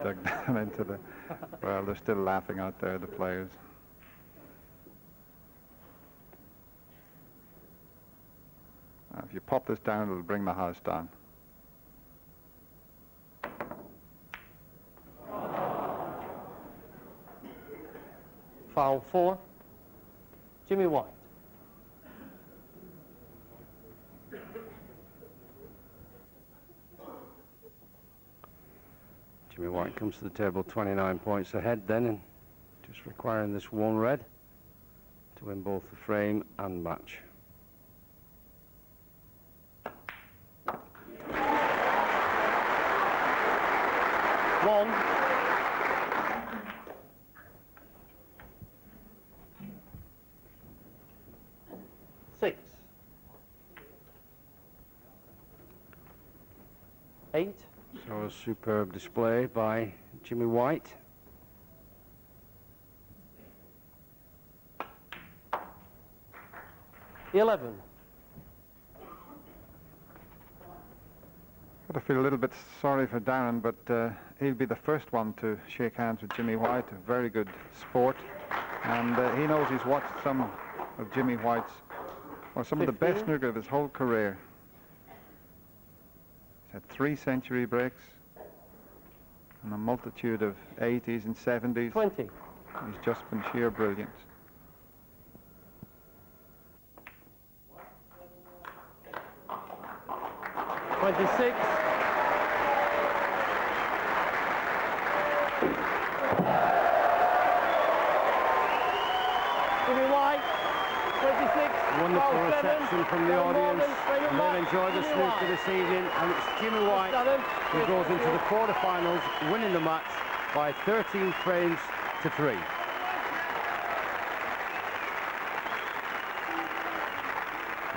dug down into the... Well, they're still laughing out there, the players. Now, if you pop this down, it'll bring the house down. Foul 4, Jimmy White. Jimmy White comes to the table 29 points ahead then, and just requiring this one red to win both the frame and match. One. 6. 8. So a superb display by Jimmy White. $11. I feel a little bit sorry for Darren, but he'll be the first one to shake hands with Jimmy White, a very good sport. And he knows he's watched some of Jimmy White's, or some 15? Of the best snooker of his whole career. He's had 3 century breaks and a multitude of 80s and 70s. 20. He's just been sheer brilliance. $26. Jimmy White, 26. Wonderful reception from the audience. They'll enjoy the snooker this evening, and it's Jimmy White who goes into the quarterfinals, winning the match by 13 frames to 3.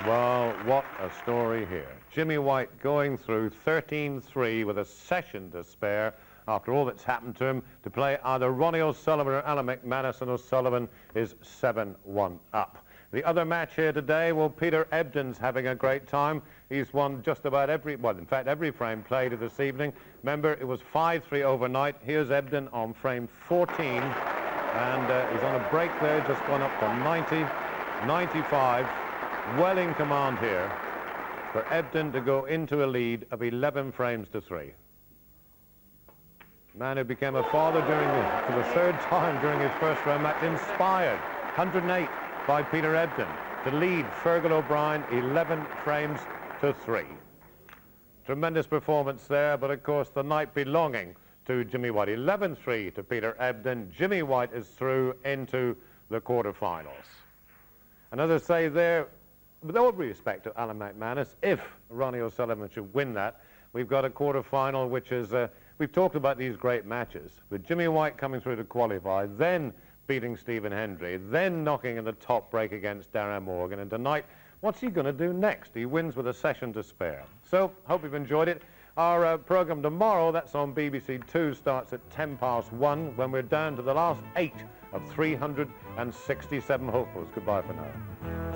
Well, what a story here. Jimmy White going through 13-3 with a session to spare after all that's happened to him, to play either Ronnie O'Sullivan or Alan McManus, and O'Sullivan is 7-1 up. The other match here today, well, Peter Ebden's having a great time. He's won just about every, well, in fact, every frame played this evening. Remember, it was 5-3 overnight. Here's Ebden on frame 14, and he's on a break there, just gone up to 90, 95. Well in command here for Ebden to go into a lead of 11 frames to 3. Man who became a father for the 3rd time during his first round match, inspired. 108 by Peter Ebden to lead Fergal O'Brien 11 frames to 3. Tremendous performance there, but of course the night belonging to Jimmy White. 11-3 to Peter Ebden. Jimmy White is through into the quarterfinals. And as I say there, with all respect to Alan McManus, if Ronnie O'Sullivan should win that, we've got a quarter-final which is, we've talked about these great matches, with Jimmy White coming through to qualify, then beating Stephen Hendry, then knocking in the top break against Darren Morgan, and tonight, what's he going to do next? He wins with a session to spare. So, hope you've enjoyed it. Our programme tomorrow, that's on BBC 2, starts at 1:10 when we're down to the last 8 of 367 hopefuls. Goodbye for now.